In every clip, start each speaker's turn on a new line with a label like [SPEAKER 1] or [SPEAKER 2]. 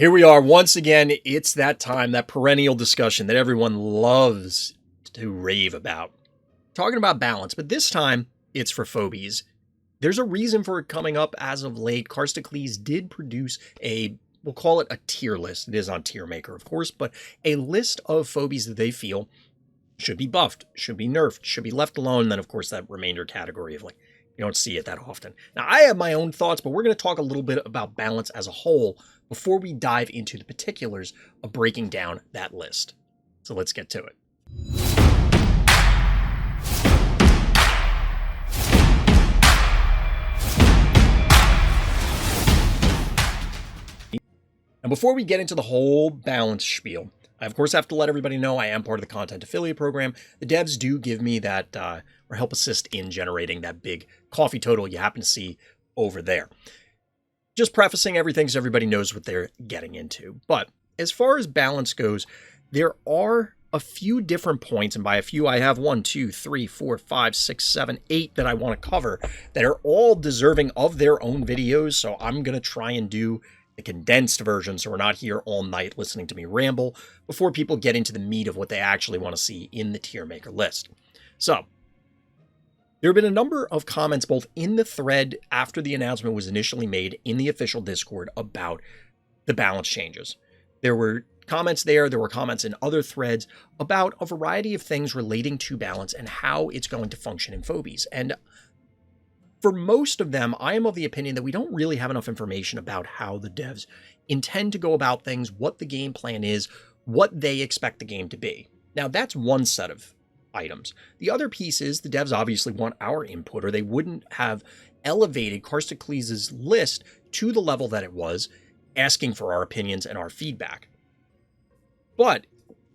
[SPEAKER 1] Here we are once again. It's that time, that perennial discussion that everyone loves to rave about. Talking about balance, but this time it's for phobies. There's a reason for it coming up as of late. Carsticles did produce we'll call it a tier list. It is on Tier Maker, of course, but a list of phobies that they feel should be buffed, should be nerfed, should be left alone. And then, of course, that remainder category of you don't see it that often. Now, I have my own thoughts, but we're going to talk a little bit about balance as a whole before we dive into the particulars of breaking down that list. So let's get to it. Now, before we get into the whole balance spiel, I, of course, have to let everybody know I am part of the content affiliate program. The devs do give me that, or help assist in generating that big coffee total you happen to see over there. Just prefacing everything so everybody knows what they're getting into. But as far as balance goes, there are a few different points, and by a few, I have 1, 2, 3, 4, 5, 6, 7, 8 that I want to cover that are all deserving of their own videos. So I'm going to try and do the condensed version so we're not here all night listening to me ramble before people get into the meat of what they actually want to see in the tier maker list. So there have been a number of comments both in the thread after the announcement was initially made in the official Discord about the balance changes. There were comments there were comments in other threads about a variety of things relating to balance and how it's going to function in phobies. And for most of them, I am of the opinion that we don't really have enough information about how the devs intend to go about things, what the game plan is, what they expect the game to be. Now, that's one set of items. The other piece is the devs obviously want our input, or they wouldn't have elevated Carsticles' list to the level that it was, asking for our opinions and our feedback. But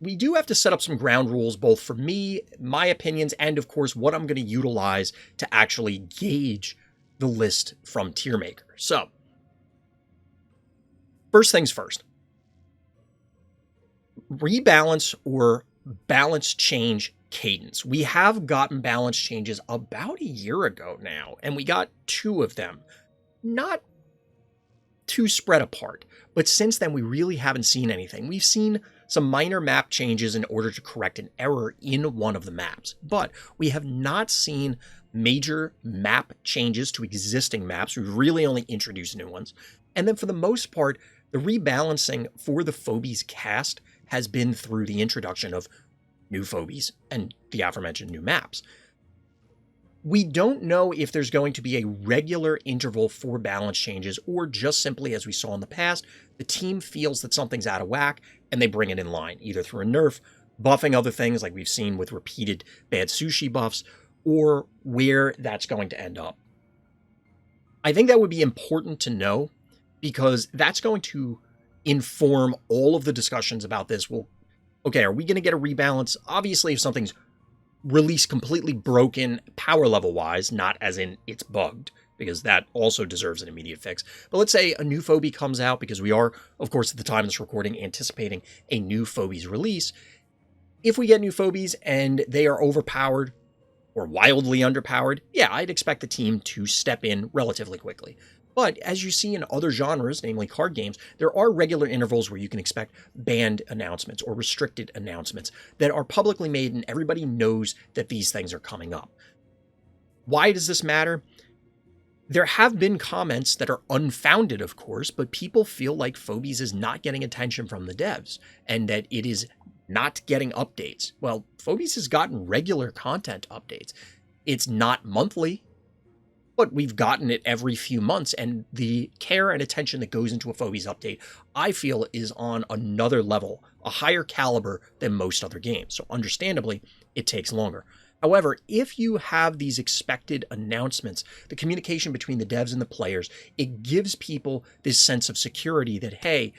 [SPEAKER 1] we do have to set up some ground rules, both for me, my opinions, and of course, what I'm going to utilize to actually gauge the list from Tier Maker. So, first things first. Rebalance or balance change cadence. We have gotten balance changes about a year ago now, and we got 2 of them. Not too spread apart, but since then we really haven't seen anything. We've seen some minor map changes in order to correct an error in one of the maps, but we have not seen major map changes to existing maps. We've really only introduced new ones. And then for the most part, the rebalancing for the phobies cast has been through the introduction of new phobies and the aforementioned new maps. We don't know if there's going to be a regular interval for balance changes, or just simply, as we saw in the past, the team feels that something's out of whack and they bring it in line, either through a nerf, buffing other things like we've seen with repeated bad sushi buffs, or where that's going to end up. I think that would be important to know, because that's going to inform all of the discussions about this. Well, okay, are we going to get a rebalance? Obviously, if something's released completely broken power level wise, not as in it's bugged, because that also deserves an immediate fix. But let's say a new phobie comes out, because we are, of course, at the time of this recording, anticipating a new phobies release. If we get new phobies and they are overpowered or wildly underpowered, yeah, I'd expect the team to step in relatively quickly. But as you see in other genres, namely card games, there are regular intervals where you can expect banned announcements or restricted announcements that are publicly made, and everybody knows that these things are coming up. Why does this matter? There have been comments that are unfounded, of course, but people feel like Phobies is not getting attention from the devs and that it is not getting updates. Well, Phobies has gotten regular content updates. It's not monthly, but we've gotten it every few months, and the care and attention that goes into a Phobies update, I feel, is on another level, a higher caliber than most other games. So understandably, it takes longer. However, if you have these expected announcements, the communication between the devs and the players, it gives people this sense of security that, hey,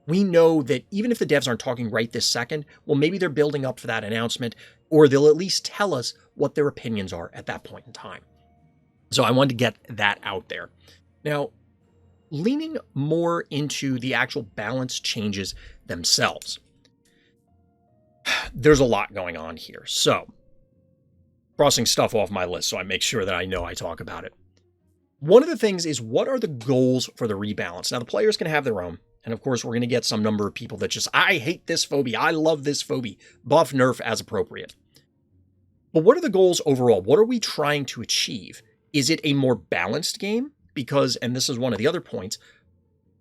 [SPEAKER 1] we know that even if the devs aren't talking right this second, well, maybe they're building up for that announcement, or they'll at least tell us what their opinions are at that point in time. So I wanted to get that out there. Now, leaning more into the actual balance changes themselves, there's a lot going on here. So, crossing stuff off my list so I make sure that I know I talk about it. One of the things is, what are the goals for the rebalance? Now, the players can have their own. And of course, we're going to get some number of people that just, I hate this phobia, I love this phobia, buff, nerf as appropriate. But what are the goals overall? What are we trying to achieve? Is it a more balanced game? Because, and this is one of the other points,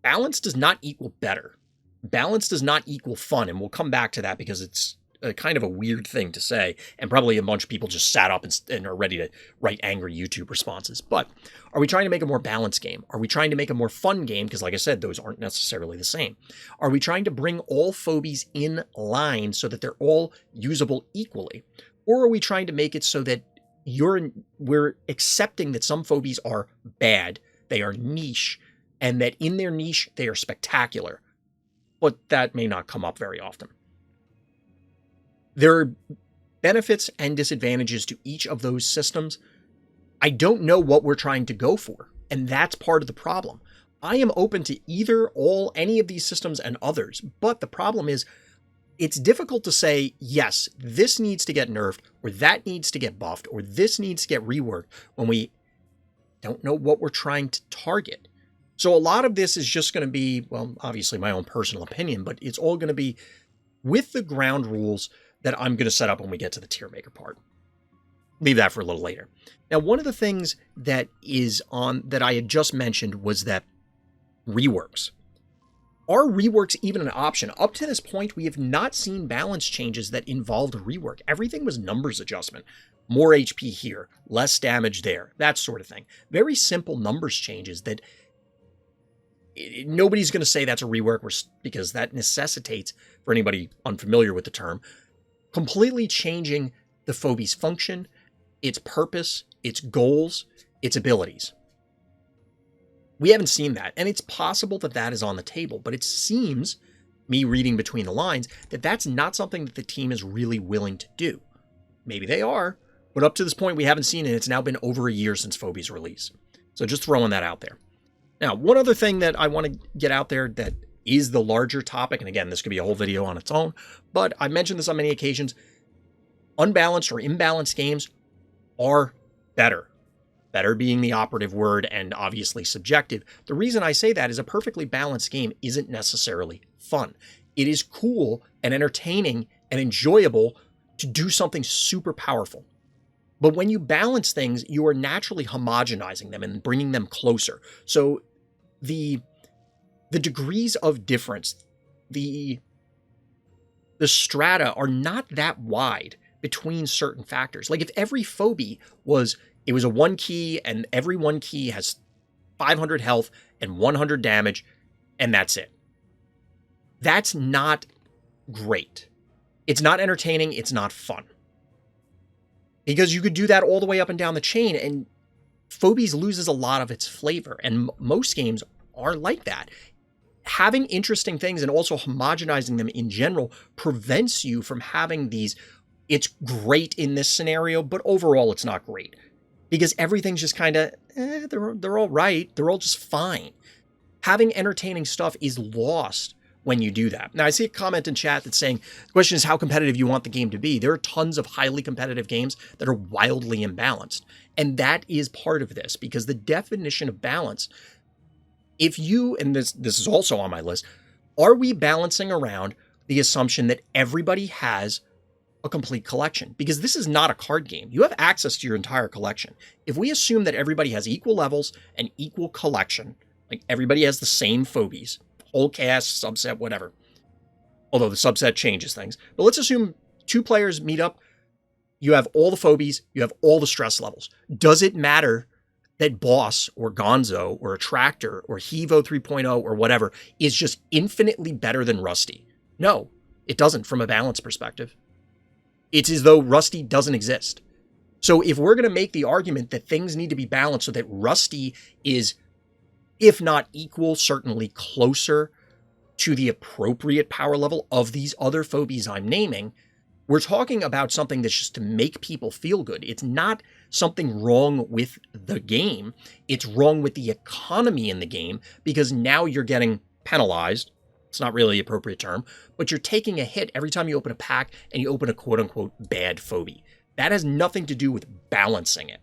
[SPEAKER 1] balance does not equal better. Balance does not equal fun. And we'll come back to that because it's a kind of a weird thing to say. And probably a bunch of people just sat up and are ready to write angry YouTube responses. But are we trying to make a more balanced game? Are we trying to make a more fun game? Because like I said, those aren't necessarily the same. Are we trying to bring all phobies in line so that they're all usable equally? Or are we trying to make it so that we're accepting that some phobies are bad, they are niche, and that in their niche, they are spectacular? But that may not come up very often. There are benefits and disadvantages to each of those systems. I don't know what we're trying to go for, and that's part of the problem. I am open to either, all, any of these systems and others, but the problem is it's difficult to say, yes, this needs to get nerfed, or that needs to get buffed, or this needs to get reworked when we don't know what we're trying to target. So a lot of this is just going to be, well, obviously my own personal opinion, but it's all going to be with the ground rules that I'm going to set up when we get to the tier maker part. Leave that for a little later. Now, one of the things that I had just mentioned was that reworks. Are reworks even an option? Up to this point, we have not seen balance changes that involved a rework. Everything was numbers adjustment. More HP here, less damage there, that sort of thing. Very simple numbers changes that nobody's going to say that's a rework because that necessitates, for anybody unfamiliar with the term, completely changing the phobie's function, its purpose, its goals, its abilities. We haven't seen that, and it's possible that that is on the table, but it seems, me reading between the lines, that that's not something that the team is really willing to do. Maybe they are, but up to this point we haven't seen it. It's now been over a year since Phobie's release. So just throwing that out there. Now, one other thing that I want to get out there that is the larger topic, and again, this could be a whole video on its own, but I've mentioned this on many occasions, unbalanced or imbalanced games are better. Better being the operative word and obviously subjective. The reason I say that is a perfectly balanced game isn't necessarily fun. It is cool and entertaining and enjoyable to do something super powerful. But when you balance things, you are naturally homogenizing them and bringing them closer. So the degrees of difference, the strata are not that wide between certain factors. Like if every phobie was a 1 key and every 1 key has 500 health and 100 damage and that's it. That's not great. It's not entertaining. It's not fun. Because you could do that all the way up and down the chain and Phobies loses a lot of its flavor. And most games are like that. Having interesting things and also homogenizing them in general prevents you from having these, it's great in this scenario, but overall it's not great. Because everything's just kind of, they're all right. They're all just fine. Having entertaining stuff is lost when you do that. Now, I see a comment in chat that's saying, the question is how competitive you want the game to be. There are tons of highly competitive games that are wildly imbalanced. And that is part of this, because the definition of balance, if you, and this is also on my list, are we balancing around the assumption that everybody has a complete collection? Because this is not a card game. You have access to your entire collection. If we assume that everybody has equal levels and equal collection, like everybody has the same phobies, whole cast, subset, whatever, although the subset changes things, but let's assume 2 players meet up, you have all the phobies, you have all the stress levels. Does it matter that Boss or Gonzo or Attractor or Hevo 3.0 or whatever is just infinitely better than Rusty? No, it doesn't from a balance perspective. It's as though Rusty doesn't exist. So if we're going to make the argument that things need to be balanced so that Rusty is, if not equal, certainly closer to the appropriate power level of these other phobies I'm naming, we're talking about something that's just to make people feel good. It's not something wrong with the game. It's wrong with the economy in the game, because now you're getting penalized. It's not really the appropriate term, but you're taking a hit every time you open a pack and you open a quote-unquote bad phobie. That has nothing to do with balancing it.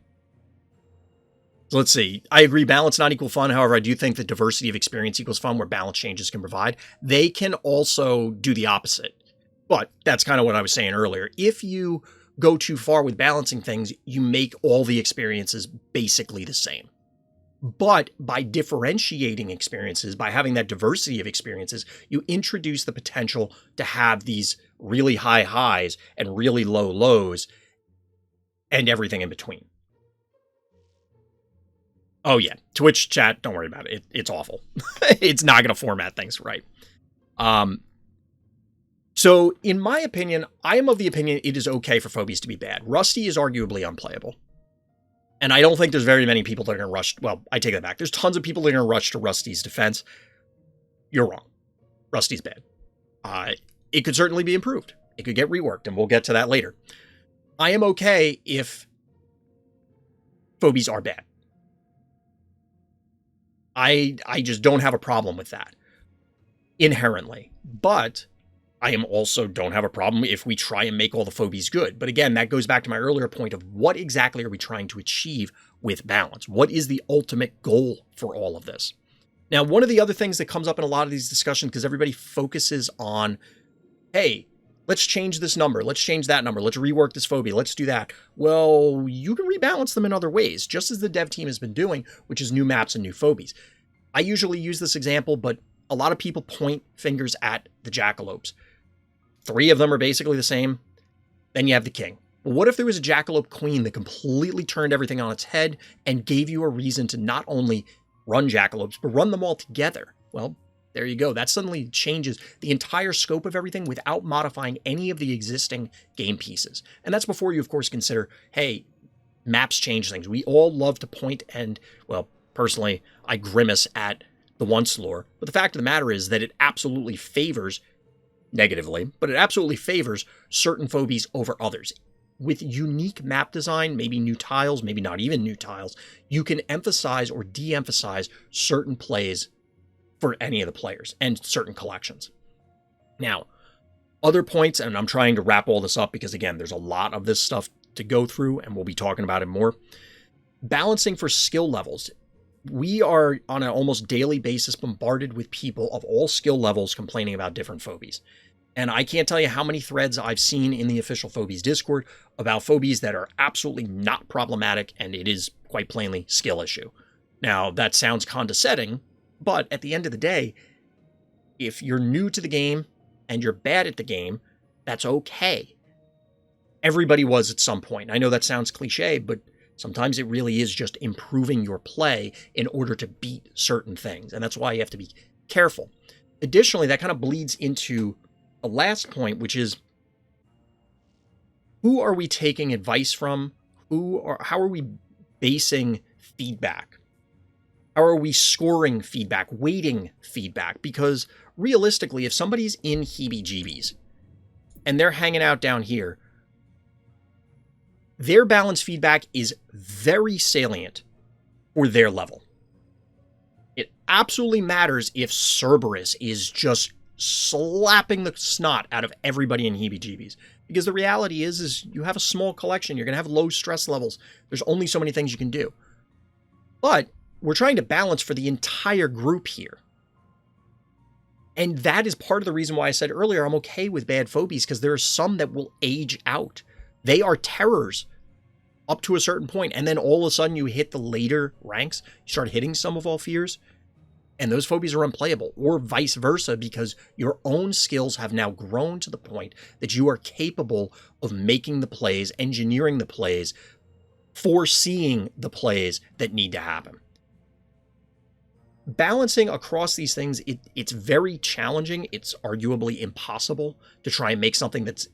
[SPEAKER 1] Let's see. I agree, balance not equal fun. However, I do think that diversity of experience equals fun, where balance changes can provide. They can also do the opposite. But that's kind of what I was saying earlier. If you go too far with balancing things, you make all the experiences basically the same. But by differentiating experiences, by having that diversity of experiences, you introduce the potential to have these really high highs and really low lows and everything in between. Oh yeah, Twitch chat, don't worry about it. It's awful. It's not going to format things right. So in my opinion, I am of the opinion it is okay for phobies to be bad. Rusty is arguably unplayable. And I don't think there's very many people that are going to rush. Well, I take that back. There's tons of people that are going to rush to Rusty's defense. You're wrong. Rusty's bad. It could certainly be improved. It could get reworked, and we'll get to that later. I am okay if phobies are bad. I just don't have a problem with that inherently. But I also don't have a problem if we try and make all the phobies good. But again, that goes back to my earlier point of what exactly are we trying to achieve with balance? What is the ultimate goal for all of this? Now, one of the other things that comes up in a lot of these discussions, because everybody focuses on, hey, let's change this number. Let's change that number. Let's rework this phobia. Let's do that. Well, you can rebalance them in other ways, just as the dev team has been doing, which is new maps and new phobies. I usually use this example, but a lot of people point fingers at the jackalopes. 3 of them are basically the same. Then you have the king. Well, what if there was a jackalope queen that completely turned everything on its head and gave you a reason to not only run jackalopes, but run them all together? Well, there you go. That suddenly changes the entire scope of everything without modifying any of the existing game pieces. And that's before you, of course, consider, hey, maps change things. We all love to point and, well, personally, I grimace at the once lore. But the fact of the matter is that it absolutely favors, negatively, but it absolutely favors certain phobies over others. With unique map design, maybe new tiles, maybe not even new tiles, you can emphasize or de-emphasize certain plays for any of the players and certain collections. Now, other points, and I'm trying to wrap all this up because, again, there's a lot of this stuff to go through, and we'll be talking about it more. Balancing for skill levels. We are on an almost daily basis bombarded with people of all skill levels complaining about different phobies. And I can't tell you how many threads I've seen in the official phobies Discord about phobies that are absolutely not problematic, and it is quite plainly skill issue. Now, that sounds condescending, but at the end of the day, if you're new to the game and you're bad at the game, that's okay. Everybody was at some point. I know that sounds cliche, but sometimes it really is just improving your play in order to beat certain things. And that's why you have to be careful. Additionally, that kind of bleeds into a last point, which is, who are we taking advice from? How are we basing feedback? How are we scoring feedback, weighting feedback? Because realistically, if somebody's in heebie-jeebies and they're hanging out down here, their balance feedback is very salient for their level. It absolutely matters if Cerberus is just slapping the snot out of everybody in heebie-jeebies. Because the reality is you have a small collection. You're going to have low stress levels. There's only so many things you can do. But we're trying to balance for the entire group here. And that is part of the reason why I said earlier I'm okay with bad phobies, because there are some that will age out. They are terrors up to a certain point, and then all of a sudden you hit the later ranks, you start hitting some of all fears, and those phobias are unplayable, or vice versa, because your own skills have now grown to the point that you are capable of making the plays, engineering the plays, foreseeing the plays that need to happen. Balancing across these things, it's very challenging. It's arguably impossible to try and make something that's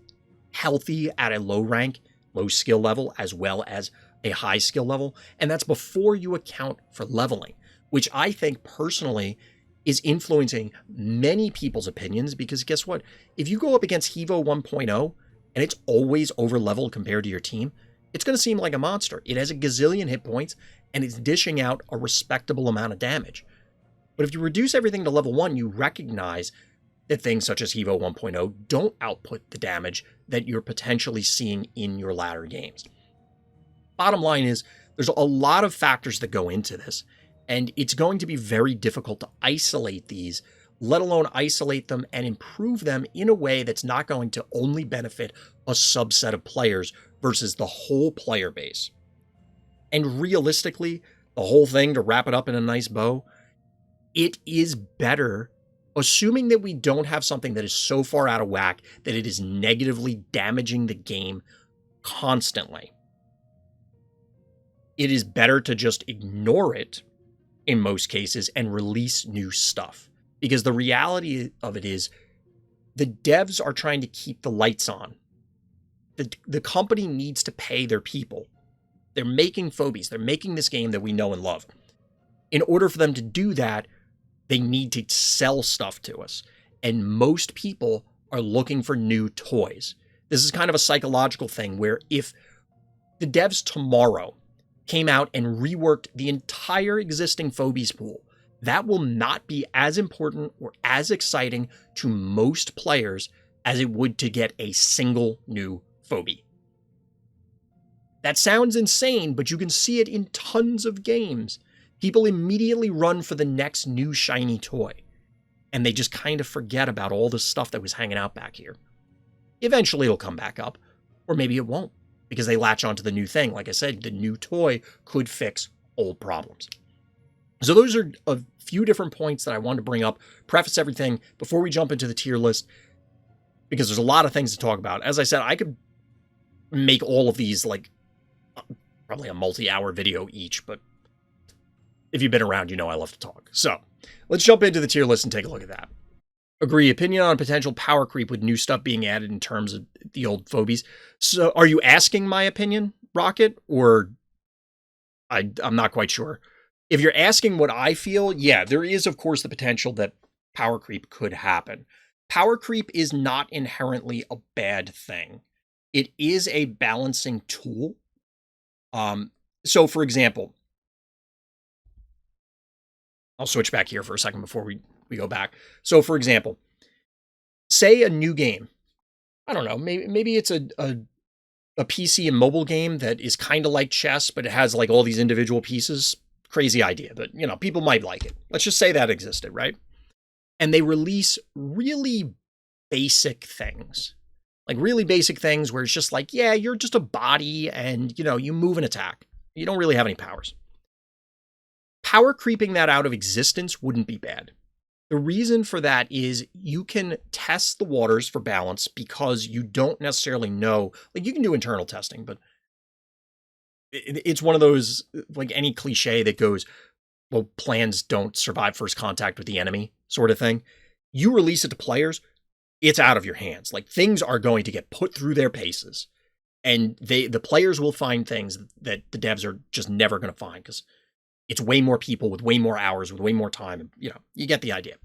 [SPEAKER 1] healthy at a low rank, low skill level, as well as a high skill level. And that's before you account for leveling, which I think personally is influencing many people's opinions, because guess what? If you go up against Hevo 1.0 and it's always over leveled compared to your team, it's going to seem like a monster. It has a gazillion hit points and it's dishing out a respectable amount of damage. But if you reduce everything to level 1, you recognize that things such as Hevo 1.0 don't output the damage that you're potentially seeing in your latter games. Bottom line is, There's a lot of factors that go into this, and it's going to be very difficult to isolate these, let alone isolate them and improve them in a way that's not going to only benefit a subset of players versus the whole player base. And realistically, the whole thing, to wrap it up in a nice bow, it is better, assuming that we don't have something that is so far out of whack that it is negatively damaging the game constantly. It is better to just ignore it in most cases and release new stuff. Because the reality of it is the devs are trying to keep the lights on. The company needs to pay their people. They're making Phobies. They're making this game that we know and love. In order for them to do that, they need to sell stuff to us. And most people are looking for new toys. This is kind of a psychological thing where if the devs tomorrow came out and reworked the entire existing Phobies pool, that will not be as important or as exciting to most players as it would to get a single new Phobie. That sounds insane, but you can see it in tons of games. People immediately run for the next new shiny toy, and they just kind of forget about all the stuff that was hanging out back here. Eventually it'll come back up, or maybe it won't, because they latch onto the new thing. Like I said, the new toy could fix old problems. So those are a few different points that I wanted to bring up, preface everything before we jump into the tier list, because there's a lot of things to talk about. As I said, I could make all of these like probably a multi-hour video each, but if you've been around, you know I love to talk. So let's jump into the tier list and take a look at that. Agree. Opinion on potential power creep with new stuff being added in terms of the old Phobies. So are you asking my opinion, Rocket? Or I'm not quite sure. If you're asking what I feel, yeah, there is, of course, the potential that power creep could happen. Power creep is not inherently a bad thing. It is a balancing tool. So, for example, I'll switch back here for a second before we go back. So, for example, say a new game. I don't know, maybe it's a PC and mobile game that is kind of like chess, but it has like all these individual pieces. Crazy idea, but you know, people might like it. Let's just say that existed, right? And they release really basic things. Like really basic things where it's just like, yeah, you're just a body and, you know, you move and attack. You don't really have any powers. Power creeping that out of existence wouldn't be bad. The reason for that is you can test the waters for balance because you don't necessarily know, like you can do internal testing, but it's one of those, like any cliche that goes, well, plans don't survive first contact with the enemy sort of thing. You release it to players, it's out of your hands. Like things are going to get put through their paces, and the players will find things that the devs are just never going to find because it's way more people with way more hours, with way more time. And, you know, you get the idea.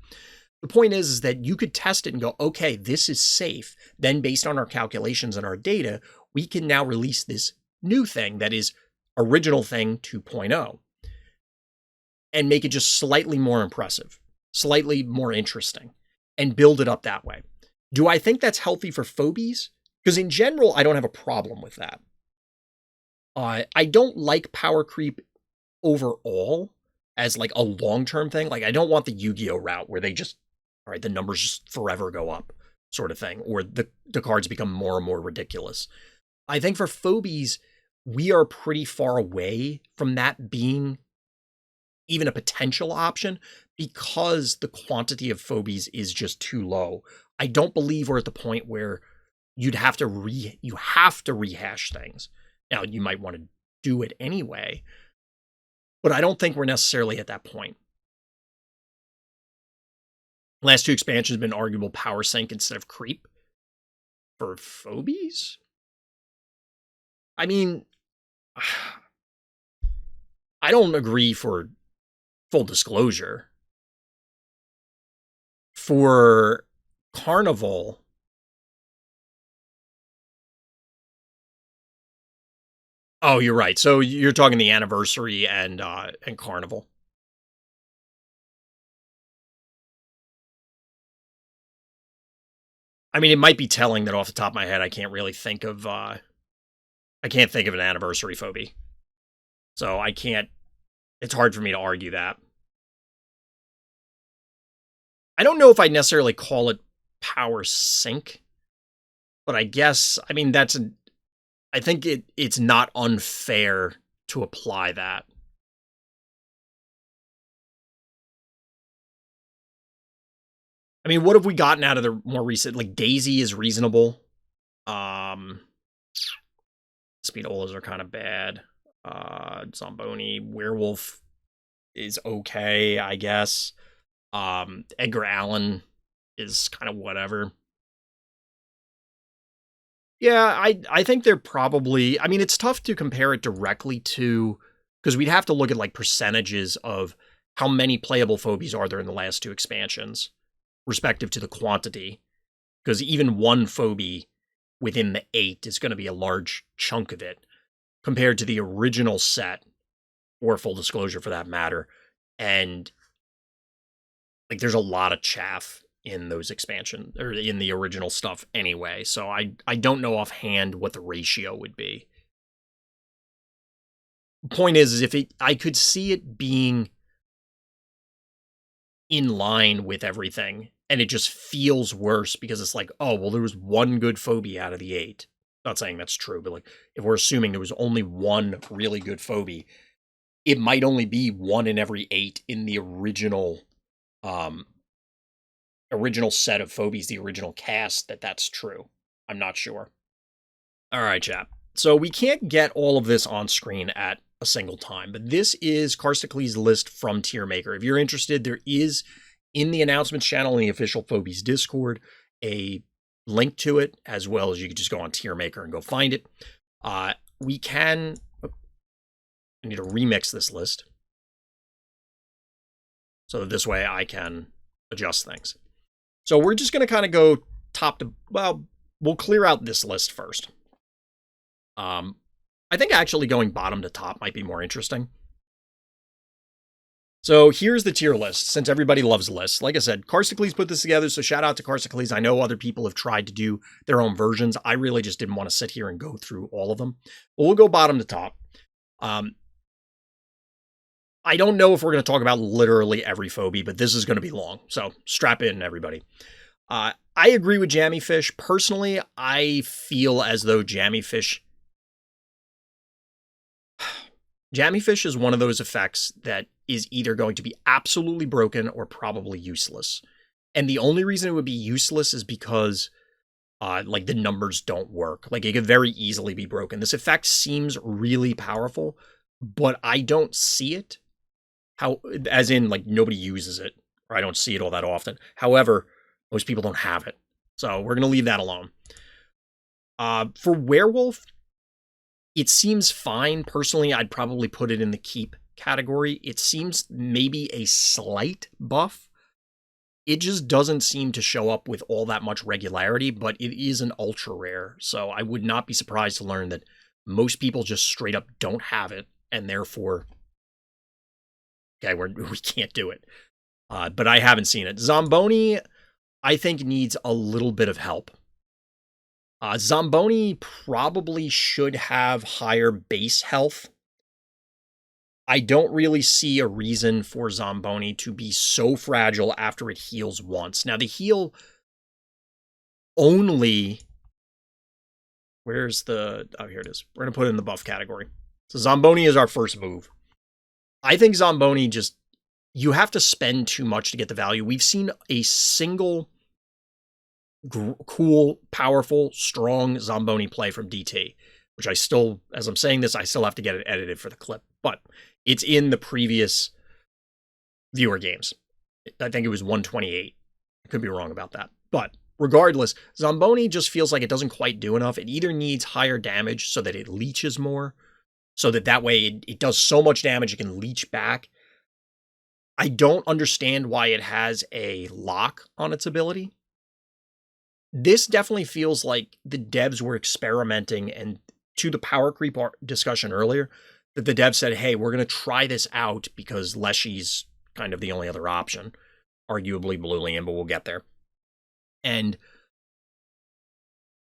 [SPEAKER 1] The point is that you could test it and go, okay, this is safe. Then based on our calculations and our data, we can now release this new thing that is original thing 2.0 and make it just slightly more impressive, slightly more interesting, and build it up that way. Do I think that's healthy for Phobies? Because in general, I don't have a problem with that. I don't like power creep overall as like a long-term thing. Like I don't want the Yu-Gi-Oh route where they just, all right, the numbers just forever go up sort of thing, or the cards become more and more ridiculous. I think for Phobies, we are pretty far away from that being even a potential option because the quantity of Phobies is just too low. I don't believe we're at the point where you have to rehash things. Now, you might want to do it anyway, but I don't think we're necessarily at that point. Last two expansions have been arguable power sink instead of creep for Phobies. I mean, I don't agree for full disclosure. For Carnival, oh, you're right. So you're talking the anniversary and Carnival. I mean, it might be telling that off the top of my head, I can't really think of I can't think of an anniversary Phobie. So I can't, it's hard for me to argue that. I don't know if I necessarily call it power sync, but I guess, I mean, I think it's not unfair to apply that. I mean, what have we gotten out of the more recent? Like, Daisy is reasonable. Speedolas are kind of bad. Zomboni, Werewolf is okay, I guess. Edgar Allan is kind of whatever. Yeah, I think they're probably, I mean, it's tough to compare it directly to, because we'd have to look at like percentages of how many playable phobies are there in the last two expansions, respective to the quantity. Because even one phobie within the 8 is going to be a large chunk of it compared to the original set, or full disclosure for that matter. And like, there's a lot of chaff in those expansion or in the original stuff anyway. So I don't know offhand what the ratio would be. Point is if I could see it being in line with everything, and it just feels worse because it's like, oh, well, there was one good phobie out of the 8. Not saying that's true, but like, if we're assuming there was only one really good phobie, it might only be one in every 8 in the original set of phobies, the original cast, that's true. I'm not sure. All right, chap. So we can't get all of this on screen at a single time, but this is Karsticles' list from Tier Maker. If you're interested, there is in the announcements channel in the official Phobies Discord a link to it, as well as you can just go on Tier Maker and go find it. We can, I need to remix this list so that this way I can adjust things. So we're just going to kind of go top to, well, we'll clear out this list first. I think actually going bottom to top might be more interesting. So here's the tier list, since everybody loves lists. Like I said, Karsticles put this together, so shout out to Karsticles. I know other people have tried to do their own versions. I really just didn't want to sit here and go through all of them. But we'll go bottom to top. I don't know if we're going to talk about literally every phobie, but this is going to be long. So strap in, everybody. I agree with Jammy Fish. Personally, I feel as though Jammy Fish is one of those effects that is either going to be absolutely broken or probably useless. And the only reason it would be useless is because like the numbers don't work. Like, it could very easily be broken. This effect seems really powerful, but I don't see it. As in, like, nobody uses it, or I don't see it all that often. However, most people don't have it. So we're going to leave that alone. For Werewolf, it seems fine. Personally, I'd probably put it in the keep category. It seems maybe a slight buff. It just doesn't seem to show up with all that much regularity, but it is an ultra rare. So I would not be surprised to learn that most people just straight up don't have it, and therefore, okay, we can't do it. But I haven't seen it. Zomboni, I think, needs a little bit of help. Zomboni probably should have higher base health. I don't really see a reason for Zomboni to be so fragile after it heals once. Now, the heal only... Where's the... Oh, here it is. We're going to put it in the buff category. So Zomboni is our first move. I think Zomboni just... You have to spend too much to get the value. We've seen a single cool, powerful, strong Zomboni play from DT, which I still, as I'm saying this, I still have to get it edited for the clip, but it's in the previous viewer games. I think it was 128. I could be wrong about that. But regardless, Zomboni just feels like it doesn't quite do enough. It either needs higher damage so that it leeches more, so that way it does so much damage it can leech back. I don't understand why it has a lock on its ability. This definitely feels like the devs were experimenting, and to the power creep discussion earlier, that the devs said, hey, we're going to try this out because Leshy's kind of the only other option. Arguably Bluelian, but we'll get there. And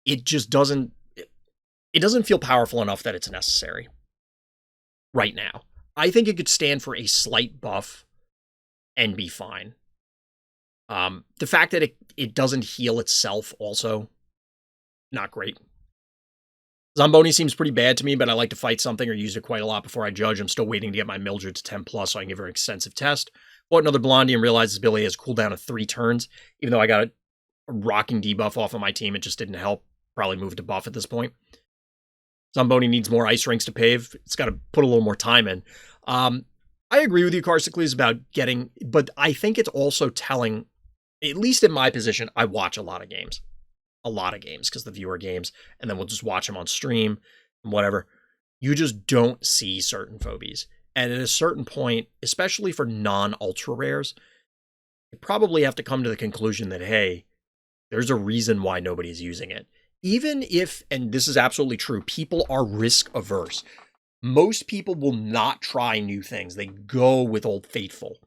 [SPEAKER 1] it just doesn't... It doesn't feel powerful enough that it's necessary. right now. I think it could stand for a slight buff and be fine. The fact that it doesn't heal itself also, not great. Zamboni seems pretty bad to me, but I like to fight something or use it quite a lot before I judge. I'm still waiting to get my Mildred to 10 plus so I can give her an extensive test. Bought another Blondie and realized this ability has a cooldown of 3 turns. Even though I got a rocking debuff off of my team, it just didn't help. Probably moved to buff at this point. Zamboni needs more ice rinks to pave. It's got to put a little more time in. I agree with you, Carsicles, about getting, but I think it's also telling, at least in my position, I watch a lot of games. A lot of games, because the viewer games, and then we'll just watch them on stream and whatever. You just don't see certain phobies. And at a certain point, especially for non-ultra rares, you probably have to come to the conclusion that, hey, there's a reason why nobody's using it. Even if, and this is absolutely true, people are risk averse. Most people will not try new things. They go with Old Faithful.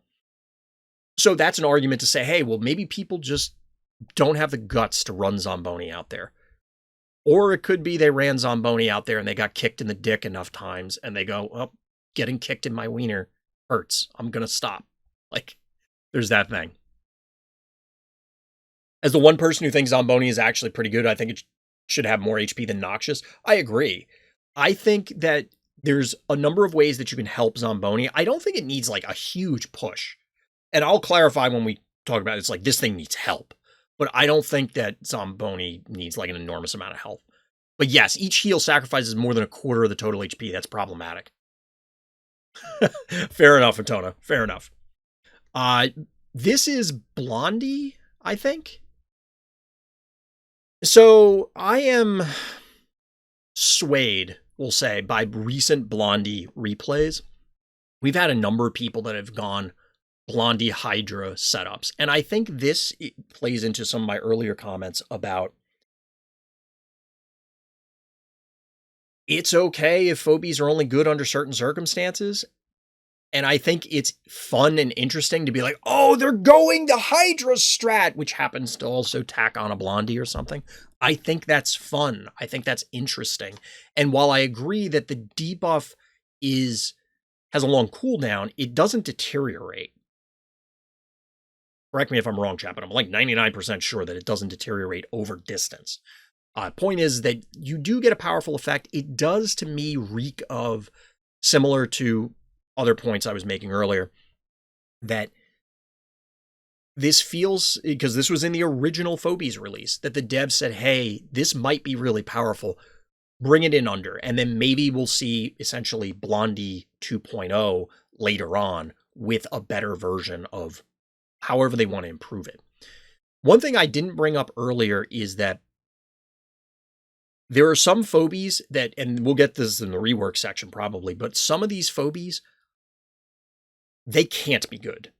[SPEAKER 1] So that's an argument to say, hey, well, maybe people just don't have the guts to run Zamboni out there. Or it could be they ran Zamboni out there and they got kicked in the dick enough times and they go, well, getting kicked in my wiener hurts. I'm going to stop. Like, there's that thing. As the one person who thinks Zamboni is actually pretty good, I think it should have more HP than Noxious. I agree. I think that there's a number of ways that you can help Zamboni. I don't think it needs like a huge push. And I'll clarify when we talk about it. It's like this thing needs help. But I don't think that Zamboni needs like an enormous amount of health. But yes, each heal sacrifices more than a quarter of the total HP. That's problematic. Fair enough, Atona. Fair enough. This is Blondie, I think. So I am swayed, we'll say, by recent Blondie replays. We've had a number of people that have gone Blondie Hydra setups. And I think this plays into some of my earlier comments about it's okay if phobies are only good under certain circumstances. And I think it's fun and interesting to be like, oh, they're going the Hydra strat, which happens to also tack on a Blondie or something. I think that's fun. I think that's interesting. And while I agree that the debuff has a long cooldown, it doesn't deteriorate. Correct me if I'm wrong, chat, but I'm like 99% sure that it doesn't deteriorate over distance. Point is that you do get a powerful effect. It does, to me, reek of, similar to other points I was making earlier, that this feels, because this was in the original Phobies release, that the devs said, hey, this might be really powerful. Bring it in under, and then maybe we'll see essentially Blondie 2.0 later on with a better version of however they want to improve it. One thing I didn't bring up earlier is that there are some phobies that, and we'll get this in the rework section probably, but some of these phobies, they can't be good.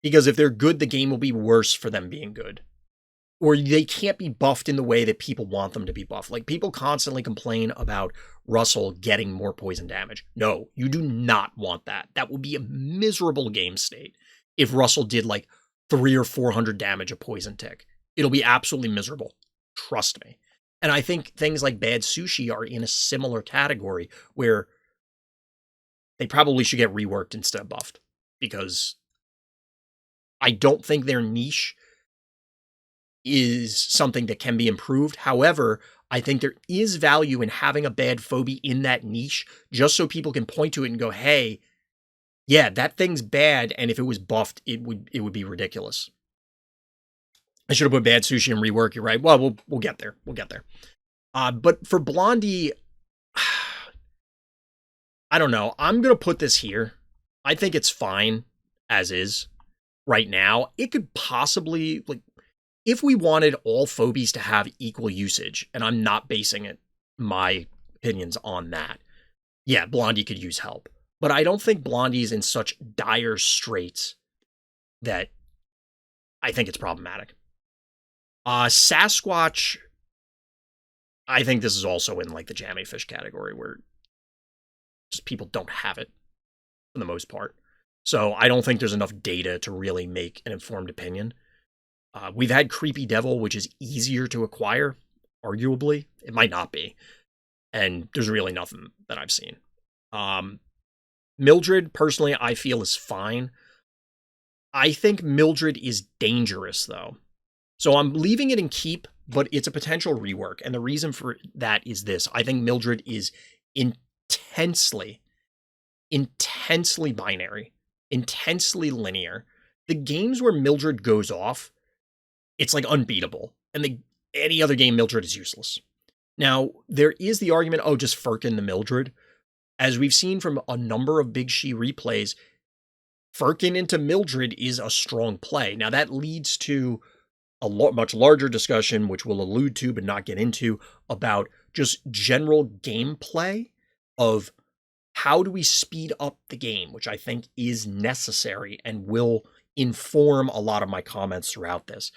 [SPEAKER 1] Because if they're good, the game will be worse for them being good. Or they can't be buffed in the way that people want them to be buffed. Like, people constantly complain about Russell getting more poison damage. No, you do not want that. That would be a miserable game state if Russell did like 300 or 400 damage a poison tick. It'll be absolutely miserable. Trust me. And I think things like Bad Sushi are in a similar category where they probably should get reworked instead of buffed. Because I don't think their niche is something that can be improved. However, I think there is value in having a bad phobie in that niche, just so people can point to it and go, hey, yeah, that thing's bad, and if it was buffed, it would be ridiculous. I should have put Bad Sushi in rework, you're right. Well, we'll get there. We'll get there. But for Blondie, I don't know. I'm going to put this here. I think it's fine as is right now. It could possibly, like, if we wanted all phobies to have equal usage, and I'm not basing it, my opinions on that, yeah, Blondie could use help. But I don't think Blondie's in such dire straits that I think it's problematic. Sasquatch, I think this is also in like the jammy fish category where just people don't have it for the most part. So I don't think there's enough data to really make an informed opinion. We've had Creepy Devil, which is easier to acquire, arguably. It might not be. And there's really nothing that I've seen. Mildred, personally, I feel is fine. I think Mildred is dangerous, though. So I'm leaving it in keep, but it's a potential rework. And the reason for that is this. I think Mildred is intensely, intensely binary, intensely linear. The games where Mildred goes off, it's like unbeatable. And any other game, Mildred is useless. Now, there is the argument, oh, just Firkin the Mildred. As we've seen from a number of Big She replays, Firkin into Mildred is a strong play. Now, that leads to a much larger discussion, which we'll allude to but not get into, about just general gameplay of how do we speed up the game, which I think is necessary and will inform a lot of my comments throughout this.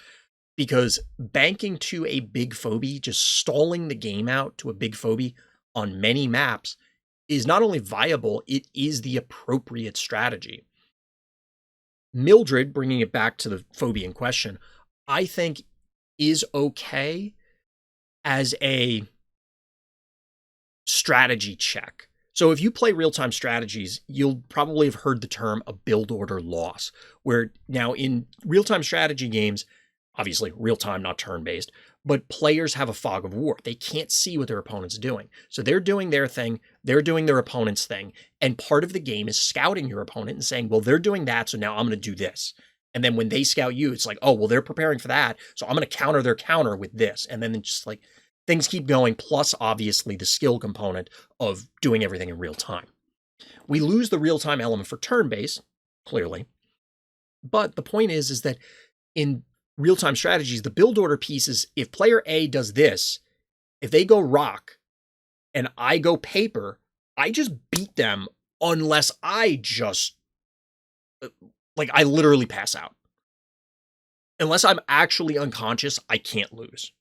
[SPEAKER 1] Because banking to a big phobie, just stalling the game out to a big phobie on many maps is not only viable, it is the appropriate strategy. Mildred, bringing it back to the phobia in question, I think is okay as a strategy check. So if you play real-time strategies, you'll probably have heard the term a build order loss, where now in real-time strategy games, obviously real-time, not turn-based, but players have a fog of war. They can't see what their opponent's doing. So they're doing their thing, they're doing their opponent's thing, and part of the game is scouting your opponent and saying, well, they're doing that, so now I'm going to do this. And then when they scout you, it's like, oh, well, they're preparing for that, so I'm going to counter their counter with this. And then it's just like things keep going, plus obviously the skill component of doing everything in real time. We lose the real-time element for turn-based, clearly. But the point is that in real-time strategies, the build order piece is if player A does this, if they go rock and I go paper, I just beat them unless I just, like, I literally pass out. Unless I'm actually unconscious, I can't lose.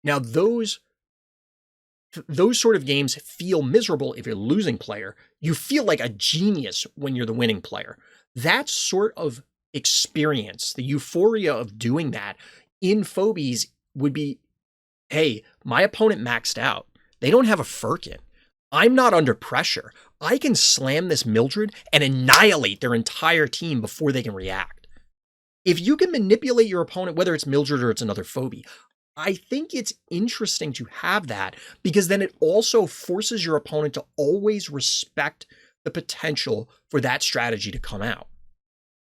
[SPEAKER 1] Now, those sort of games feel miserable if you're losing player. You feel like a genius when you're the winning player. That sort of experience, the euphoria of doing that in phobies would be, hey, my opponent maxed out. They don't have a Firkin. I'm not under pressure. I can slam this Mildred and annihilate their entire team before they can react. If you can manipulate your opponent, whether it's Mildred or it's another phobie, I think it's interesting to have that, because then it also forces your opponent to always respect the potential for that strategy to come out.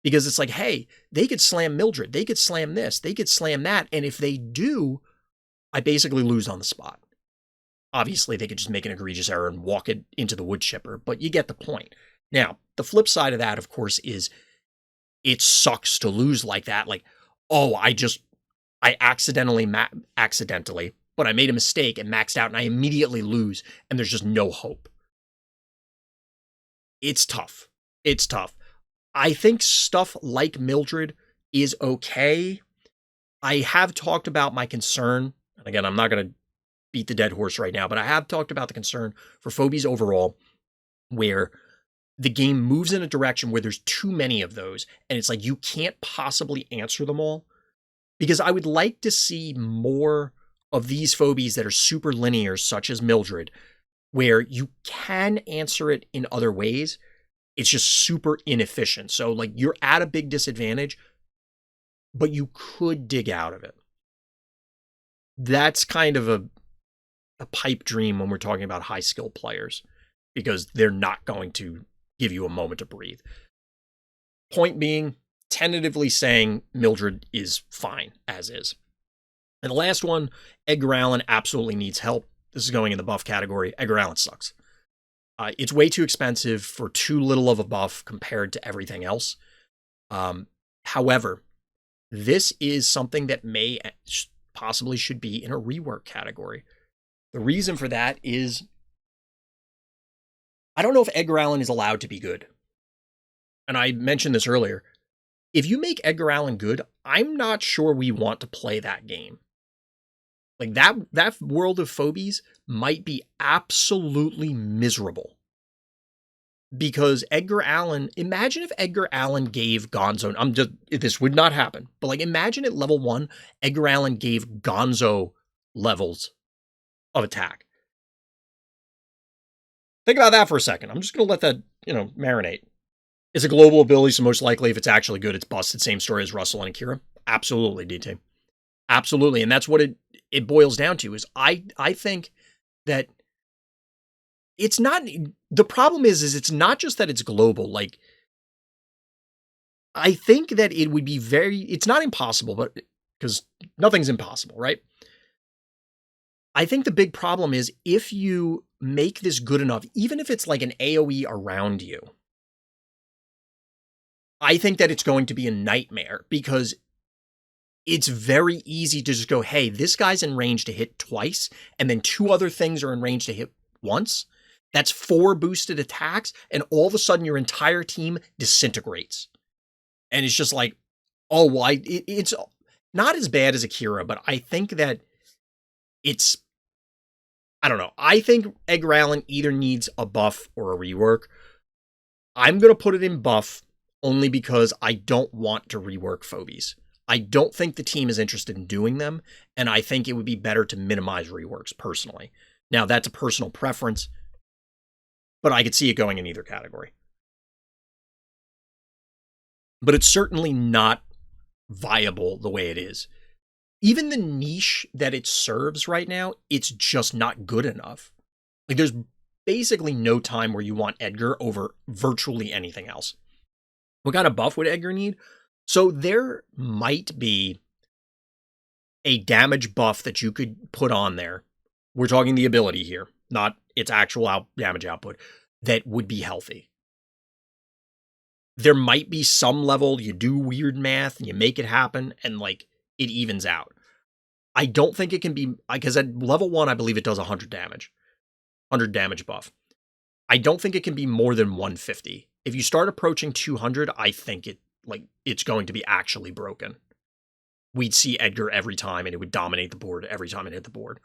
[SPEAKER 1] Because it's like, hey, they could slam Mildred, they could slam this, they could slam that, and if they do, I basically lose on the spot. Obviously, they could just make an egregious error and walk it into the wood chipper, but you get the point. Now, the flip side of that, of course, is it sucks to lose like that. Like, oh, I accidentally, but I made a mistake and maxed out and I immediately lose and there's just no hope. It's tough. It's tough. I think stuff like Mildred is okay. I have talked about my concern, and again, I'm not going to beat the dead horse right now, but I have talked about the concern for phobies overall, where the game moves in a direction where there's too many of those, and it's like you can't possibly answer them all. Because I would like to see more of these phobies that are super linear, such as Mildred, where you can answer it in other ways. It's just super inefficient. So, like, you're at a big disadvantage, but you could dig out of it. That's kind of a pipe dream when we're talking about high skill players, because they're not going to give you a moment to breathe. Point being, tentatively saying Mildred is fine as is. And the last one, Edgar Allan absolutely needs help. This is going in the buff category. Edgar Allan sucks. It's way too expensive for too little of a buff compared to everything else. However, this is something that may possibly should be in a rework category. The reason for that is I don't know if Edgar Allan is allowed to be good. And I mentioned this earlier. If you make Edgar Allan good, I'm not sure we want to play that game. Like, that world of phobies might be absolutely miserable. Because Edgar Allan, imagine if Edgar Allan gave Gonzo, this would not happen, but like, imagine at level 1, Edgar Allan gave Gonzo levels of attack. Think about that for a second. I'm just going to let that marinate. It's a global ability, so most likely if it's actually good, it's busted. Same story as Russell and Akira. Absolutely, DT. Absolutely. And that's what it boils down to is I think that it's not the problem is it's not just that it's global. Like I think that it would be it's not impossible, but because nothing's impossible, right? I think the big problem is if you make this good enough, even if it's like an AoE around you, I think that it's going to be a nightmare because it's very easy to just go, hey, this guy's in range to hit twice, and then two other things are in range to hit once. That's 4 boosted attacks, and all of a sudden your entire team disintegrates. And it's just like, oh, well, it's not as bad as Akira, but I think that it's, I don't know. I think Edgar Allan either needs a buff or a rework. I'm going to put it in buff only because I don't want to rework phobies. I don't think the team is interested in doing them, and I think it would be better to minimize reworks personally. Now, that's a personal preference, but I could see it going in either category. But it's certainly not viable the way it is. Even the niche that it serves right now, it's just not good enough. Like, there's basically no time where you want Edgar over virtually anything else. What kind of buff would Edgar need? So there might be a damage buff that you could put on there. We're talking the ability here, not its actual damage output, that would be healthy. There might be some level you do weird math and you make it happen and like it evens out. I don't think it can be, because at level 1, I believe it does 100 damage. 100 damage buff. I don't think it can be more than 150. If you start approaching 200, I think it's going to be actually broken. We'd see Edgar every time and it would dominate the board every time it hit the board.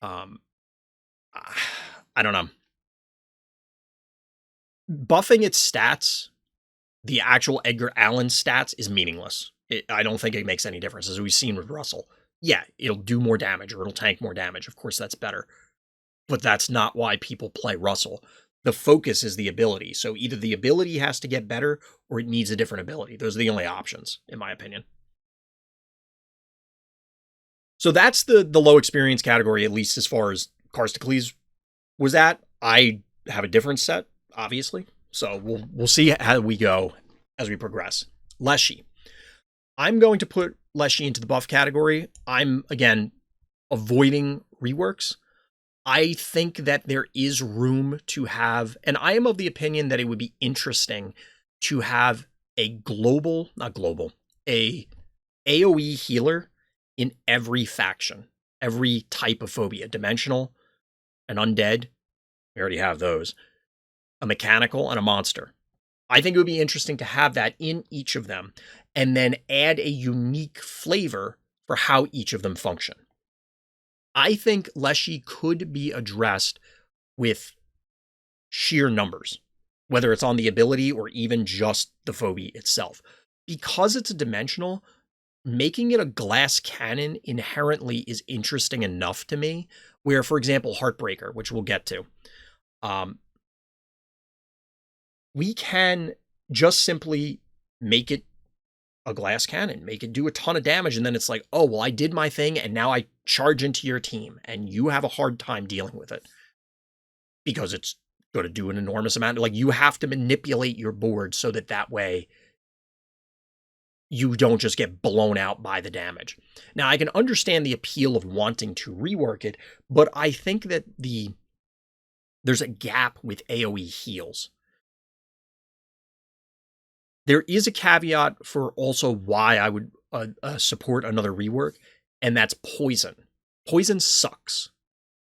[SPEAKER 1] I don't know. Buffing its stats, the actual Edgar Allan stats, is meaningless. I don't think it makes any difference, as we've seen with Russell. Yeah, it'll do more damage or it'll tank more damage. Of course, that's better. But that's not why people play Russell. The focus is the ability. So either the ability has to get better or it needs a different ability. Those are the only options, in my opinion. So that's the low experience category, at least as far as Karstocles was at. I have a different set, obviously. So we'll see how we go as we progress. Leshy. I'm going to put Leshy into the buff category. I'm, again, avoiding reworks. I think that there is room to have, and I am of the opinion that it would be interesting to have a a AoE healer in every faction, every type of phobia. Dimensional, an undead, we already have those, a mechanical, and a monster. I think it would be interesting to have that in each of them, and then add a unique flavor for how each of them function. I think Leshy could be addressed with sheer numbers, whether it's on the ability or even just the phobia itself. Because it's a dimensional, making it a glass cannon inherently is interesting enough to me, where, for example, Heartbreaker, which we'll get to, we can just simply make it a glass cannon, make it do a ton of damage, and then it's like, oh, well, I did my thing, and now I charge into your team, and you have a hard time dealing with it. Because it's going to do an enormous amount. Like, you have to manipulate your board so that way you don't just get blown out by the damage. Now, I can understand the appeal of wanting to rework it, but I think that there's a gap with AoE heals. There is a caveat for also why I would support another rework, and that's poison. Poison sucks.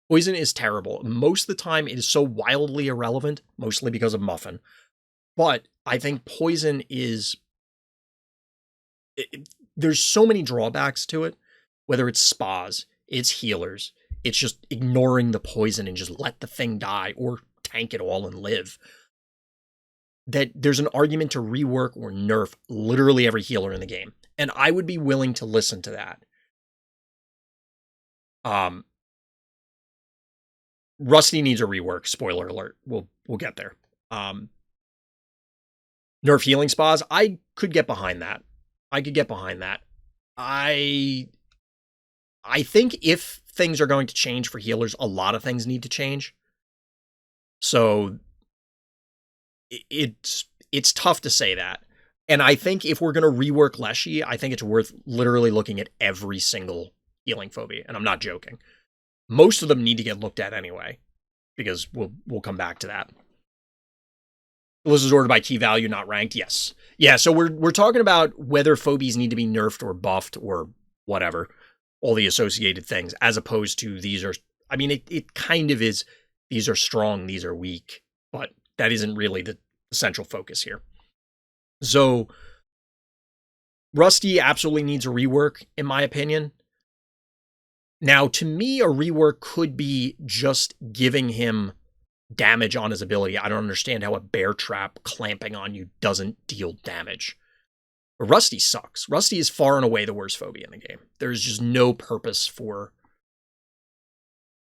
[SPEAKER 1] Poison is terrible. Most of the time, it is so wildly irrelevant, mostly because of Muffin. But I think poison is... there's so many drawbacks to it, whether it's spas, it's healers, it's just ignoring the poison and just let the thing die or tank it all and live, that there's an argument to rework or nerf literally every healer in the game. And I would be willing to listen to that. Rusty needs a rework, spoiler alert. We'll get there. Um, Nerf healing spas, I could get behind that. I could get behind that. I think if things are going to change for healers, a lot of things need to change. So it's tough to say that. And I think if we're going to rework Leshy, I think it's worth literally looking at every single healing phobia, and I'm not joking. Most of them need to get looked at anyway, because we'll come back to that. The list is ordered by key value, not ranked. Yes. Yeah, so we're talking about whether phobies need to be nerfed or buffed or whatever, all the associated things, as opposed to these are, I mean, it kind of is, these are strong, these are weak, but that isn't really the central focus here. So Rusty absolutely needs a rework, in my opinion. Now, to me, a rework could be just giving him damage on his ability. I don't understand how a bear trap clamping on you doesn't deal damage. But Rusty sucks. Rusty is far and away the worst phobia in the game. There's just no purpose for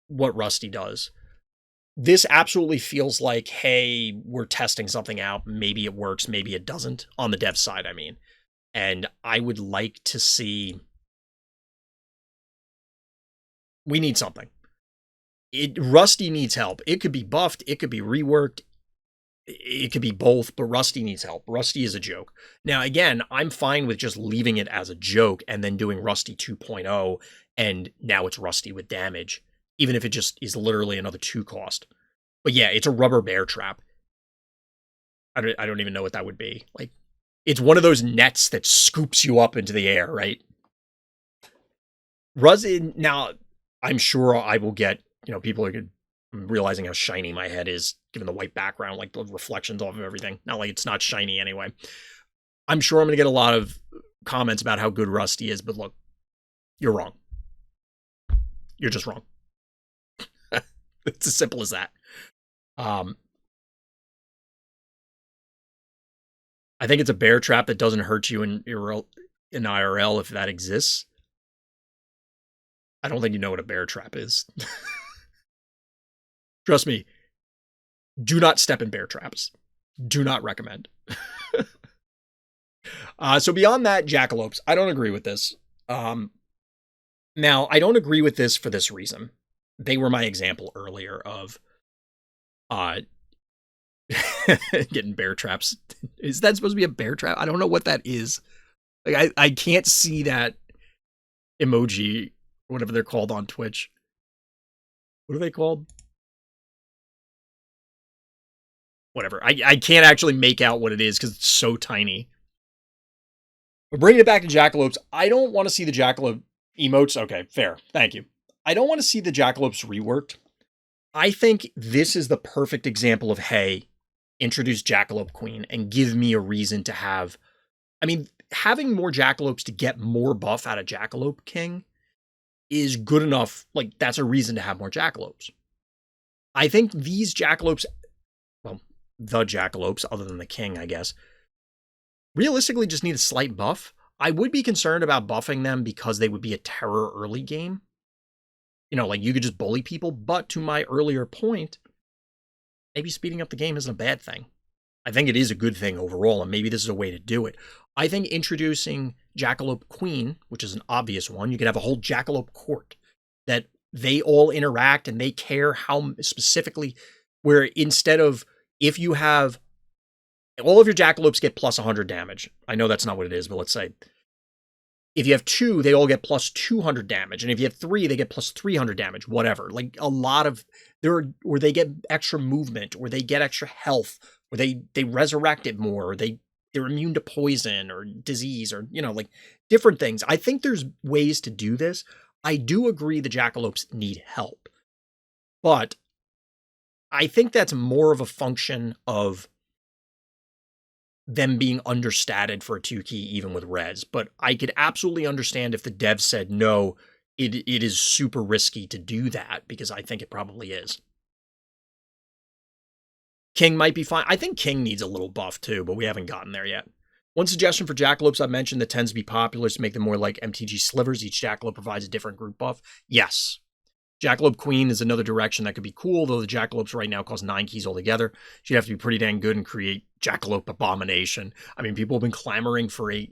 [SPEAKER 1] what Rusty does. This absolutely feels like, hey, we're testing something out. Maybe it works, maybe it doesn't. On the dev side, I mean. And I would like to see... We need something. Rusty needs help. It could be buffed, it could be reworked, it could be both, but Rusty needs help. Rusty is a joke. Now, again, I'm fine with just leaving it as a joke and then doing Rusty 2.0, and now it's Rusty with damage, even if it just is literally another 2 cost. But yeah, it's a rubber bear trap. I don't even know what that would be. Like, it's one of those nets that scoops you up into the air, right? Rusty, now, I'm sure I will get, people are realizing how shiny my head is, given the white background, like the reflections off of everything. Not like it's not shiny anyway. I'm sure I'm going to get a lot of comments about how good Rusty is, but look, you're wrong. You're just wrong. It's as simple as that. I think it's a bear trap that doesn't hurt you in IRL if that exists. I don't think you know what a bear trap is. Trust me, do not step in bear traps. Do not recommend. So beyond that, jackalopes. I don't agree with this. Now, I don't agree with this for this reason. They were my example earlier of getting bear traps. Is that supposed to be a bear trap? I don't know what that is. Like, I can't see that emoji, whatever they're called on Twitch. What are they called? Whatever. I can't actually make out what it is because it's so tiny. But bringing it back to jackalopes, I don't want to see the jackalope emotes. Okay, fair. Thank you. I don't want to see the jackalopes reworked. I think this is the perfect example of, hey, introduce Jackalope Queen and give me a reason to have... I mean, having more jackalopes to get more buff out of Jackalope King is good enough. Like, that's a reason to have more jackalopes. I think these jackalopes... Well, the jackalopes, other than the king, I guess, realistically just need a slight buff. I would be concerned about buffing them because they would be a terror early game. Like you could just bully people, but to my earlier point, maybe speeding up the game isn't a bad thing. I think it is a good thing overall, and maybe this is a way to do it. I think introducing Jackalope Queen, which is an obvious one, you could have a whole Jackalope court that they all interact and they care how specifically, where instead of, if you have all of your jackalopes get plus 100 damage. I know that's not what it is, but let's say if you have 2, they all get plus 200 damage. And if you have 3, they get plus 300 damage, whatever. Like a lot of where they get extra movement, or they get extra health, or they resurrect it more, or they're immune to poison or disease, or, like different things. I think there's ways to do this. I do agree the jackalopes need help, but I think that's more of a function of them being understated for a 2-key, even with res. But I could absolutely understand if the dev said, no, it is super risky to do that, because I think it probably is. King might be fine. I think King needs a little buff too, but we haven't gotten there yet. One suggestion for jackalopes I've mentioned that tends to be popular is to make them more like MTG slivers. Each jackalope provides a different group buff. Yes. Jackalope Queen is another direction that could be cool, though the Jackalopes right now cost 9 keys altogether. She'd have to be pretty dang good and create Jackalope Abomination. I mean, people have been clamoring for a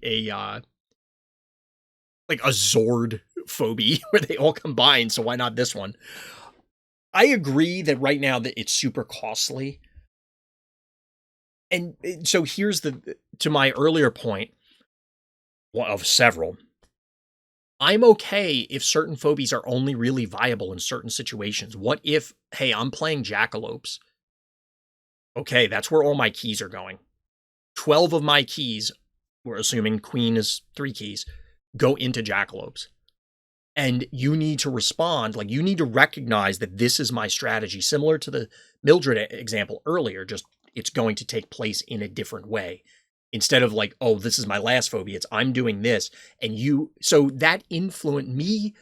[SPEAKER 1] Zord phobie where they all combine, so why not this one? I agree that right now that it's super costly. And so here's to my earlier point, one of several. I'm okay if certain phobies are only really viable in certain situations. What if, hey, I'm playing Jackalopes. Okay, that's where all my keys are going. 12 of my keys, we're assuming Queen is 3 keys, go into Jackalopes. And you need to respond, like you need to recognize that this is my strategy, similar to the Mildred example earlier, just it's going to take place in a different way. Instead of like, oh, this is my last phobia, it's I'm doing this. And so that influence, me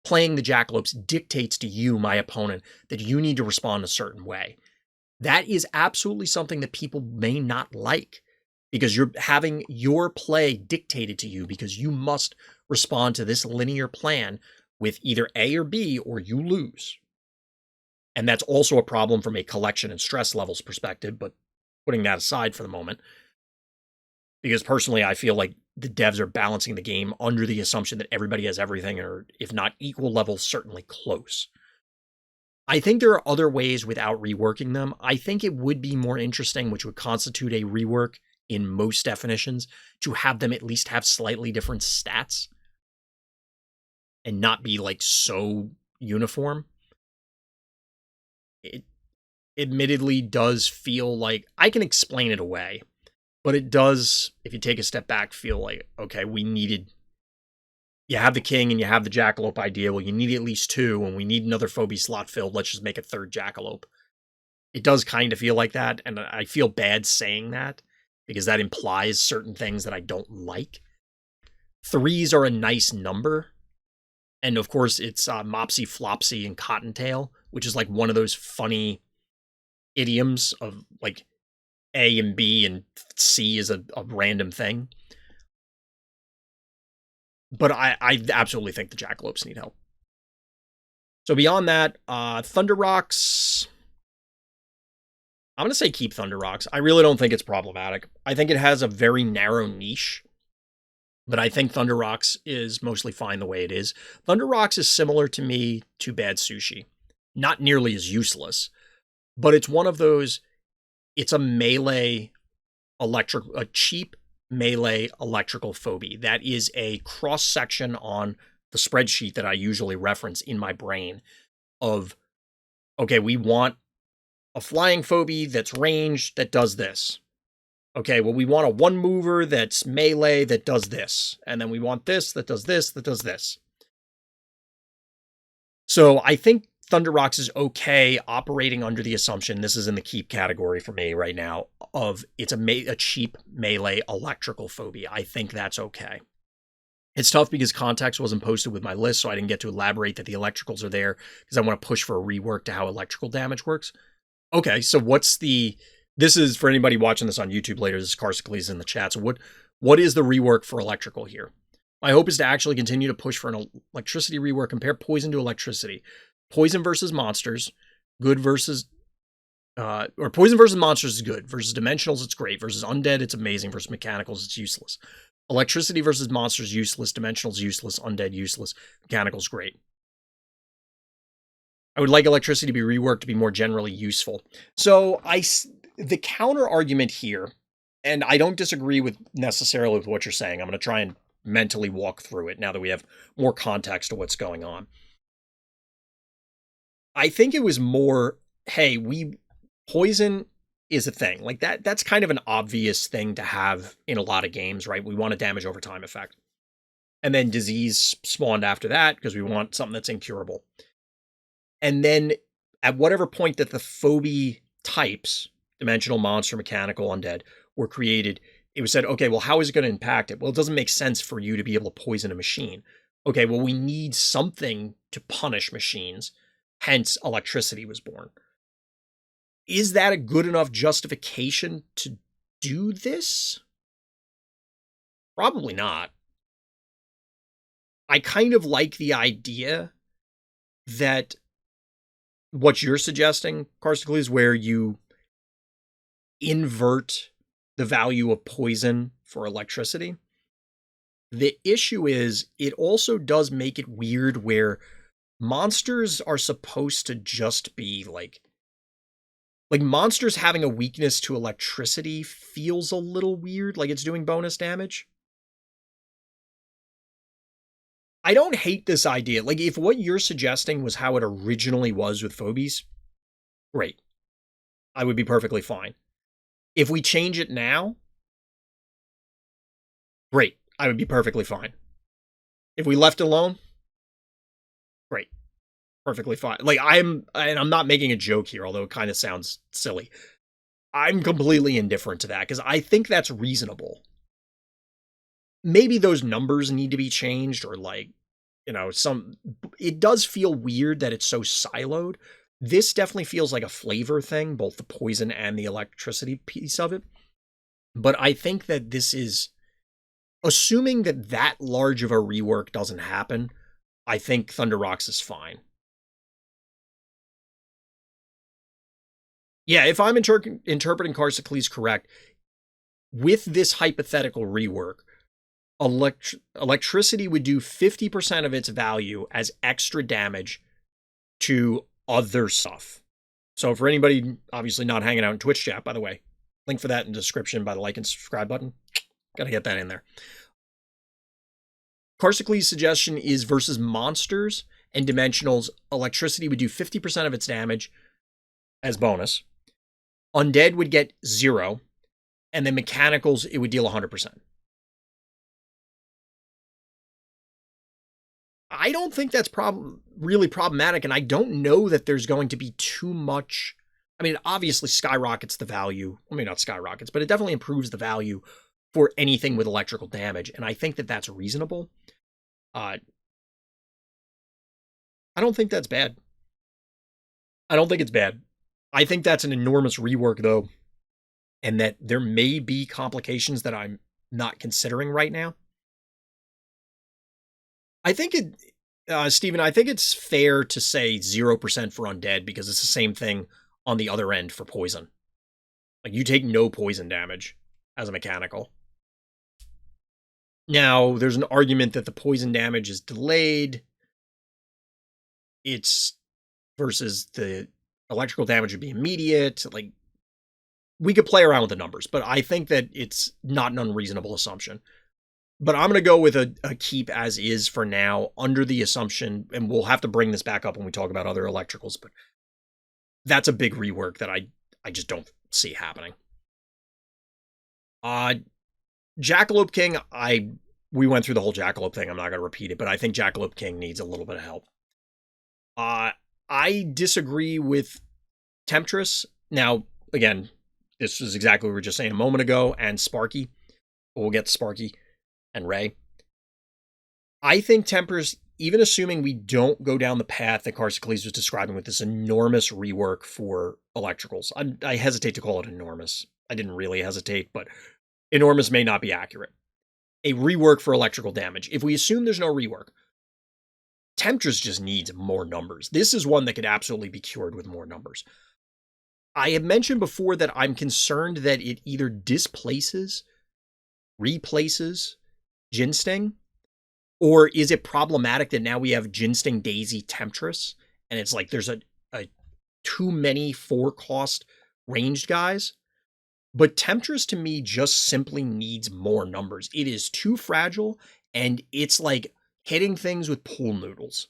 [SPEAKER 1] playing the Jackalopes dictates to you, my opponent, that you need to respond a certain way. That is absolutely something that people may not like because you're having your play dictated to you because you must respond to this linear plan with either A or B or you lose. And that's also a problem from a collection and stress levels perspective, but putting that aside for the moment, because personally, I feel like the devs are balancing the game under the assumption that everybody has everything, or if not equal levels, certainly close. I think there are other ways without reworking them. I think it would be more interesting, which would constitute a rework in most definitions, to have them at least have slightly different stats and not be like so uniform. It admittedly does feel like I can explain it away. But it does, if you take a step back, feel like, okay, you have the king and you have the Jackalope idea. Well, you need at least 2, and we need another phobie slot filled. Let's just make a 3rd Jackalope. It does kind of feel like that, and I feel bad saying that, because that implies certain things that I don't like. 3s are a nice number, and of course, it's Mopsy, Flopsy, and Cottontail, which is like one of those funny idioms of like, A and B and C is a random thing. But I absolutely think the Jackalopes need help. So beyond that, Thunder Rocks. I'm going to say keep Thunder Rocks. I really don't think it's problematic. I think it has a very narrow niche. But I think Thunder Rocks is mostly fine the way it is. Thunder Rocks is similar to me to Bad Sushi. Not nearly as useless. But it's one of those... It's a melee a cheap melee electrical phobie. That is a cross section on the spreadsheet that I usually reference in my brain of, okay, we want a flying phobie that's ranged that does this. Okay, well, we want a one mover that's melee that does this. And then we want this that does this that does this. So I think Thunder Rocks is okay operating under the assumption, this is in the keep category for me right now, of it's a cheap melee electrical phobia. I think that's okay. It's tough because context wasn't posted with my list, so I didn't get to elaborate that the electricals are there because I want to push for a rework to how electrical damage works. Okay, so this is for anybody watching this on YouTube later, this is Carsicles in the chat. So what is the rework for electrical here? My hope is to actually continue to push for an electricity rework, compare poison to electricity. Poison versus monsters, good versus, or poison versus monsters is good, versus dimensionals it's great, versus undead it's amazing, versus mechanicals it's useless. Electricity versus monsters useless, dimensionals useless, undead useless, mechanicals great. I would like electricity to be reworked to be more generally useful. So the counter argument here, and I don't disagree with necessarily with what you're saying. I'm going to try and mentally walk through it now that we have more context to what's going on. I think it was more, hey, poison is a thing. Like that's kind of an obvious thing to have in a lot of games, right? We want a damage over time effect. And then disease spawned after that because we want something that's incurable. And then at whatever point that the phobie types, dimensional, monster, mechanical, undead, were created, it was said, okay, well, how is it going to impact it? Well, it doesn't make sense for you to be able to poison a machine. Okay, well, we need something to punish machines. Hence, electricity was born. Is that a good enough justification to do this? Probably not. I kind of like the idea that what you're suggesting, Carsicles, where you invert the value of poison for electricity. The issue is it also does make it weird where monsters are supposed to just be like monsters having a weakness to electricity feels a little weird, like it's doing bonus damage. I don't hate this idea. Like, if what you're suggesting was how it originally was with phobies, great. I would be perfectly fine. If we change it now, great. I would be perfectly fine. If we left it alone, great. Perfectly fine. Like, and I'm not making a joke here, although it kind of sounds silly. I'm completely indifferent to that because I think that's reasonable. Maybe those numbers need to be changed, or like, it does feel weird that it's so siloed. This definitely feels like a flavor thing, both the poison and the electricity piece of it. But I think that this is, assuming that that large of a rework doesn't happen, I think Thunder Rocks is fine. Yeah, if I'm interpreting Carsicles correct, with this hypothetical rework, electricity would do 50% of its value as extra damage to other stuff. So for anybody obviously not hanging out in Twitch chat, by the way, link for that in the description by the like and subscribe button. Gotta get that in there. Carsicles' suggestion is versus monsters and dimensionals, electricity would do 50% of its damage as bonus. Undead would get 0, and then mechanicals, it would deal 100%. I don't think that's really problematic, and I don't know that there's going to be too much. I mean, obviously skyrockets the value. I mean, not skyrockets, but it definitely improves the value for anything with electrical damage, and I think that that's reasonable. I don't think that's bad. I don't think it's bad. I think that's an enormous rework, though, and that there may be complications that I'm not considering right now. I think Steven, I think it's fair to say 0% for undead because it's the same thing on the other end for poison. Like, you take no poison damage as a mechanical. Now, there's an argument that the poison damage is delayed. It's versus the electrical damage would be immediate. Like, we could play around with the numbers, but I think that it's not an unreasonable assumption. But I'm going to go with a keep as is for now, under the assumption, and we'll have to bring this back up when we talk about other electricals, but that's a big rework that I just don't see happening. Jackalope King, we went through the whole Jackalope thing. I'm not going to repeat it, but I think Jackalope King needs a little bit of help. I disagree with Temptress. Now, again, this is exactly what we were just saying a moment ago, and Sparky. We'll get to Sparky and Ray. I think Tempers, even assuming we don't go down the path that Carsicles was describing with this enormous rework for electricals, I hesitate to call it enormous. I didn't really hesitate, but enormous may not be accurate. A rework for electrical damage. If we assume there's no rework, Temptress just needs more numbers. This is one that could absolutely be cured with more numbers. I have mentioned before that I'm concerned that it either displaces, replaces Ginsting, or is it problematic that now we have Ginsting, Daisy, Temptress, and it's like there's a too many 4-cost ranged guys? But Temptress to me just simply needs more numbers. It is too fragile, and it's like hitting things with pool noodles.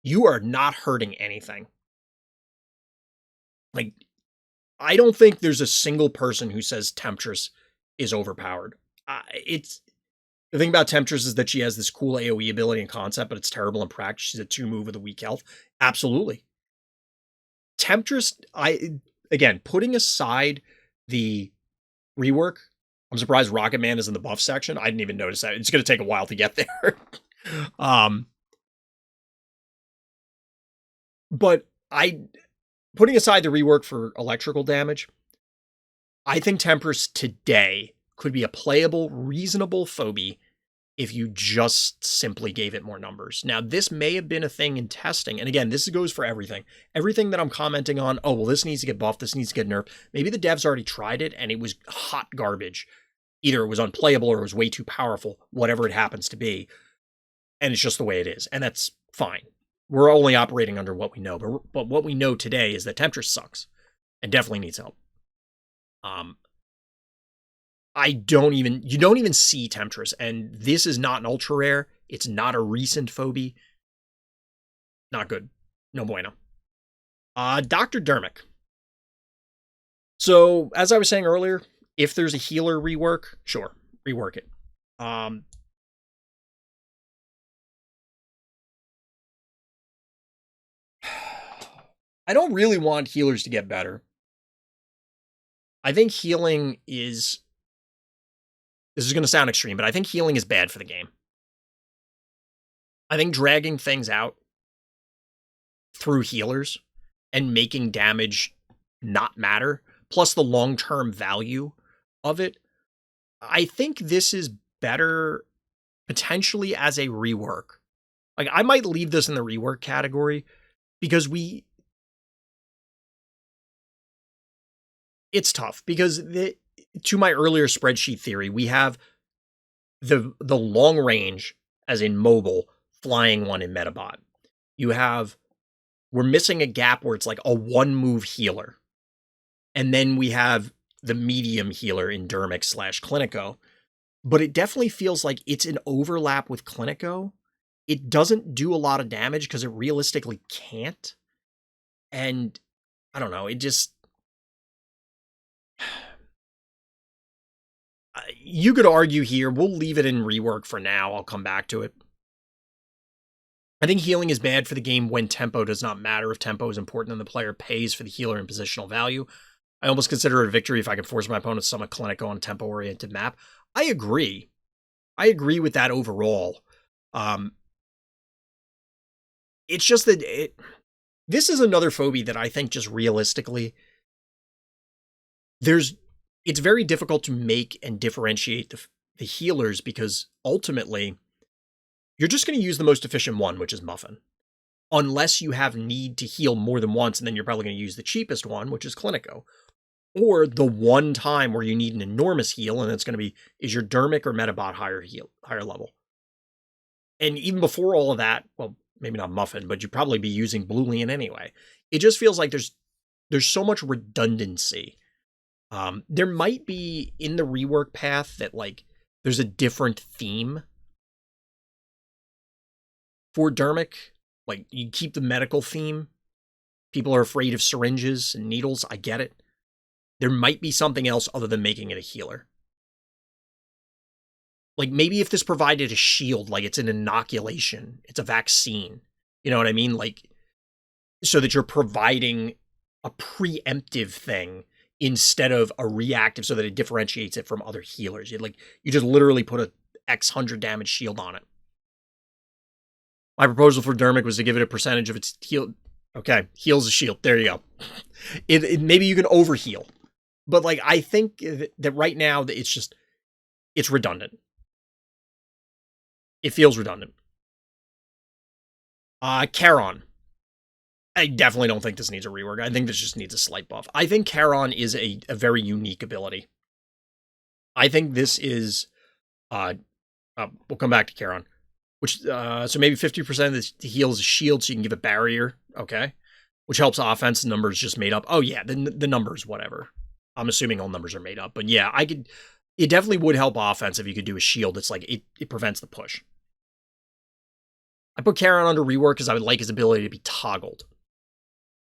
[SPEAKER 1] You are not hurting anything. Like, I don't think there's a single person who says Temptress is overpowered. The thing about Temptress is that she has this cool AoE ability and concept, but it's terrible in practice. She's a 2-move with a weak health. Absolutely. Temptress, again, putting aside the rework, I'm surprised Rocket Man is in the buff section. I didn't even notice that. It's going to take a while to get there. But putting aside the rework for electrical damage, I think Temptress today could be a playable, reasonable phobie if you just simply gave it more numbers. Now, this may have been a thing in testing. And again, this goes for everything. Everything that I'm commenting on, oh, well, this needs to get buffed, this needs to get nerfed. Maybe the devs already tried it and it was hot garbage. Either it was unplayable or it was way too powerful, whatever it happens to be. And it's just the way it is. And that's fine. We're only operating under what we know. But what we know today is that Temptress sucks and definitely needs help. You don't even see Temptress, and this is not an ultra rare. It's not a recent phobie. Not good. No bueno. Dr. Dermic. So, as I was saying earlier, if there's a healer rework, sure, rework it. I don't really want healers to get better. I think healing is... This is going to sound extreme, but I think healing is bad for the game. I think dragging things out through healers and making damage not matter, plus the long-term value of it, I think this is better potentially as a rework. Like, I might leave this in the rework category because it's tough because to my earlier spreadsheet theory, we have the long range, as in mobile, flying one in Metabot. We're missing a gap where it's like a one move healer. And then we have the medium healer in Dermic / Clinico. But it definitely feels like it's an overlap with Clinico. It doesn't do a lot of damage because it realistically can't. And I don't know, it just... You could argue here, we'll leave it in rework for now, I'll come back to it. I think healing is bad for the game when tempo does not matter. If tempo is important, then the player pays for the healer and positional value. I almost consider it a victory if I can force my opponent to summon Clinico on a tempo-oriented map. I agree. I agree with that overall. It's just that this is another phobie that I think just realistically, it's very difficult to make and differentiate the healers because ultimately, you're just going to use the most efficient one, which is Muffin. Unless you have need to heal more than once, and then you're probably going to use the cheapest one, which is Clinico. Or the one time where you need an enormous heal, and it's going to be, is your Dermic or Metabot higher level? And even before all of that, well, maybe not Muffin, but you'd probably be using Boolean anyway. It just feels like there's so much redundancy. There might be in the rework path that like there's a different theme for Dermic. Like you keep the medical theme. People are afraid of syringes and needles. I get it. There might be something else other than making it a healer. Like maybe if this provided a shield, like it's an inoculation, it's a vaccine. You know what I mean? Like so that you're providing a preemptive thing instead of a reactive so that it differentiates it from other healers. You just literally put a X 100 damage shield on it. My proposal for Dermic was to give it a percentage of its heal. Okay, heals a shield. There you go. Maybe you can overheal. But like I think that right now it's redundant. It feels redundant. Charon. I definitely don't think this needs a rework. I think this just needs a slight buff. I think Charon is a very unique ability. I think this is... we'll come back to Charon. So maybe 50% of this heals a shield so you can give a barrier. Okay. Which helps offense. The numbers just made up. Oh yeah, the numbers, whatever. I'm assuming all numbers are made up. But yeah, it definitely would help offense if you could do a shield. It's like, it prevents the push. I put Charon under rework because I would like his ability to be toggled.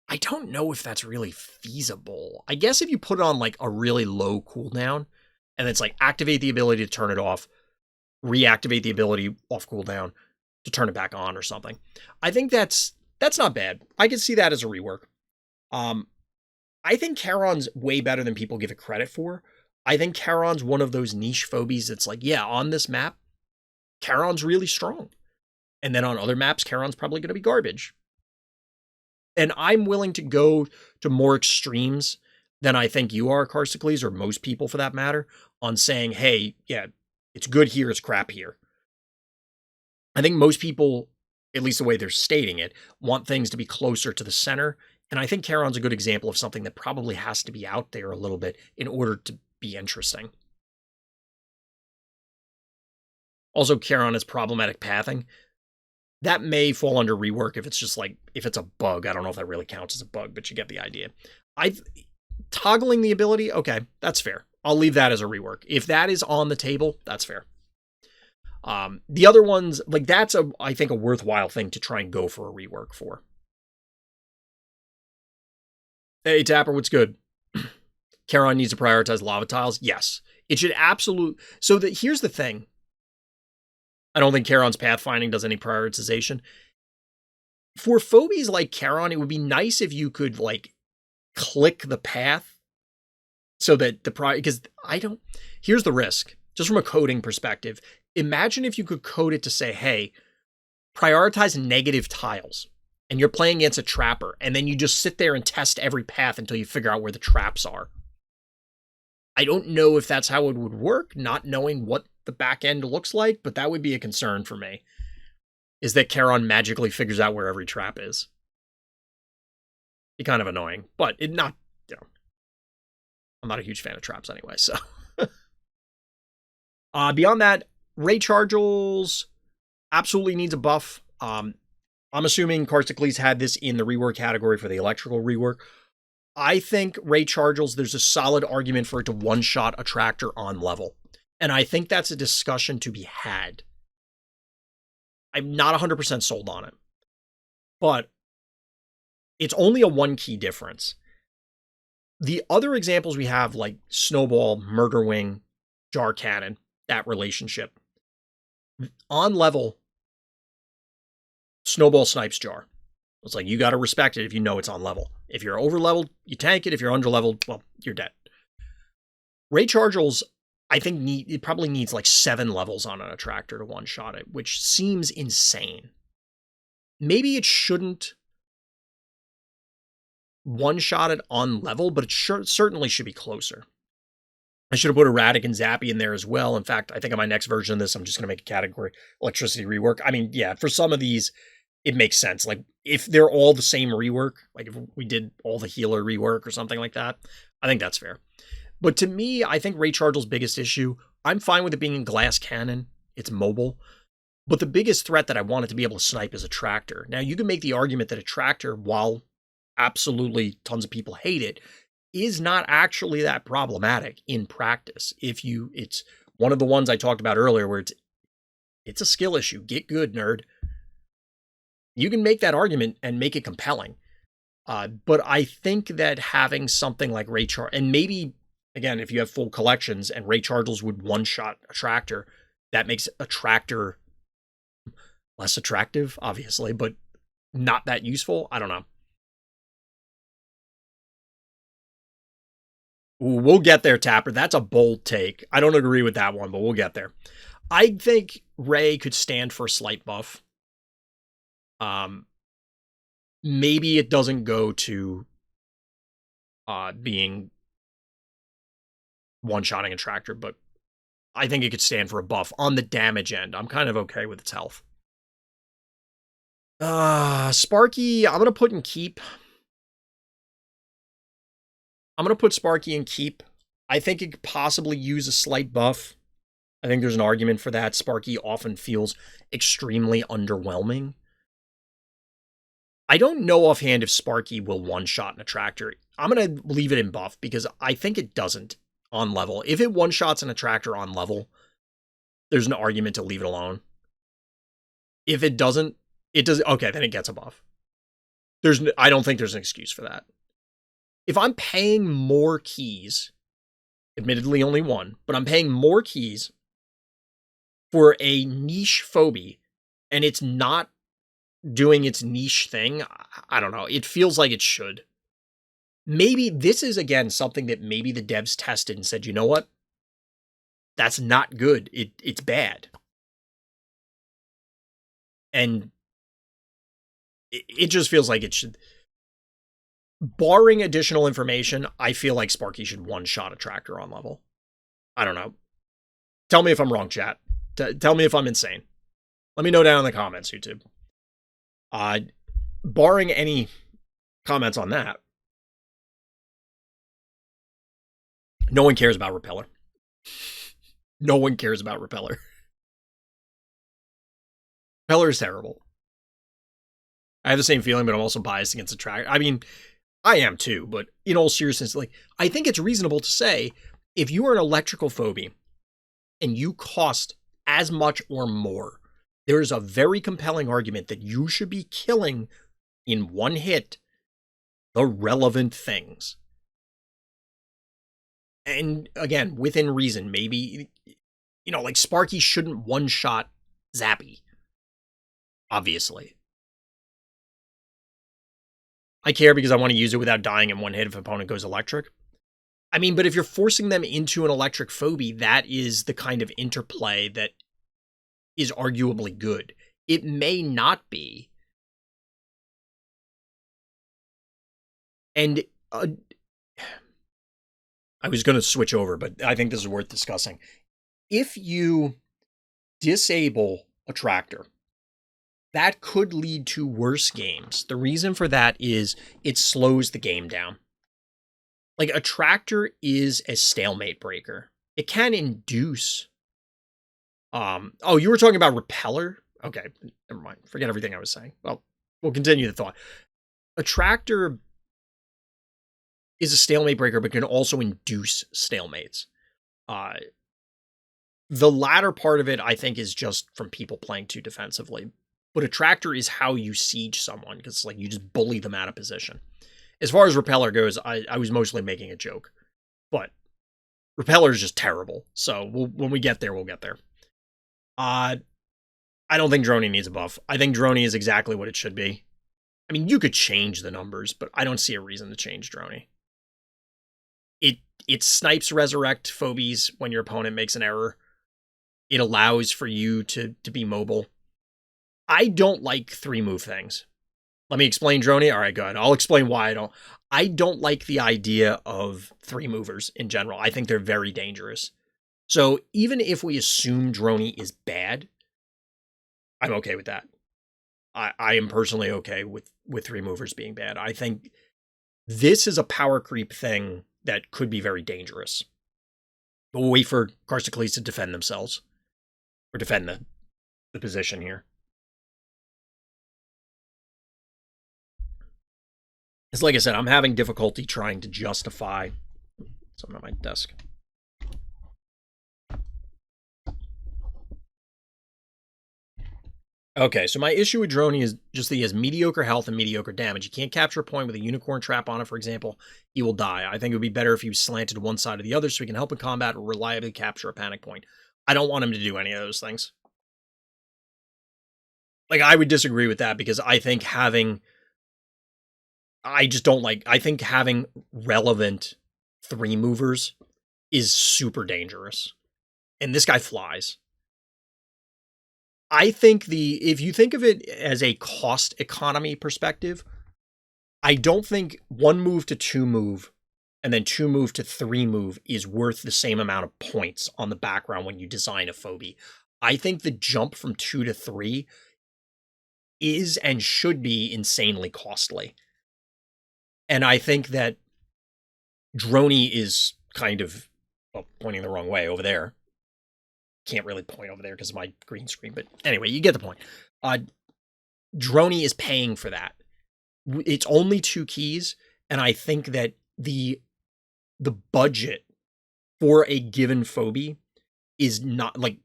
[SPEAKER 1] I don't know if that's really feasible. I guess if you put it on like a really low cooldown, and it's like activate the ability to turn it off, reactivate the ability off cooldown to turn it back on or something. I think that's not bad. I can see that as a rework. I think Charon's way better than people give it credit for. I think Charon's one of those niche phobies that's like, yeah, on this map, Charon's really strong. And then on other maps, Charon's probably going to be garbage. And I'm willing to go to more extremes than I think you are, Carsicles, or most people for that matter, on saying, hey, yeah, it's good here, it's crap here. I think most people, at least the way they're stating it, want things to be closer to the center. And I think Charon's a good example of something that probably has to be out there a little bit in order to be interesting. Also, Charon is problematic pathing. That may fall under rework if it's just like, if it's a bug. I don't know if that really counts as a bug, but you get the idea. Toggling the ability, okay, that's fair. I'll leave that as a rework. If that is on the table, that's fair. The other ones, like that's I think a worthwhile thing to try and go for a rework for. Hey, Tapper, what's good? Charon needs to prioritize lava tiles. Yes, it should absolutely. So here's the thing. I don't think Charon's pathfinding does any prioritization. For phobies like Charon, it would be nice if you could like click the path so that because here's the risk, just from a coding perspective. Imagine if you could code it to say, hey, prioritize negative tiles, and you're playing against a trapper, and then you just sit there and test every path until you figure out where the traps are. I don't know if that's how it would work, not knowing what the back end looks like, but that would be a concern for me, is that Charon magically figures out where every trap is. Be kind of annoying, but I'm not a huge fan of traps anyway, so. Beyond that, Ray Chargels absolutely needs a buff. I'm assuming Karsticles had this in the rework category for the electrical rework. I think Ray Chargels, there's a solid argument for it to one-shot a tractor on level. And I think that's a discussion to be had. I'm not 100% sold on it. But it's only a one key difference. The other examples we have, like Snowball, Murder Wing, Jar Cannon, that relationship. On level, Snowball snipes Jar. It's like, you got to respect it if you know it's on level. If you're over leveled, you tank it. If you're under leveled, well, you're dead. Ray Chargels, I think it probably needs like 7 levels on an attractor to one-shot it, which seems insane. Maybe it shouldn't one-shot it on level, but it certainly should be closer. I should have put Erratic and Zappy in there as well. In fact, I think on my next version of this, I'm just going to make a category, electricity rework. I mean, yeah, for some of these, it makes sense. Like, if they're all the same rework, like if we did all the healer rework or something like that, I think that's fair. But to me, I think Ray Chargel's biggest issue, I'm fine with it being in glass cannon. It's mobile. But the biggest threat that I want it to be able to snipe is a tractor. Now, you can make the argument that a tractor, while absolutely tons of people hate it, is not actually that problematic in practice. It's one of the ones I talked about earlier where it's a skill issue. Get good, nerd. You can make that argument and make it compelling. But I think that having something like Ray Chargels, and maybe, again, if you have full collections and Ray Chargels would one-shot a tractor, that makes a tractor less attractive, obviously, but not that useful. I don't know. Ooh, we'll get there, Tapper. That's a bold take. I don't agree with that one, but we'll get there. I think Ray could stand for a slight buff. Maybe it doesn't go to being one-shotting a tractor, but I think it could stand for a buff on the damage end. I'm kind of okay with its health. Sparky, I'm going to put in keep. I'm going to put Sparky in keep. I think it could possibly use a slight buff. I think there's an argument for that. Sparky often feels extremely underwhelming. I don't know offhand if Sparky will one-shot an attractor. I'm going to leave it in buff because I think it doesn't on level. If it one-shots an attractor on level, there's an argument to leave it alone. If it doesn't, it does. Okay, then it gets a buff. I don't think there's an excuse for that. If I'm paying more keys, admittedly only one, but I'm paying more keys for a niche phobie, and it's not doing its niche thing, I don't know. It feels like it should. Maybe this is, again, something that maybe the devs tested and said, you know what? That's not good. It's bad. And it just feels like it should. Barring additional information, I feel like Sparky should one-shot a tractor on level. I don't know. Tell me if I'm wrong, chat. Tell me if I'm insane. Let me know down in the comments, YouTube. Barring any comments on that, no one cares about Repeller. No one cares about Repeller. Repeller is terrible. I have the same feeling, but I'm also biased against Attractor. I mean, I am too, but in all seriousness, like, I think it's reasonable to say if you are an electrical phobie and you cost as much or more, there is a very compelling argument that you should be killing in one hit the relevant things. And again, within reason, maybe, like Sparky shouldn't one-shot Zappy. Obviously. I care because I want to use it without dying in one hit if an opponent goes electric. I mean, but if you're forcing them into an electric phobie, that is the kind of interplay that is arguably good. It may not be. And I was going to switch over, but I think this is worth discussing. If you disable Attractor, that could lead to worse games. The reason for that is it slows the game down. Like, Attractor is a stalemate breaker. It can induce... oh, you were talking about Repeller? Okay, never mind. Forget everything I was saying. Well, we'll continue the thought. Attractor is a stalemate breaker, but can also induce stalemates. The latter part of it, I think, is just from people playing too defensively. But Attractor is how you siege someone, because like you just bully them out of position. As far as Repeller goes, I was mostly making a joke. But Repeller is just terrible. So when we get there, we'll get there. I don't think Droney needs a buff. I think Droney is exactly what it should be. I mean, you could change the numbers, but I don't see a reason to change Droney. It snipes resurrect phobies when your opponent makes an error. It allows for you to be mobile. I don't like 3-move things. Let me explain Droney. All right, go ahead. I'll explain why I don't. I don't like the idea of 3-movers in general. I think they're very dangerous. So even if we assume Droney is bad, I'm okay with that. I am personally okay with 3-movers being bad. I think this is a power creep thing that could be very dangerous. But we'll wait for Carsicles to defend themselves. Or defend the position here. It's like I said, I'm having difficulty trying to justify something on my desk. Okay, so my issue with Droney is just that he has mediocre health and mediocre damage. You can't capture a point with a unicorn trap on it, for example. He will die. I think it would be better if he was slanted to one side or the other so he can help in combat or reliably capture a panic point. I don't want him to do any of those things. Like, I would disagree with that because I think having... I think having relevant 3-movers is super dangerous. And this guy flies. I think if you think of it as a cost economy perspective, I don't think 1-move to 2-move and then 2-move to 3-move is worth the same amount of points on the background when you design a phobie. I think the jump from 2 to 3 is and should be insanely costly. And I think that Droney is kind of, well, pointing the wrong way over there. Can't really point over there because of my green screen, but anyway, you get the point. Droney is paying for that. It's only 2 keys, and I think that the budget for a given phobie is not, like,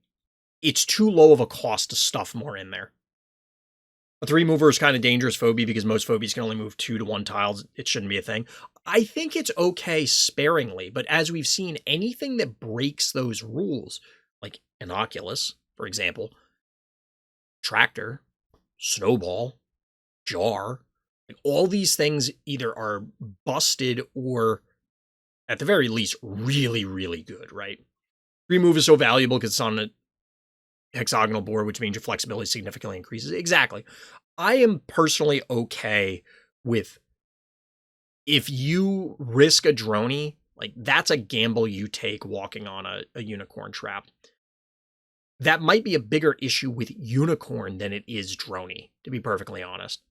[SPEAKER 1] it's too low of a cost to stuff more in there. A 3-mover is kind of dangerous phobie because most phobies can only move 2 to 1 tiles. It shouldn't be a thing. I think it's okay sparingly, but as we've seen, anything that breaks those rules, like Inoculus, for example, Tractor, Snowball, Jar, like all these things either are busted or, at the very least, really, really good, right? 3-move is so valuable because it's on a hexagonal board, which means your flexibility significantly increases. Exactly. I am personally okay with, if you risk a Droney, like, that's a gamble you take walking on a unicorn trap. that might be a bigger issue with Unicorn than it is Droney, to be perfectly honest.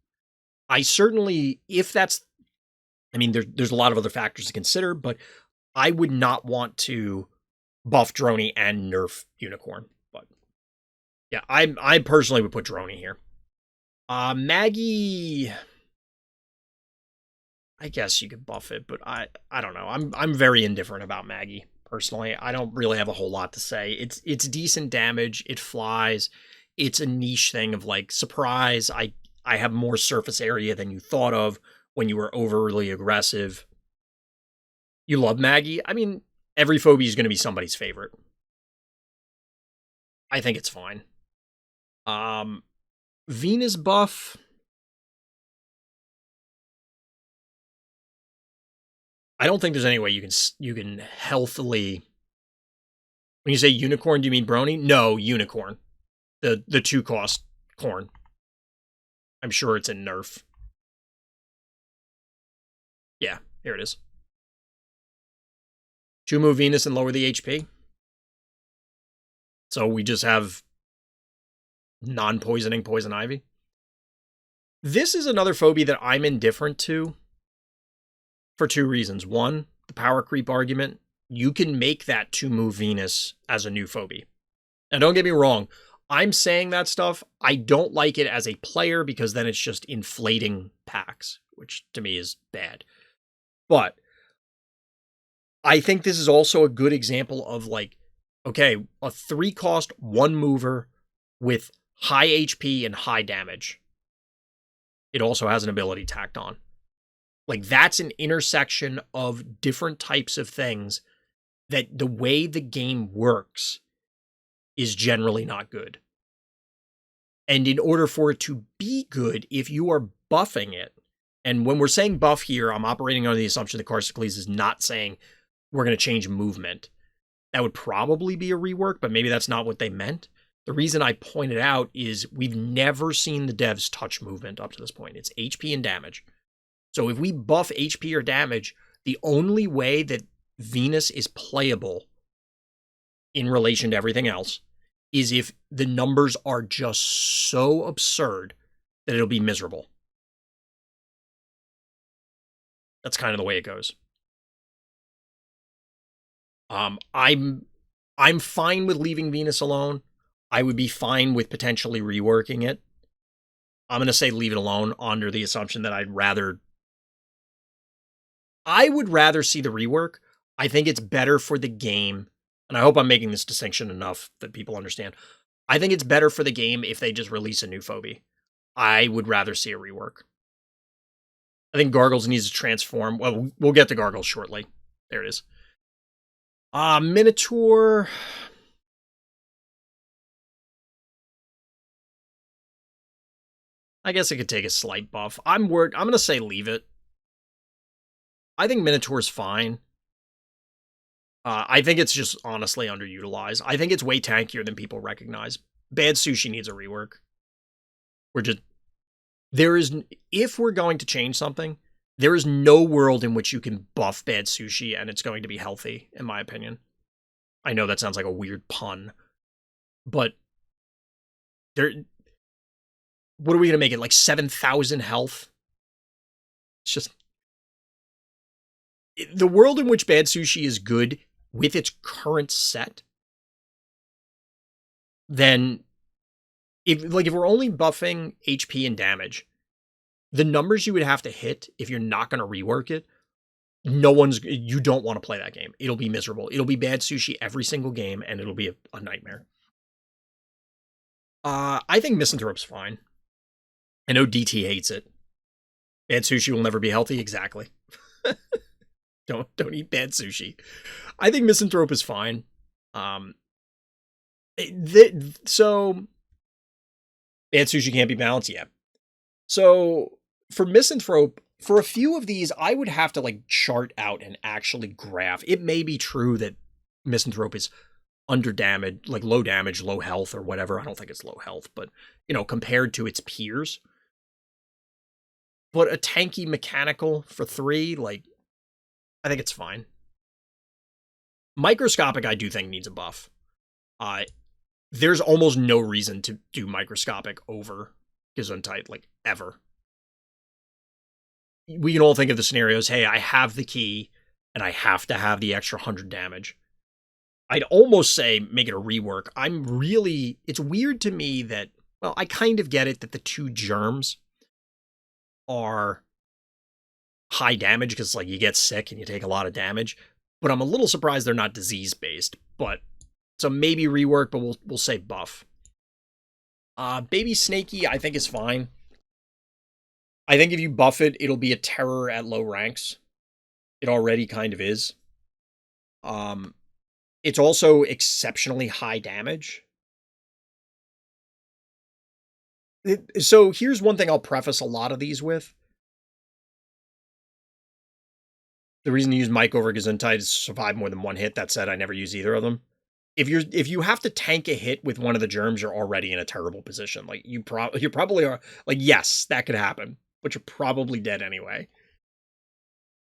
[SPEAKER 1] I certainly, if that's, I mean, there's a lot of other factors to consider, but I would not want to buff Droney and nerf Unicorn. But yeah, I personally would put Droney here. Maggie, I guess you could buff it, but I don't know. I'm very indifferent about Maggie personally. I don't really have a whole lot to say. It's decent damage. It flies. It's a niche thing of like surprise. I have more surface area than you thought of when you were overly aggressive. You love Maggie. I mean, every phobia is going to be somebody's favorite. I think it's fine. Venus buff. I don't think there's any way you can healthily. When you say unicorn, do you mean brony? No, unicorn. The 2-cost corn. I'm sure it's in Nerf. Yeah, here it is. 2-move Venus and lower the HP. So we just have non-poisoning poison ivy. This is another phobia that I'm indifferent to for 2 reasons. One, the power creep argument. You can make that 2-move Venus as a new phobia. And don't get me wrong, I'm saying that stuff. I don't like it as a player because then it's just inflating packs, which to me is bad. But I think this is also a good example of like, okay, a 3-cost 1-mover with high HP and high damage. It also has an ability tacked on. Like, that's an intersection of different types of things that the way the game works is generally not good. And in order for it to be good, if you are buffing it, and when we're saying buff here, I'm operating under the assumption that Carsicles is not saying we're going to change movement. That would probably be a rework, but maybe that's not what they meant. The reason I pointed out is we've never seen the devs touch movement up to this point. It's HP and damage. So if we buff HP or damage, the only way that Venus is playable in relation to everything else is if the numbers are just so absurd that it'll be miserable. That's kind of the way it goes. I'm fine with leaving Venus alone. I would be fine with potentially reworking it. I'm going to say leave it alone under the assumption that I would rather see the rework. I think it's better for the game, and I hope I'm making this distinction enough that people understand. I think it's better for the game if they just release a new phobia. I would rather see a rework. I think Gargles needs to transform. Well, we'll get to Gargles shortly. There it is. Minotaur. I guess it could take a slight buff. I'm going to say leave it. I think Minotaur's fine. I think it's just honestly underutilized. I think it's way tankier than people recognize. Bad Sushi needs a rework. If we're going to change something, there is no world in which you can buff Bad Sushi and it's going to be healthy, in my opinion. I know that sounds like a weird pun, but what are we going to make it, like 7,000 health? It's just... The world in which Bad Sushi is good with its current set, then if we're only buffing HP and damage, the numbers you would have to hit if you're not going to rework it, you don't want to play that game. It'll be miserable. It'll be Bad Sushi every single game, and it'll be a nightmare. I think Misanthrope's fine. I know DT hates it. Bad Sushi will never be healthy. Exactly. Don't eat Bad Sushi. I think Misanthrope is fine. So Bad Sushi can't be balanced. Yeah. So for Misanthrope, for a few of these, I would have to like chart out and actually graph. It may be true that Misanthrope is under damage, like low damage, low health or whatever. I don't think it's low health, but compared to its peers. But a tanky mechanical for 3, like, I think it's fine. Microscopic, I do think needs a buff. there's almost no reason to do microscopic over Gesundheit, like, ever. We can all think of the scenarios, hey, I have the key, and I have to have the extra 100 damage. I'd almost say make it a rework. It's weird to me that, well, I kind of get it that the 2 germs are high damage because, like, you get sick and you take a lot of damage, but I'm a little surprised they're not disease-based, but, so maybe rework, but we'll say buff. Baby Snaky, I think, is fine. I think if you buff it, it'll be a terror at low ranks. It already kind of is. It's also exceptionally high damage. So here's one thing I'll preface a lot of these with. The reason to use Mike over Gesundheit is to survive more than 1 hit. That said, I never use either of them. If you have to tank a hit with one of the germs, you're already in a terrible position. Like, you probably are. Like, yes, that could happen, but you're probably dead anyway.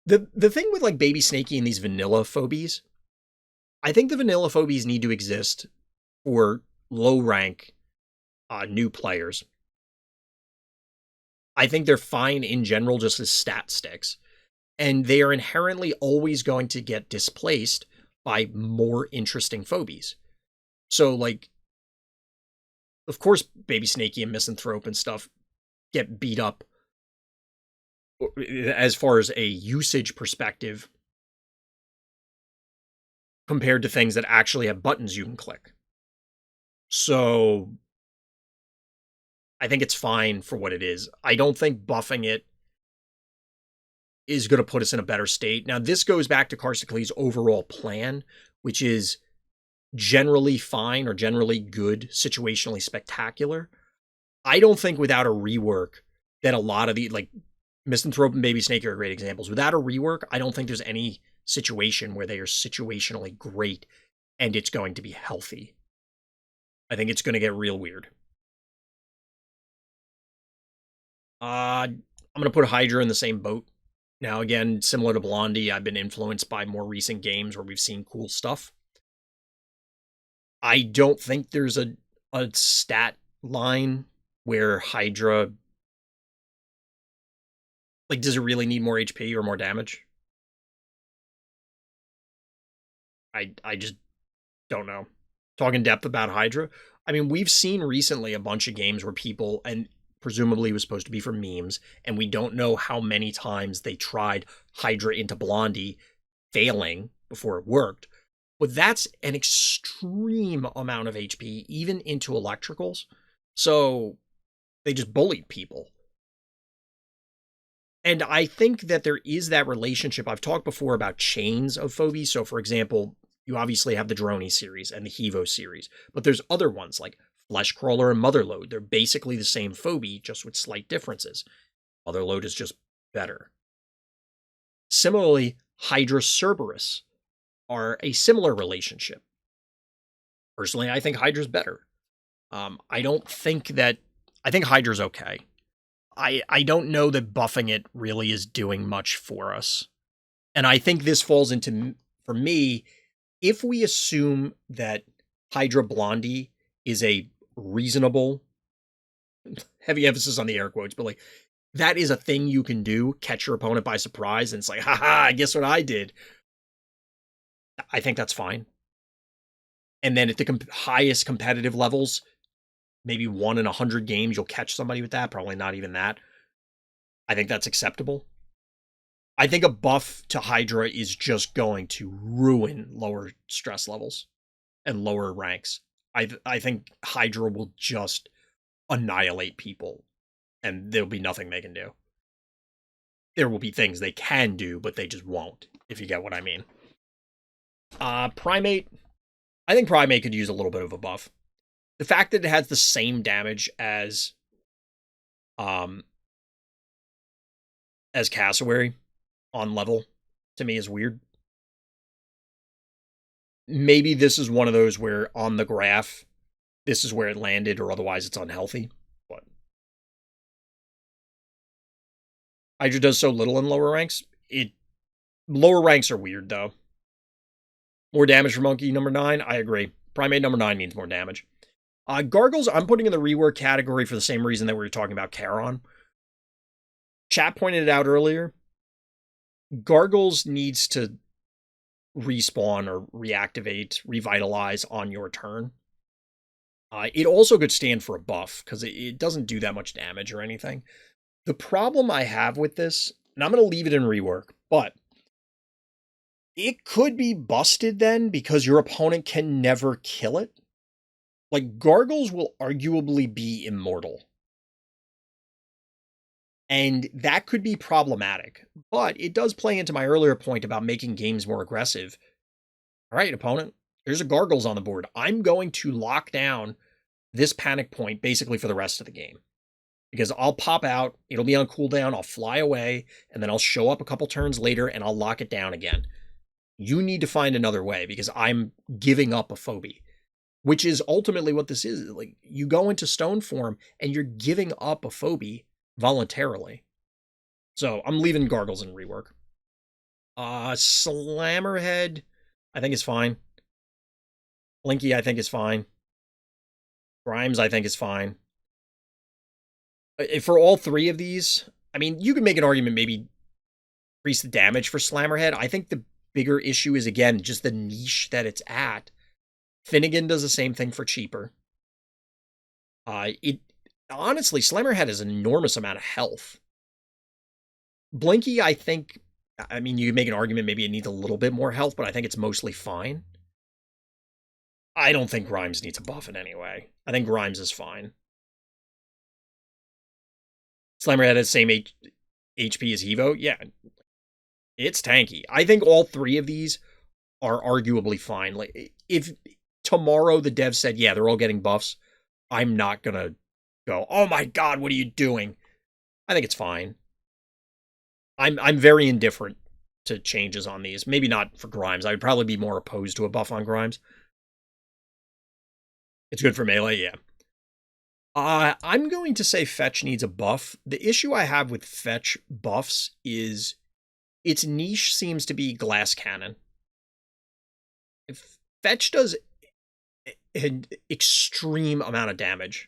[SPEAKER 1] The thing with, like, Baby Snaky and these vanilla phobies, I think the vanilla phobies need to exist for low rank new players. I think they're fine in general just as stat sticks. And they are inherently always going to get displaced by more interesting phobies. So, like, of course, Baby Snaky and Misanthrope and stuff get beat up as far as a usage perspective compared to things that actually have buttons you can click. So, I think it's fine for what it is. I don't think buffing it is going to put us in a better state. Now, this goes back to Karsticles' overall plan, which is generally fine or generally good, situationally spectacular. I don't think without a rework that a lot of the, like, Misanthrope and Baby Snake are great examples. Without a rework, I don't think there's any situation where they are situationally great and it's going to be healthy. I think it's going to get real weird. I'm going to put Hydra in the same boat. Now, again, similar to Blondie, I've been influenced by more recent games where we've seen cool stuff. I don't think there's a stat line where Hydra, like, does it really need more HP or more damage? I just don't know. Talk in depth about Hydra. I mean, we've seen recently a bunch of games where people, and presumably it was supposed to be for memes, and we don't know how many times they tried Hydra into Blondie, failing before it worked. But that's an extreme amount of HP, even into electricals. So they just bullied people. And I think that there is that relationship. I've talked before about chains of phobies. So, for example, you obviously have the Droney series and the Hevo series, but there's other ones like Fleshcrawler and Motherload. They're basically the same phobie, just with slight differences. Motherload is just better. Similarly, Hydra Cerberus are a similar relationship. Personally, I think Hydra's better. I think Hydra's okay. I don't know that buffing it really is doing much for us. And I think this falls into, for me, if we assume that Hydra Blondie is a reasonable, heavy emphasis on the air quotes, but, like, that is a thing you can do, catch your opponent by surprise, and it's like, haha, guess what I did? I think that's fine. And then at the highest competitive levels, maybe 1 in 100 games, you'll catch somebody with that. Probably not even that. I think that's acceptable. I think a buff to Hydra is just going to ruin lower stress levels and lower ranks. I think Hydra will just annihilate people, and there'll be nothing they can do. There will be things they can do, but they just won't, if you get what I mean. Primate. I think Primate could use a little bit of a buff. The fact that it has the same damage as Cassowary on level, to me, is weird. Maybe this is one of those where on the graph, this is where it landed, or otherwise it's unhealthy. But Hydra does so little in lower ranks. Lower ranks are weird, though. More damage for Monkey number 9, I agree. Primate number 9 needs more damage. Gargles, I'm putting in the rework category for the same reason that we were talking about Charon. Chat pointed it out earlier. Gargles needs to respawn or reactivate, revitalize on your turn. It also could stand for a buff, because it doesn't do that much damage or anything. The problem I have with this, and I'm going to leave it in rework, but it could be busted then because your opponent can never kill it. Like, Gargles will arguably be immortal. And that could be problematic. But it does play into my earlier point about making games more aggressive. All right, opponent, there's a Gargles on the board. I'm going to lock down this panic point basically for the rest of the game. Because I'll pop out, it'll be on cooldown, I'll fly away, and then I'll show up a couple turns later and I'll lock it down again. You need to find another way because I'm giving up a phobie, which is ultimately what this is. Like, you go into stone form and you're giving up a phobie voluntarily. So I'm leaving Gargles in rework. Slammerhead, I think is fine. Blinky, I think is fine. Grimes, I think is fine. For all three of these, I mean, you can make an argument maybe increase the damage for Slammerhead. I think the bigger issue is, again, just the niche that it's at. Finnegan does the same thing for cheaper. Honestly, Slammerhead has an enormous amount of health. Blinky, I think, I mean, you can make an argument maybe it needs a little bit more health, but I think it's mostly fine. I don't think Grimes needs a buff in any way. I think Grimes is fine. Slammerhead has the same HP as Evo. Yeah, it's tanky. I think all three of these are arguably fine. Like, if tomorrow the devs said, yeah, they're all getting buffs, I'm not gonna go, oh my god, what are you doing? I think it's fine. I'm very indifferent to changes on these. Maybe not for Grimes. I would probably be more opposed to a buff on Grimes. It's good for melee, yeah. I'm going to say Fetch needs a buff. The issue I have with Fetch buffs is its niche seems to be Glass Cannon. If Fetch does an extreme amount of damage.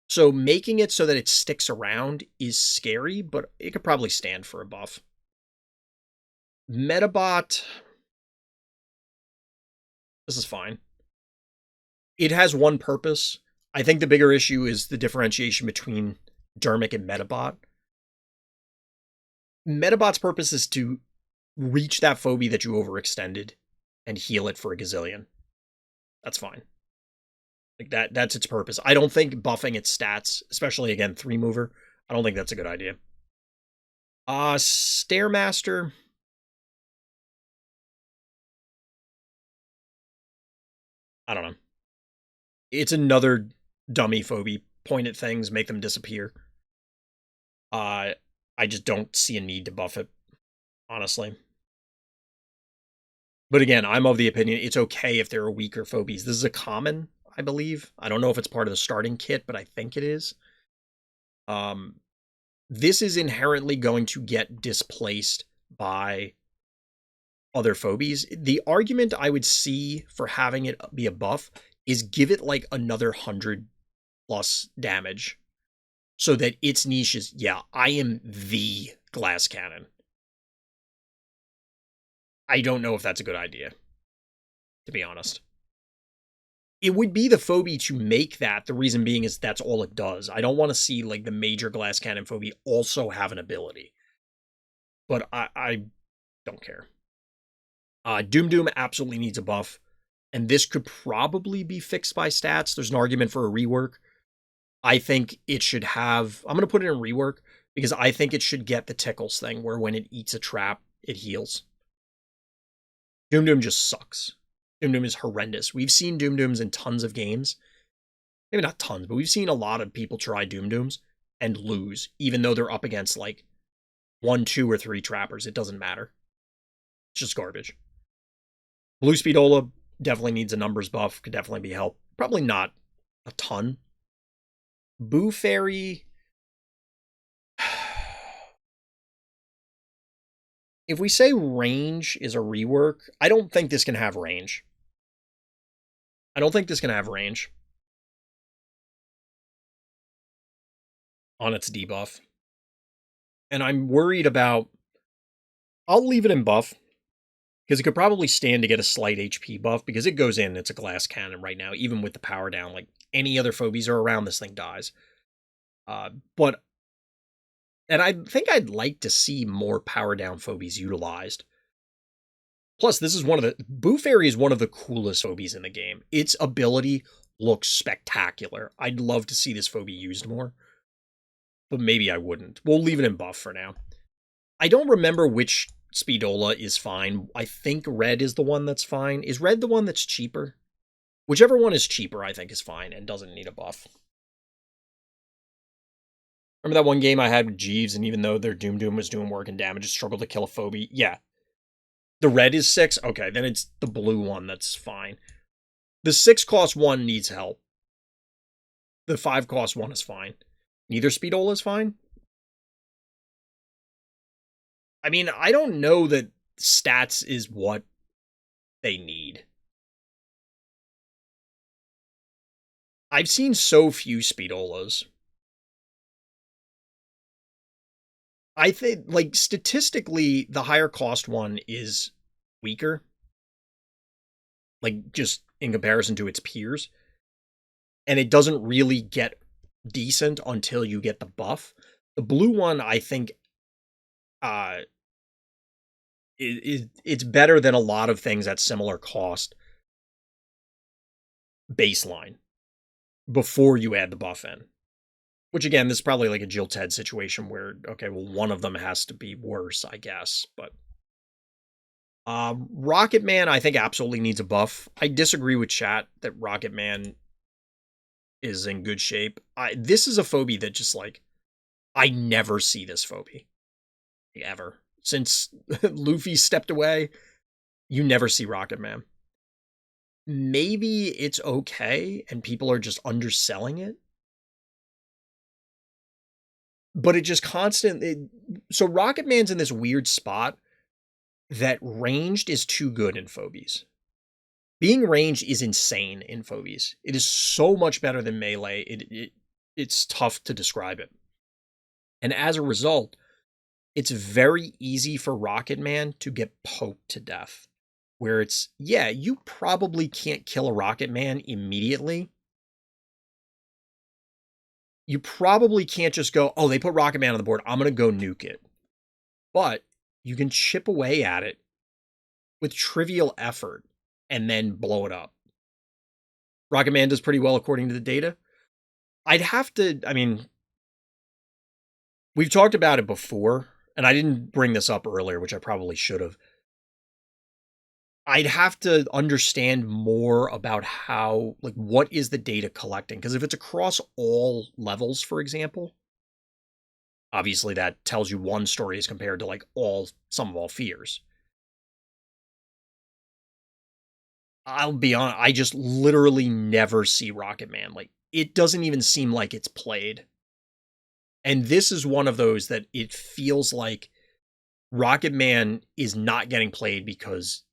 [SPEAKER 1] So making it so that it sticks around is scary, but it could probably stand for a buff. Metabot, this is fine. It has one purpose. I think the bigger issue is the differentiation between Dermic and Metabot. Metabot's purpose is to reach that phobie that you overextended and heal it for a gazillion. That's fine. Like, that's its purpose. I don't think buffing its stats, especially, again, 3-mover, I don't think that's a good idea. Stairmaster. I don't know. It's another dummy phobie. Point at things, make them disappear. I just don't see a need to buff it, honestly. But again, I'm of the opinion it's okay if there are weaker phobies. This is a common, I believe. I don't know if it's part of the starting kit, but I think it is. This is inherently going to get displaced by other phobies. The argument I would see for having it be a buff is give it like another 100 plus damage so that its niche is, yeah, I am the Glass Cannon. I don't know if that's a good idea, to be honest. It would be the phobie to make that. The reason being is that's all it does. I don't want to see like the major Glass Cannon phobie also have an ability. But I don't care. Doom absolutely needs a buff. And this could probably be fixed by stats. There's an argument for a rework. I think it should have... I'm going to put it in rework because I think it should get the tickles thing where when it eats a trap, it heals. Doom just sucks. Doom is horrendous. We've seen Dooms in tons of games. Maybe not tons, but we've seen a lot of people try Dooms and lose, even though they're up against like 1, 2, or 3 trappers. It doesn't matter. It's just garbage. Blue Speedola definitely needs a numbers buff. Could definitely be help. Probably not a ton. Boo Fairy... If we say range is a rework, I don't think this can have range. I don't think this can have range. on its debuff. And I'm worried about. I'll leave it in buff because it could probably stand to get a slight HP buff because it goes in. It's a glass cannon right now, even with the power down. Like any other phobies are around, this thing dies. But and I think I'd like to see more power down phobies utilized. Plus, this is one of the Boo Fairy is one of the coolest phobies in the game. Its ability looks spectacular. I'd love to see this phobie used more, but maybe I wouldn't. We'll leave it in buff for now. I don't remember which Speedola is fine. I think red is the one that's fine. Is red the one that's cheaper? Whichever one is cheaper, I think is fine and doesn't need a buff. Remember that one game I had with Jeeves, and even though their Doom was doing work and damage, it struggled to kill a phobie? Yeah. The red is 6? Okay, then it's the blue one that's fine. The 6 cost 1 needs help. The 5 cost 1 is fine. Neither Speedola is fine? I mean, I don't know that stats is what they need. I've seen so few Speedolas. I think, like, statistically, the higher cost one is weaker. Like, just in comparison to its peers. And it doesn't really get decent until you get the buff. The blue one, I think, it's better than a lot of things at similar cost baseline before you add the buff in. Which, again, this is probably like a Jill Ted situation where, okay, well, one of them has to be worse, I guess. But Rocket Man, I think, absolutely needs a buff. I disagree with chat that Rocket Man is in good shape. This is a phobie that just, like, I never see this phobie. Ever. Since Luffy stepped away, you never see Rocket Man. Maybe it's okay and people are just underselling it. But it just constantly. So Rocket Man's in this weird spot that ranged is too good in phobies. Being ranged is insane in phobies. It is so much better than melee. It's tough to describe it. And as a result, it's very easy for Rocket Man to get poked to death. Where it's, yeah, you probably can't kill a Rocket Man immediately. You probably can't just go, oh, they put Rocket Man on the board, I'm going to go nuke it. But you can chip away at it with trivial effort and then blow it up. Rocket Man does pretty well according to the data. I'd have to, I mean, we've talked about it before, and I didn't bring this up earlier, which I probably should have. I'd have to understand more about how, like, what is the data collecting? Because if it's across all levels, for example, obviously that tells you one story as compared to, like, Sum of All Fears. I'll be honest, I just literally never see Rocket Man. Like, it doesn't even seem like it's played. And this is one of those that it feels like Rocket Man is not getting played because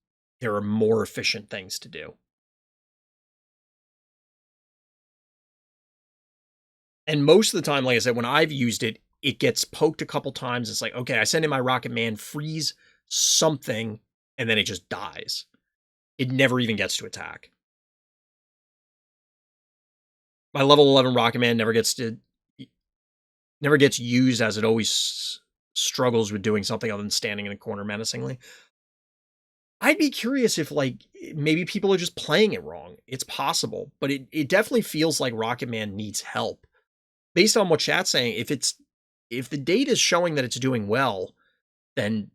[SPEAKER 1] there are more efficient things to do. And most of the time, like I said, when I've used it, it gets poked a couple times. It's like, okay, I send in my Rocket Man, freeze something, and then it just dies. It never even gets to attack. My level 11 Rocket Man never gets used, as it always struggles with doing something other than standing in a corner menacingly. I'd be curious if, like, maybe people are just playing it wrong. It's possible, but it definitely feels like Rocket Man needs help. Based on what chat's saying, if the data is showing that it's doing well, then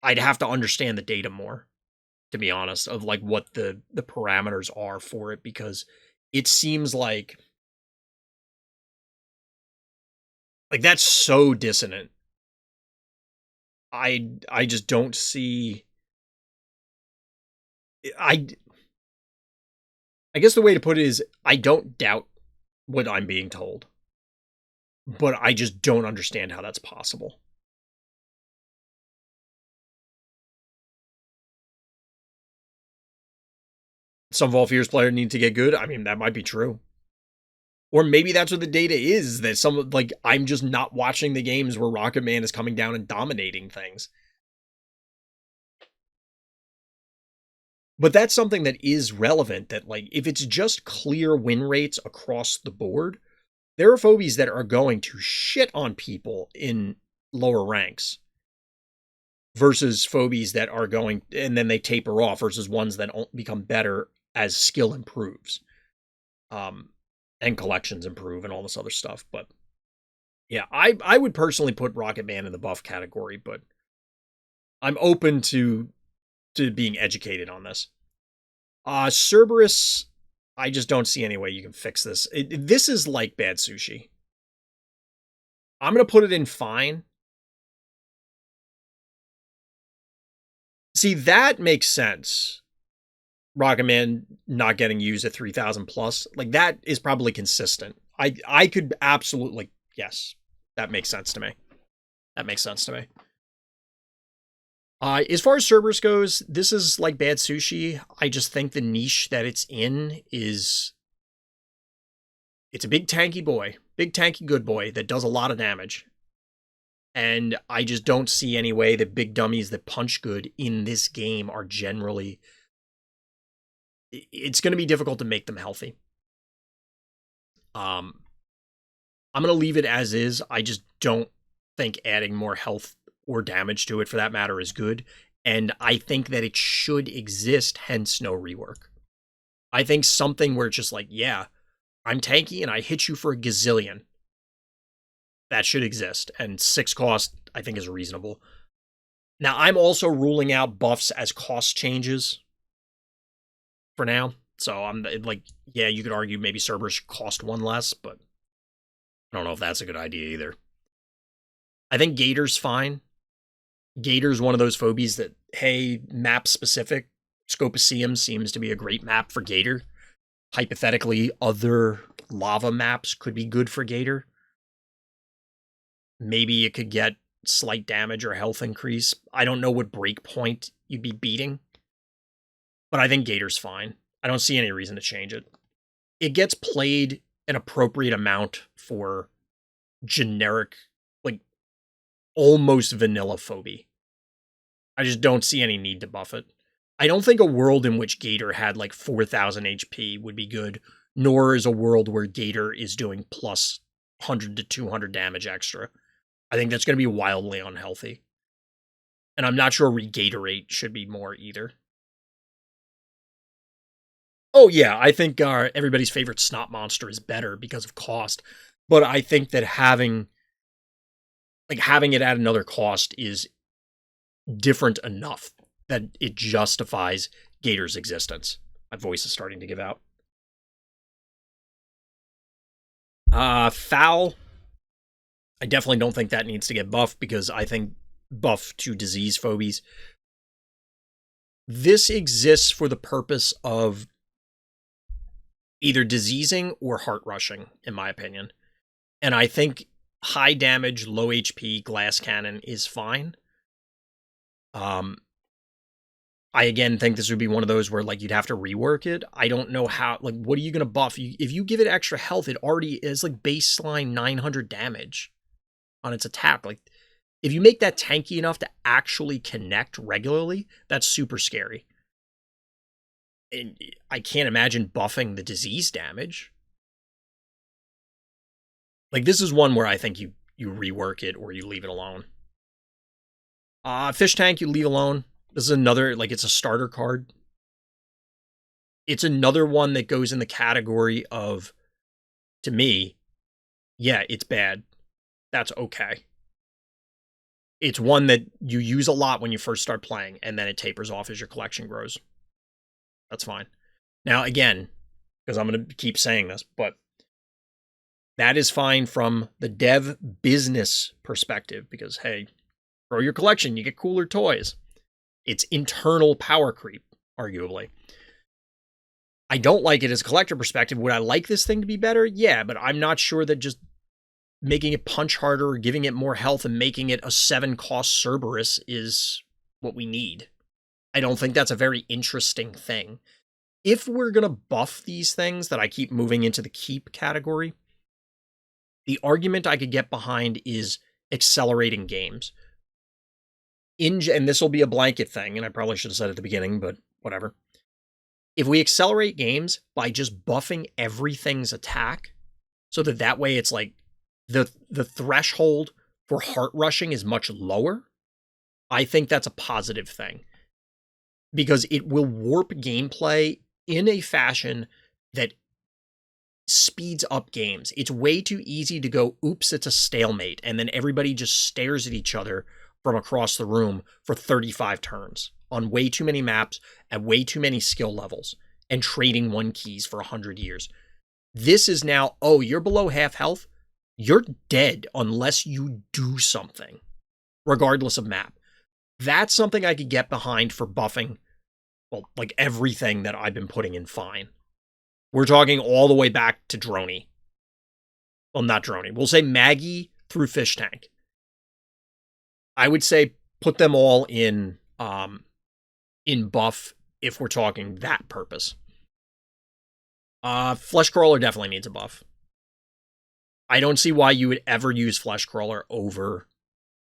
[SPEAKER 1] I'd have to understand the data more, to be honest, of, like, what the parameters are for it, because it seems like that's so dissonant. I just don't see. I guess the way to put it is, I don't doubt what I'm being told, but I just don't understand how that's possible. Some All Fears player need to get good. I mean, that might be true. Or maybe that's what the data is, that some, like, I'm just not watching the games where Rocket Man is coming down and dominating things. But that's something that is relevant, that, like, if it's just clear win rates across the board, there are phobies that are going to shit on people in lower ranks versus phobies that are going, and then they taper off, versus ones that become better as skill improves. And collections improve and all this other stuff. But yeah, I would personally put Rocket Man in the buff category, but I'm open to being educated on this. Cerberus, I just don't see any way you can fix this. This is like bad sushi. I'm going to put it in fine. See, that makes sense. Rocket Man not getting used at 3,000 plus. Like, that is probably consistent. I could absolutely, yes, that makes sense to me. That makes sense to me. As far as Cerberus goes, this is like bad sushi. I just think the niche that it's in is, it's a big tanky boy, big tanky good boy that does a lot of damage. And I just don't see any way that big dummies that punch good in this game are generally, it's going to be difficult to make them healthy. I'm going to leave it as is. I just don't think adding more health or damage to it, for that matter, is good. And I think that it should exist, hence no rework. I think something where it's just like, yeah, I'm tanky and I hit you for a gazillion. That should exist. And 6 cost, I think, is reasonable. Now, I'm also ruling out buffs as cost changes for now. So I'm like, yeah, you could argue maybe Cerberus should cost 1 less, but I don't know if that's a good idea either. I think Gator's fine. Gator's one of those phobies that, hey, map specific. Scopoceum seems to be a great map for Gator. Hypothetically, other lava maps could be good for Gator. Maybe it could get slight damage or health increase. I don't know what breakpoint you'd be beating, but I think Gator's fine. I don't see any reason to change it. It gets played an appropriate amount for generic, like, almost vanilla phobia. I just don't see any need to buff it. I don't think a world in which Gator had like 4,000 HP would be good, nor is a world where Gator is doing plus 100 to 200 damage extra. I think that's going to be wildly unhealthy. And I'm not sure Regatorate should be more either. Oh yeah, I think everybody's favorite snot monster is better because of cost, but I think that having it at another cost is different enough that it justifies Gator's existence. My voice is starting to give out. Foul. I definitely don't think that needs to get buffed, because I think buff to disease phobies. This exists for the purpose of either diseasing or heart rushing, in my opinion. And I think high damage, low HP glass cannon is fine. I again think this would be one of those where, like, you'd have to rework it. I don't know how, like, what are you going to buff? If you give it extra health, it already is like baseline 900 damage on its attack. Like, if you make that tanky enough to actually connect regularly, that's super scary. And I can't imagine buffing the disease damage. Like, this is one where I think you rework it or you leave it alone. Fish tank, you leave alone. This is another, like, it's a starter card. It's another one that goes in the category of, to me, yeah, it's bad. That's okay. It's one that you use a lot when you first start playing, and then it tapers off as your collection grows. That's fine. Now, again, because I'm going to keep saying this, but that is fine from the dev business perspective, because, hey, grow your collection, you get cooler toys. It's internal power creep, arguably. I don't like it as a collector perspective. Would I like this thing to be better? Yeah, but I'm not sure that just making it punch harder or giving it more health and making it a 7-cost Cerberus is what we need. I don't think that's a very interesting thing. If we're going to buff these things that I keep moving into the keep category, the argument I could get behind is accelerating games. And this will be a blanket thing, and I probably should have said it at the beginning, but whatever. If we accelerate games by just buffing everything's attack, so that way it's like the threshold for heart rushing is much lower, I think that's a positive thing. Because it will warp gameplay in a fashion that speeds up games. It's way too easy to go, oops, it's a stalemate, and then everybody just stares at each other from across the room for 35 turns on way too many maps at way too many skill levels and trading 1 keys for 100 years. This is now, oh, you're below half health? You're dead unless you do something, regardless of map. That's something I could get behind for buffing, well, like everything that I've been putting in fine. We're talking all the way back to Droney. Well, not Droney. We'll say Maggie through Fish Tank. I would say put them all in buff if we're talking that purpose. Flesh Crawler definitely needs a buff. I don't see why you would ever use Flesh Crawler over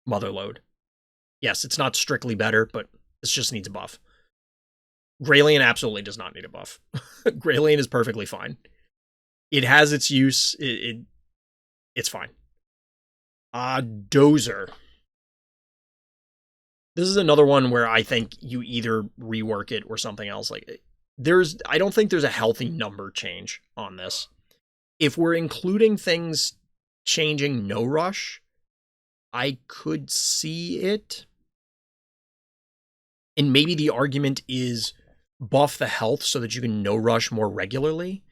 [SPEAKER 1] Motherload. Yes, it's not strictly better, but this just needs a buff. Graylien absolutely does not need a buff. Graylien is perfectly fine. It has its use. It's fine. Dozer. This is another one where I think you either rework it or something else. Like I don't think there's a healthy number change on this. If we're including things changing no rush, I could see it. And maybe the argument is buff the health so that you can no rush more regularly.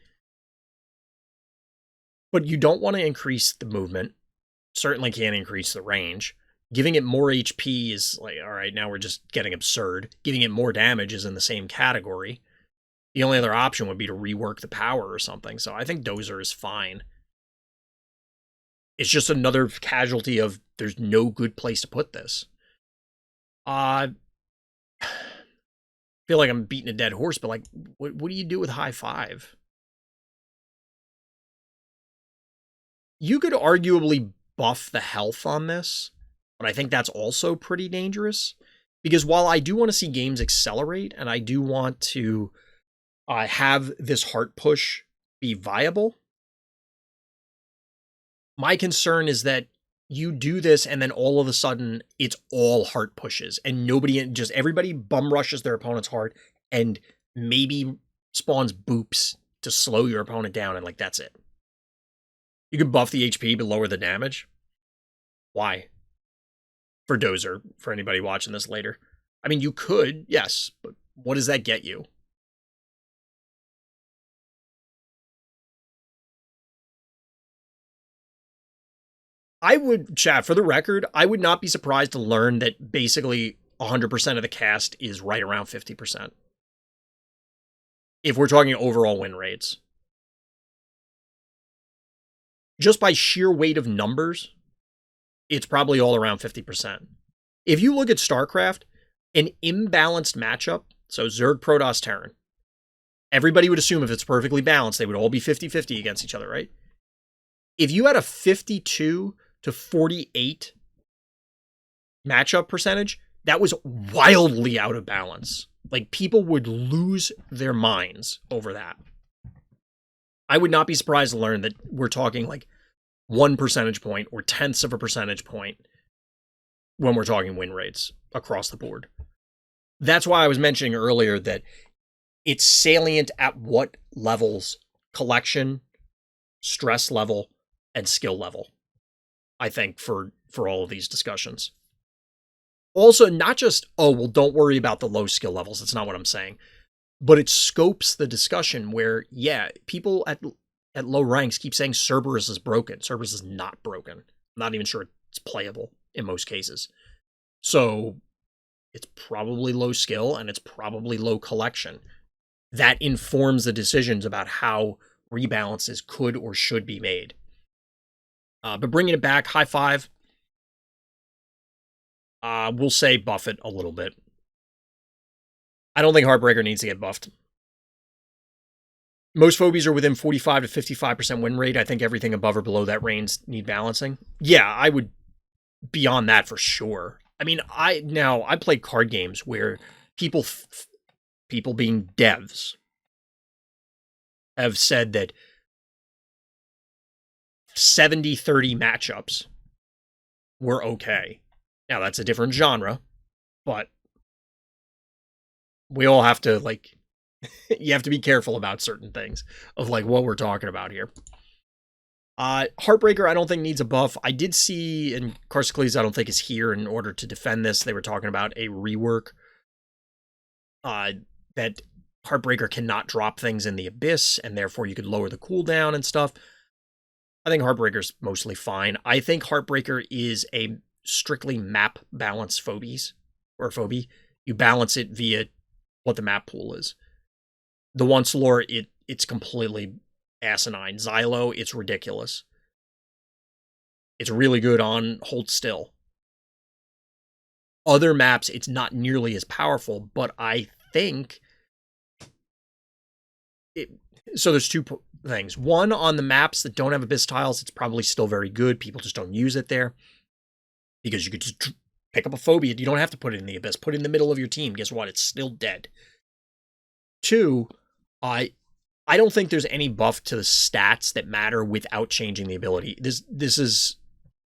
[SPEAKER 1] But you don't want to increase the movement. Certainly can't increase the range. Giving it more HP is like, all right, now we're just getting absurd. Giving it more damage is in the same category. The only other option would be to rework the power or something. So I think Dozer is fine. It's just another casualty of there's no good place to put this. I feel like I'm beating a dead horse, but like, what do you do with High Five? You could arguably buff the health on this, but I think that's also pretty dangerous. Because while I do want to see games accelerate, and I do want to have this heart push be viable, my concern is that you do this and then all of a sudden it's all heart pushes and everybody bum rushes their opponent's heart and maybe spawns boops to slow your opponent down, and like that's it. You can buff the HP but lower the damage. Why? For Dozer, for anybody watching this later. I mean, you could, yes, but what does that get you? I would, chat, for the record, I would not be surprised to learn that basically 100% of the cast is right around 50%. If we're talking overall win rates. Just by sheer weight of numbers, it's probably all around 50%. If you look at StarCraft, an imbalanced matchup, so Zerg, Protoss, Terran, everybody would assume if it's perfectly balanced, they would all be 50-50 against each other, right? If you had a 52 to 48 matchup percentage, that was wildly out of balance. Like, people would lose their minds over that. I would not be surprised to learn that we're talking like 1 percentage point or tenths of a percentage point when we're talking win rates across the board. That's why I was mentioning earlier that it's salient at what levels: collection, stress level, and skill level, I think, for all of these discussions. Also, not just, oh, well, don't worry about the low skill levels. That's not what I'm saying. But it scopes the discussion where, yeah, people at low ranks keep saying Cerberus is broken. Cerberus is not broken. I'm not even sure it's playable in most cases. So it's probably low skill and it's probably low collection. That informs the decisions about how rebalances could or should be made. But bringing it back, High Five, we'll say buff it a little bit. I don't think Heartbreaker needs to get buffed. Most phobies are within 45 to 55% win rate. I think everything above or below that range need balancing. Yeah, I would be on that for sure. I mean, I play card games where people people being devs have said that 70-30 matchups were okay. Now that's a different genre, but we all have to like you have to be careful about certain things of like what we're talking about here. Heartbreaker, I don't think needs a buff. I did see, and Carsicles, I don't think is here in order to defend this. They were talking about a rework that Heartbreaker cannot drop things in the abyss, and therefore you could lower the cooldown and stuff. I think Heartbreaker's mostly fine. I think Heartbreaker is a strictly map balance phobies or phobie. You balance it via what the map pool is. The once lore, it's completely asinine. Xylo, it's ridiculous. It's really good on Hold Still. Other maps, it's not nearly as powerful, but I think so there's two things. One, on the maps that don't have abyss tiles, it's probably still very good. People just don't use it there because you could just pick up a phobia. You don't have to put it in the abyss. Put it in the middle of your team. Guess what? It's still dead. Two, I don't think there's any buff to the stats that matter without changing the ability. This is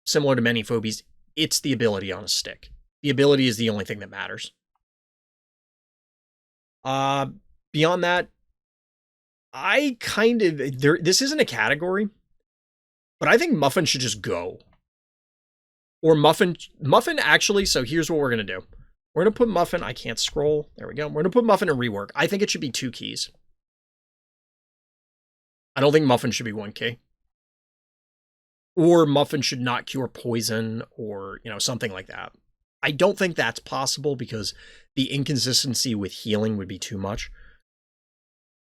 [SPEAKER 1] similar to many phobies. It's the ability on a stick. The ability is the only thing that matters. Beyond that, I kind of this isn't a category, but I think Muffin should just go. Or Muffin actually, so here's what we're going to do. We're going to put Muffin, I can't scroll. There we go. We're going to put Muffin in Rework. I think it should be 2 keys. I don't think Muffin should be 1 key. Or Muffin should not cure poison or, something like that. I don't think that's possible because the inconsistency with healing would be too much.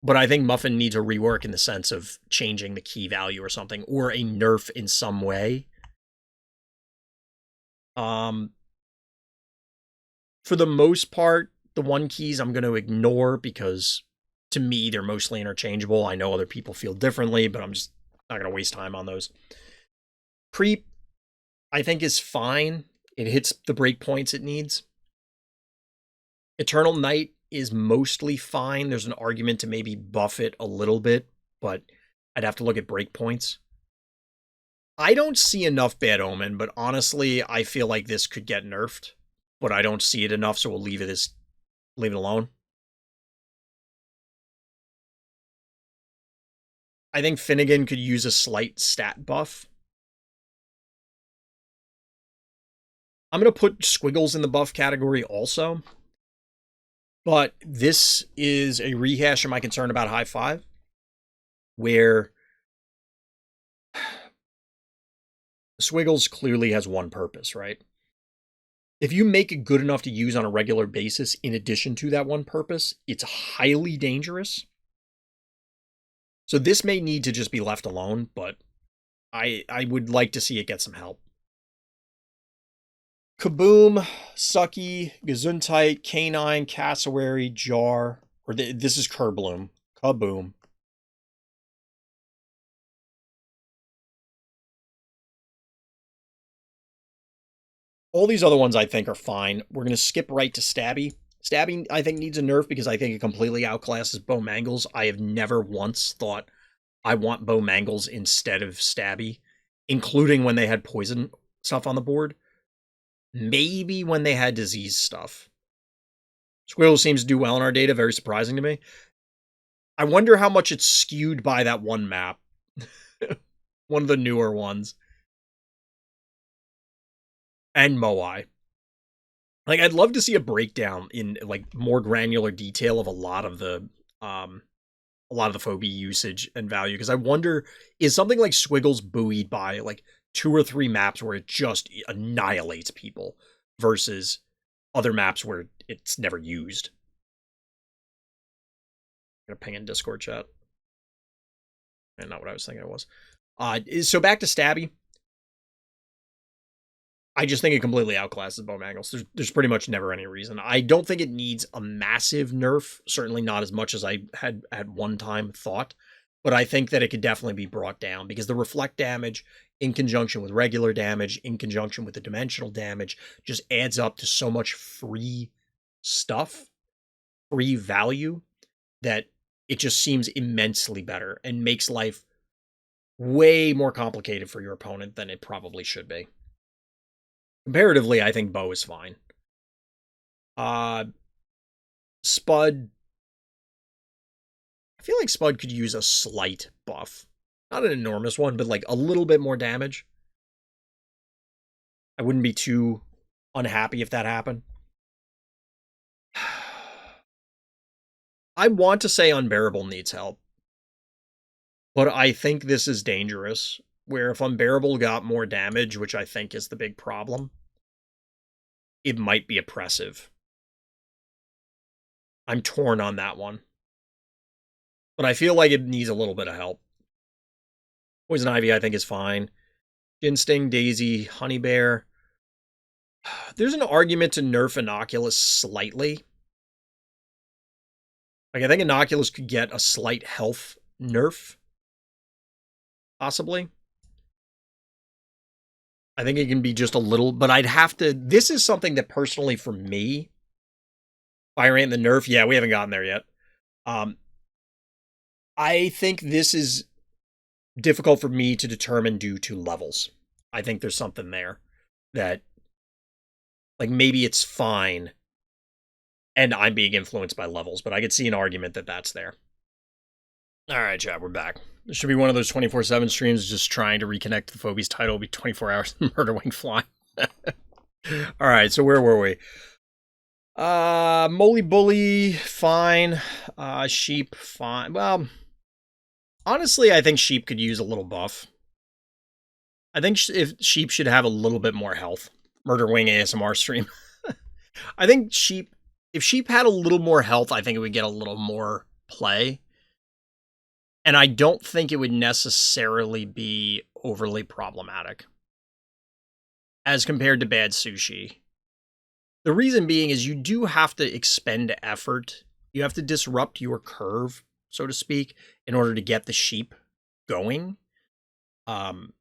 [SPEAKER 1] But I think Muffin needs a rework in the sense of changing the key value or something, or a nerf in some way. For the most part, the 1 keys I'm going to ignore because to me, they're mostly interchangeable. I know other people feel differently, but I'm just not going to waste time on those. Creep, I think, is fine. It hits the breakpoints it needs. Eternal Night is mostly fine. There's an argument to maybe buff it a little bit, but I'd have to look at breakpoints. I don't see enough Bad Omen, but honestly, I feel like this could get nerfed, but I don't see it enough, so we'll leave it alone. I think Finnegan could use a slight stat buff. I'm going to put Squiggles in the buff category also. But this is a rehash of my concern about High Five, where Squiggles clearly has one purpose, right? If you make it good enough to use on a regular basis, in addition to that one purpose, it's highly dangerous. So this may need to just be left alone, but I would like to see it get some help. Kaboom, Sucky, Gesundheit, Canine, Cassowary, Jar, or this is Kerbloom. Kaboom. All these other ones I think are fine. We're going to skip right to Stabby. Stabby, I think, needs a nerf because I think it completely outclasses Bo Mangles. I have never once thought I want Bo Mangles instead of Stabby, including when they had poison stuff on the board. Maybe when they had disease stuff. Squirrel seems to do well in our data, very surprising to me. I wonder how much it's skewed by that one map. One of the newer ones. And Moai. Like, I'd love to see a breakdown in, like, more granular detail of a lot of the phobia usage and value, because I wonder, is something like Squiggles buoyed by, like, 2 or 3 maps where it just annihilates people versus other maps where it's never used? I'm gonna ping in Discord chat. And not what I was thinking it was. So back to Stabby. I just think it completely outclasses Bo Mangles. There's pretty much never any reason. I don't think it needs a massive nerf, certainly not as much as I had at one time thought, but I think that it could definitely be brought down because the reflect damage in conjunction with regular damage, in conjunction with the dimensional damage, just adds up to so much free stuff, free value, that it just seems immensely better and makes life way more complicated for your opponent than it probably should be. Comparatively, I think Bo is fine. Spud. I feel like Spud could use a slight buff. Not an enormous one, but like a little bit more damage. I wouldn't be too unhappy if that happened. I want to say Unbearable needs help. But I think this is dangerous, where if Unbearable got more damage, which I think is the big problem, it might be oppressive. I'm torn on that one. But I feel like it needs a little bit of help. Poison Ivy, I think, is fine. Ginsting, Daisy, Honey Bear. There's an argument to nerf Innocuous slightly. Like, I think Innocuous could get a slight health nerf. Possibly. I think it can be just a little, but I'd have to... This is something that personally, for me... Fire Ant and the nerf, yeah, we haven't gotten there yet. I think this is difficult for me to determine due to levels. I think there's something there that, like, maybe it's fine and I'm being influenced by levels, but I could see an argument that that's there. All right, chat, we're back. This should be one of those 24/7 streams just trying to reconnect to the Phobies title. It'll be 24 hours Murder Wing flying. All right, so where were we? Moly Bully, fine. Sheep, fine. Well, honestly, I think Sheep could use a little buff. I think if Sheep should have a little bit more health. Murder Wing ASMR stream. I think Sheep, if Sheep had a little more health, I think it would get a little more play. And I don't think it would necessarily be overly problematic as compared to Bad Sushi. The reason being is you do have to expend effort. You have to disrupt your curve, so to speak, in order to get the sheep going. And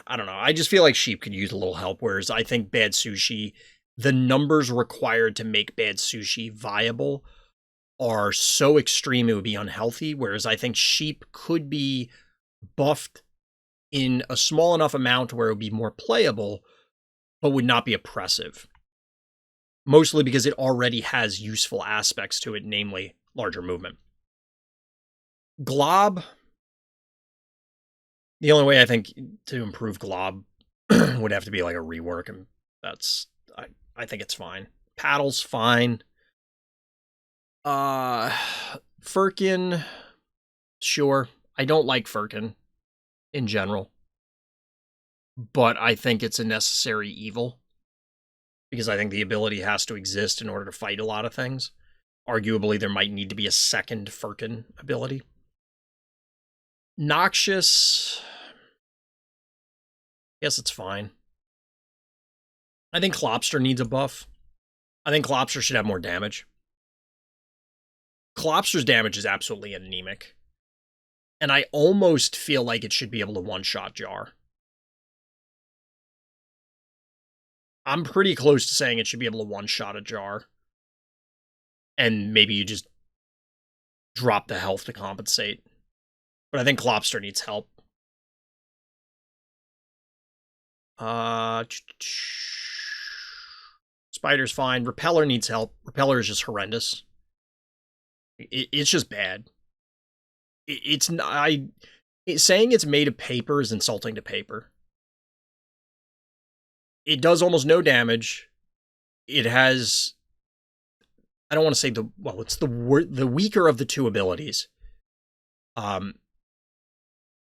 [SPEAKER 1] I don't know. I just feel like Sheep could use a little help, whereas I think Bad Sushi, the numbers required to make Bad Sushi viable are so extreme it would be unhealthy, whereas I think Sheep could be buffed in a small enough amount where it would be more playable, but would not be oppressive. Mostly because it already has useful aspects to it, namely larger movement. Glob, the only way I think to improve Glob would have to be like a rework, and that's, I think it's fine. Paddle's fine. Firkin, sure. I don't like Firkin in general, but I think it's a necessary evil because I think the ability has to exist in order to fight a lot of things. Arguably, there might need to be a second Firkin ability. Noxious, yes, it's fine. I think Klopster needs a buff. I think Klopster should have more damage. Klopster's damage is absolutely anemic. And I almost feel like it should be able to one-shot Jar. I'm pretty close to saying it should be able to one-shot a Jar. And maybe you just drop the health to compensate. But I think Klopster needs help. Spider's fine. Repeller needs help. Repeller is just horrendous. It's just bad. It's not. Saying it's made of paper is insulting to paper. It does almost no damage. It has, I don't want to say it's the weaker of the two abilities.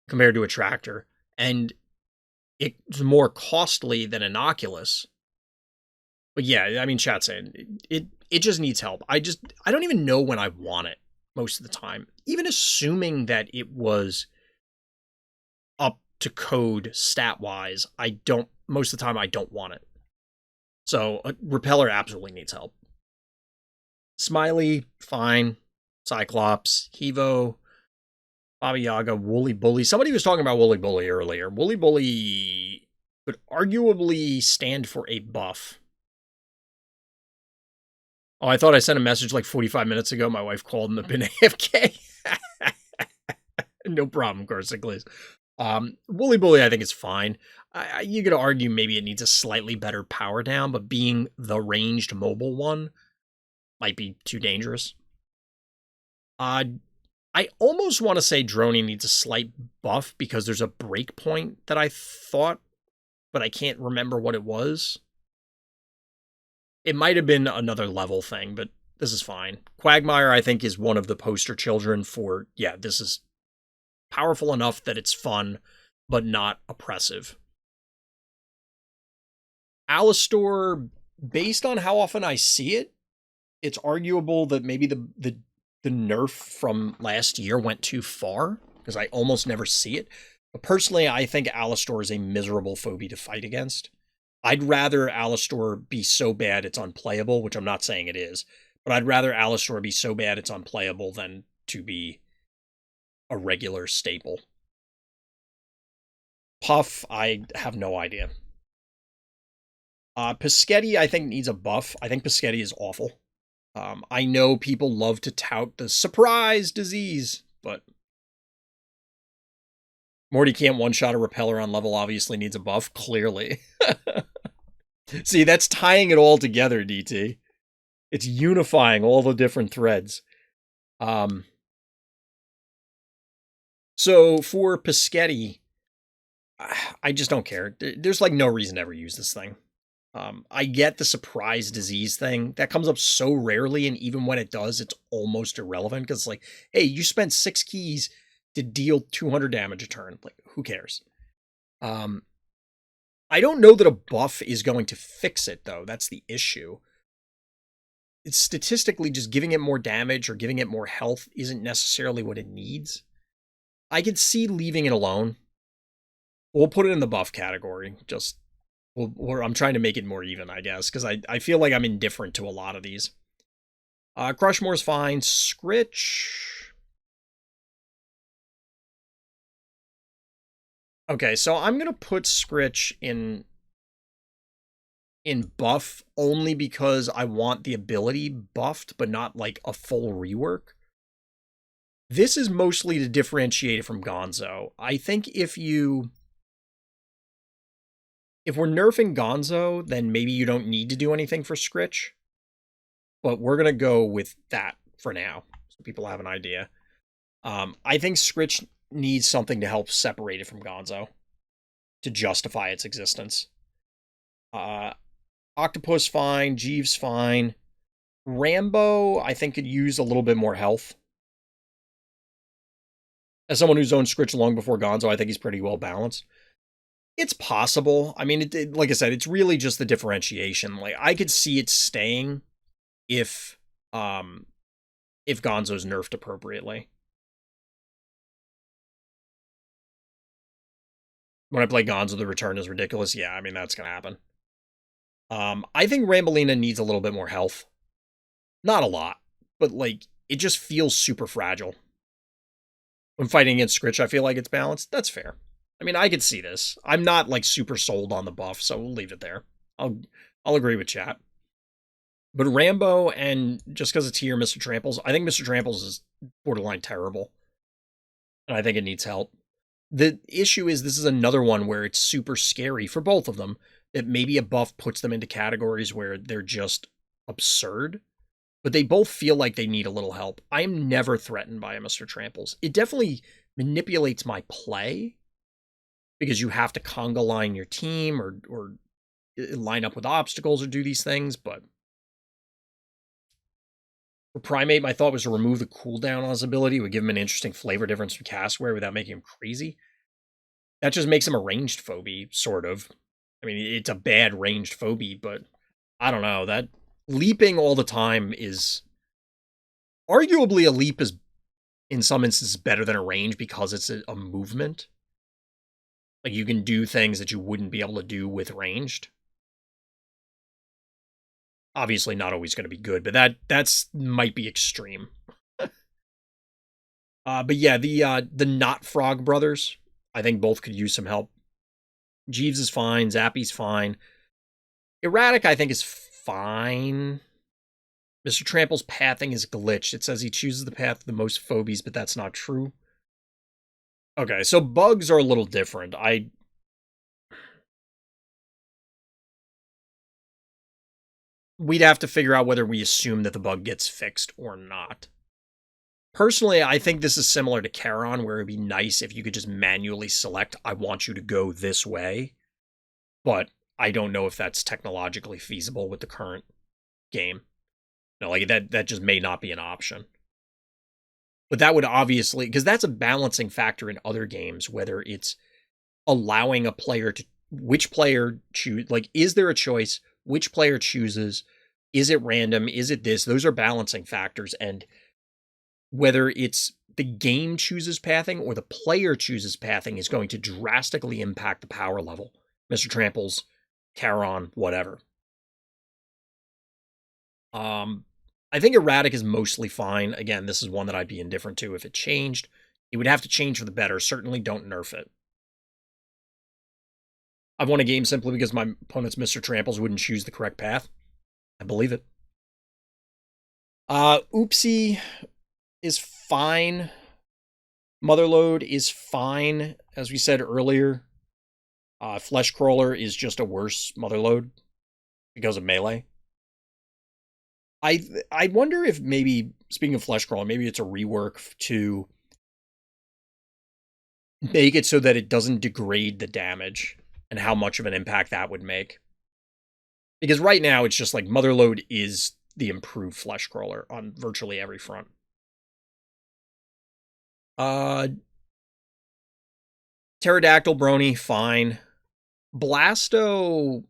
[SPEAKER 1] Compared to a tractor, and it's more costly than Innocuous. But yeah, I mean, chat's saying it just needs help. I don't even know when I want it most of the time. Even assuming that it was a to code stat-wise, most of the time I don't want it. So Repeller absolutely needs help. Smiley, fine. Cyclops, Hevo, Baba Yaga, Wooly Bully. Somebody was talking about Wooly Bully earlier. Wooly Bully could arguably stand for a buff. Oh, I thought I sent a message like 45 minutes ago. My wife called and have been AFK. No problem, Carsicles. Wooly Bully, I think is fine. You could argue maybe it needs a slightly better power down, but being the ranged mobile one might be too dangerous. I almost want to say Droney needs a slight buff because there's a breakpoint that I thought, but I can't remember what it was. It might have been another level thing, but this is fine. Quagmire, I think, is one of the poster children for, yeah, this is powerful enough that it's fun, but not oppressive. Alistor, based on how often I see it, it's arguable that maybe the nerf from last year went too far, because I almost never see it. But personally, I think Alistor is a miserable phobie to fight against. I'd rather Alistor be so bad it's unplayable, which I'm not saying it is, but I'd rather Alistor be so bad it's unplayable than to be a regular staple. Puff, I have no idea. Piscetti, I think, needs a buff. I think Piscetti is awful. I know people love to tout the surprise disease, but Morty can't one-shot a Repeller on level, obviously needs a buff, clearly. See, that's tying it all together, DT. It's unifying all the different threads. So for Piscetti, I just don't care. There's like no reason to ever use this thing. I get the surprise disease thing. That comes up so rarely, and even when it does, it's almost irrelevant, because it's like, hey, you spent 6 keys to deal 200 damage a turn. Like, who cares? I don't know that a buff is going to fix it, though. That's the issue. It's statistically just giving it more damage or giving it more health isn't necessarily what it needs. I could see leaving it alone. We'll put it in the buff category. Just, or I'm trying to make it more even, I guess, because I feel like I'm indifferent to a lot of these. Crushmore's fine. Scritch. Okay, so I'm going to put Scritch in buff only because I want the ability buffed, but not like a full rework. This is mostly to differentiate it from Gonzo. I think if we're nerfing Gonzo, then maybe you don't need to do anything for Scritch. But we're going to go with that for now, so people have an idea. I think Scritch needs something to help separate it from Gonzo to justify its existence. Octopus fine, Jeeves fine. Rambo, I think, could use a little bit more health. As someone who's owned Scritch long before Gonzo, I think he's pretty well balanced. It's possible. I mean, like I said, it's really just the differentiation. Like, I could see it staying if Gonzo's nerfed appropriately. When I play Gonzo, the return is ridiculous. Yeah, I mean, that's going to happen. I think Rambolina needs a little bit more health. Not a lot, but, like, it just feels super fragile. When fighting against Scritch, I feel like it's balanced. That's fair. I mean, I could see this. I'm not, like, super sold on the buff, so we'll leave it there. I'll agree with chat. But Rambo, and just because it's here, Mr. Tramples, I think Mr. Tramples is borderline terrible. And I think it needs help. The issue is this is another one where it's super scary for both of them, that maybe a buff puts them into categories where they're just absurd, but they both feel like they need a little help. I'm never threatened by a Mr. Tramples. It definitely manipulates my play, because you have to conga line your team or line up with obstacles or do these things, but for Primate, my thought was to remove the cooldown on his ability. It would give him an interesting flavor difference from Castaway without making him crazy. That just makes him a ranged phobie, sort of. I mean, it's a bad ranged phobie, but I don't know. That leaping all the time is arguably a leap is in some instances better than a range because it's a movement. Like, you can do things that you wouldn't be able to do with ranged. Obviously not always going to be good, but that's might be extreme. But yeah, the not Frog brothers, I think both could use some help. Jeeves is fine, Zappy's fine. Erratic, I think, is fine. Mr. Trample's pathing is glitched. It says he chooses the path of the most phobies, but that's not true. Okay, so bugs are a little different. We'd have to figure out whether we assume that the bug gets fixed or not. Personally, I think this is similar to Charon, where it'd be nice if you could just manually select, I want you to go this way. But I don't know if that's technologically feasible with the current game. No, like that just may not be an option. But that would obviously, because that's a balancing factor in other games, whether it's allowing a player to, which player choose, like, is there a choice? Which player chooses? Is it random? Is it this? Those are balancing factors. And whether it's the game chooses pathing or the player chooses pathing is going to drastically impact the power level. Mr. Tramples, Charon, whatever. I think Erratic is mostly fine. Again, this is one that I'd be indifferent to if it changed. It would have to change for the better. Certainly don't nerf it. I've won a game simply because my opponent's Mr. Tramples wouldn't choose the correct path. I believe it. Oopsie is fine. Motherload is fine. As we said earlier, Flesh Crawler is just a worse Motherload because of melee. I wonder if maybe, speaking of Flesh Crawler, maybe it's a rework to make it so that it doesn't degrade the damage and how much of an impact that would make. Because right now it's just like Motherload is the improved Flesh Crawler on virtually every front. Pterodactyl Brony, fine. Blasto,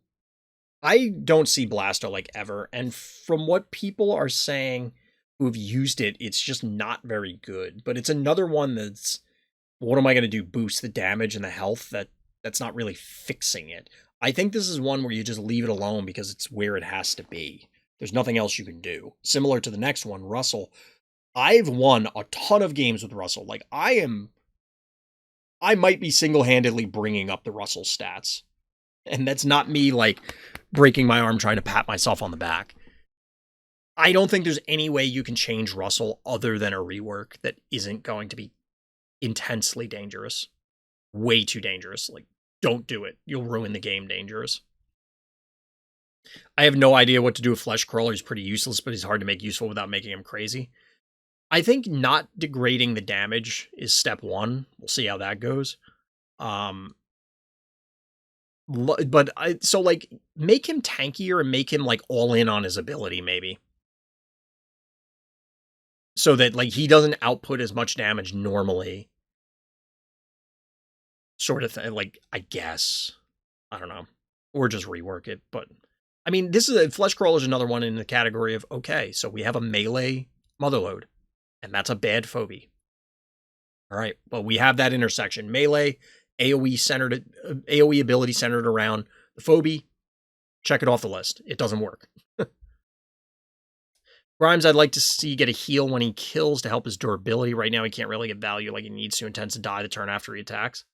[SPEAKER 1] I don't see Blasto like ever, and from what people are saying who have used it, it's just not very good. But it's another one that's, what am I going to do? Boost the damage and the health? That's not really fixing it. I think this is one where you just leave it alone because it's where it has to be. There's nothing else you can do. Similar to the next one, Russell. I've won a ton of games with Russell. Like, I might be single-handedly bringing up the Russell stats. And that's not me, like, breaking my arm trying to pat myself on the back. I don't think there's any way you can change Russell other than a rework that isn't going to be intensely dangerous. Way too dangerous. Like, don't do it. You'll ruin the game dangerous. I have no idea what to do with Flesh Crawler. He's pretty useless, but he's hard to make useful without making him crazy. I think not degrading the damage is step one. We'll see how that goes. But so like, make him tankier and make him like all in on his ability, maybe. So that like he doesn't output as much damage normally. Sort of thing, like, I guess. I don't know. Or just rework it, but I mean, this is a Flesh Crawler is another one in the category of, okay, so we have a melee Motherload, and that's a bad phobie. All right, well, we have that intersection. Melee, AoE ability centered around the phobie. Check it off the list. It doesn't work. Grimes, I'd like to see get a heal when he kills to help his durability. Right now, he can't really get value like he needs to and tends to die the turn after he attacks.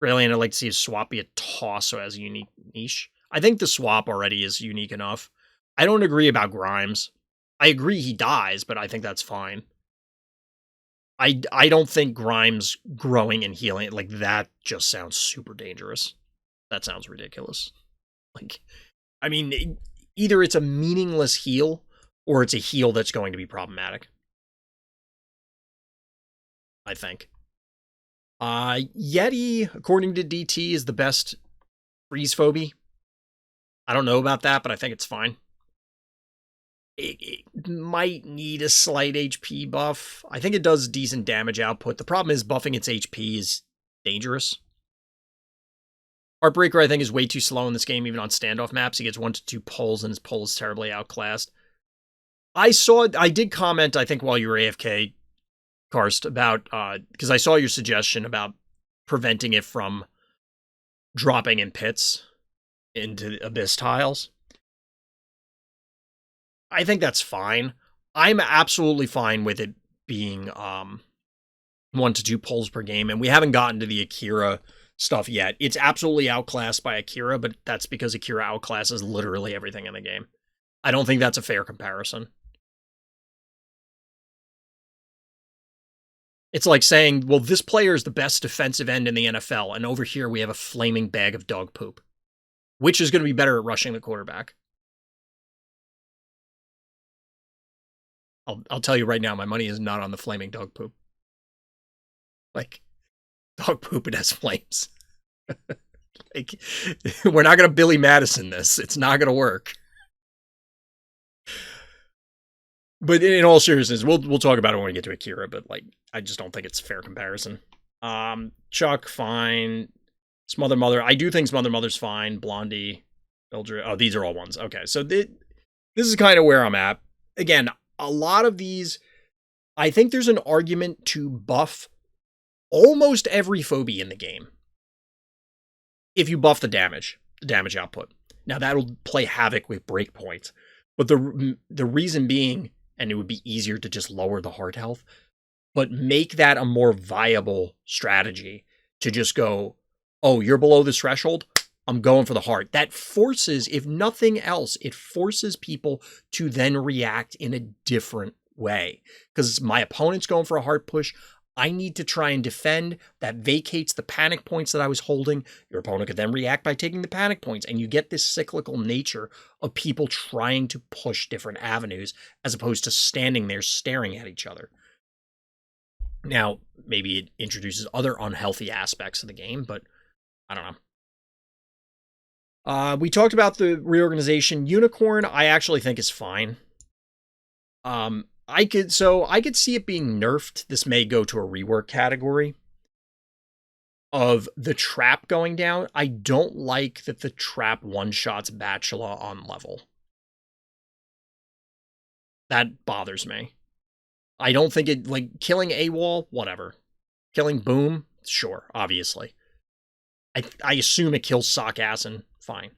[SPEAKER 1] Brilliant. I'd like to see his swap be a toss so it has a unique niche. I think the swap already is unique enough. I don't agree about Grimes. I agree he dies, but I think that's fine. I don't think Grimes growing and healing, like, that just sounds super dangerous. That sounds ridiculous. Like, I mean, either it's a meaningless heal or it's a heal that's going to be problematic. I think. Yeti, according to DT, is the best freeze phobie. I don't know about that, but I think it's fine. It might need a slight HP buff. I think it does decent damage output. The problem is buffing its HP is dangerous. Heartbreaker, I think, is way too slow in this game, even on standoff maps. He gets 1 to 2 pulls, and his pull is terribly outclassed. I did comment, I think, while you were AFK, Karst, about, because I saw your suggestion about preventing it from dropping in pits into abyss tiles. I think that's fine. I'm absolutely fine with it being 1 to 2 pulls per game, and we haven't gotten to the Akira stuff yet. It's absolutely outclassed by Akira, but that's because Akira outclasses literally everything in the game. I don't think that's a fair comparison. It's like saying, well, this player is the best defensive end in the NFL, and over here we have a flaming bag of dog poop. Which is going to be better at rushing the quarterback? I'll tell you right now, my money is not on the flaming dog poop. Like, dog poop, it has flames. Like, we're not going to Billy Madison this. It's not going to work. But in all seriousness, we'll talk about it when we get to Akira, but like, I just don't think it's a fair comparison. Chuck, fine. Smother Mother, I do think Smother Mother's fine. Blondie, Eldred, oh, these are all ones. Okay, so this is kind of where I'm at. Again, a lot of these, I think there's an argument to buff almost every phobia in the game. If you buff the damage output. Now that'll play havoc with breakpoints. But the reason being, and it would be easier to just lower the heart health, but make that a more viable strategy to just go, oh, you're below this threshold, I'm going for the heart. That forces, if nothing else, it forces people to then react in a different way. Because my opponent's going for a heart push, I need to try and defend. That vacates the panic points that I was holding. Your opponent could then react by taking the panic points, and you get this cyclical nature of people trying to push different avenues as opposed to standing there staring at each other. Now, maybe it introduces other unhealthy aspects of the game, but I don't know. We talked about the reorganization. Unicorn, I actually think is fine. I could see it being nerfed. This may go to a rework category of the trap going down. I don't like that the trap one-shots Bachelor on level. That bothers me. I don't think it, like, killing AWOL, whatever. Killing Boom, sure, obviously. I assume it kills Sockassin, fine.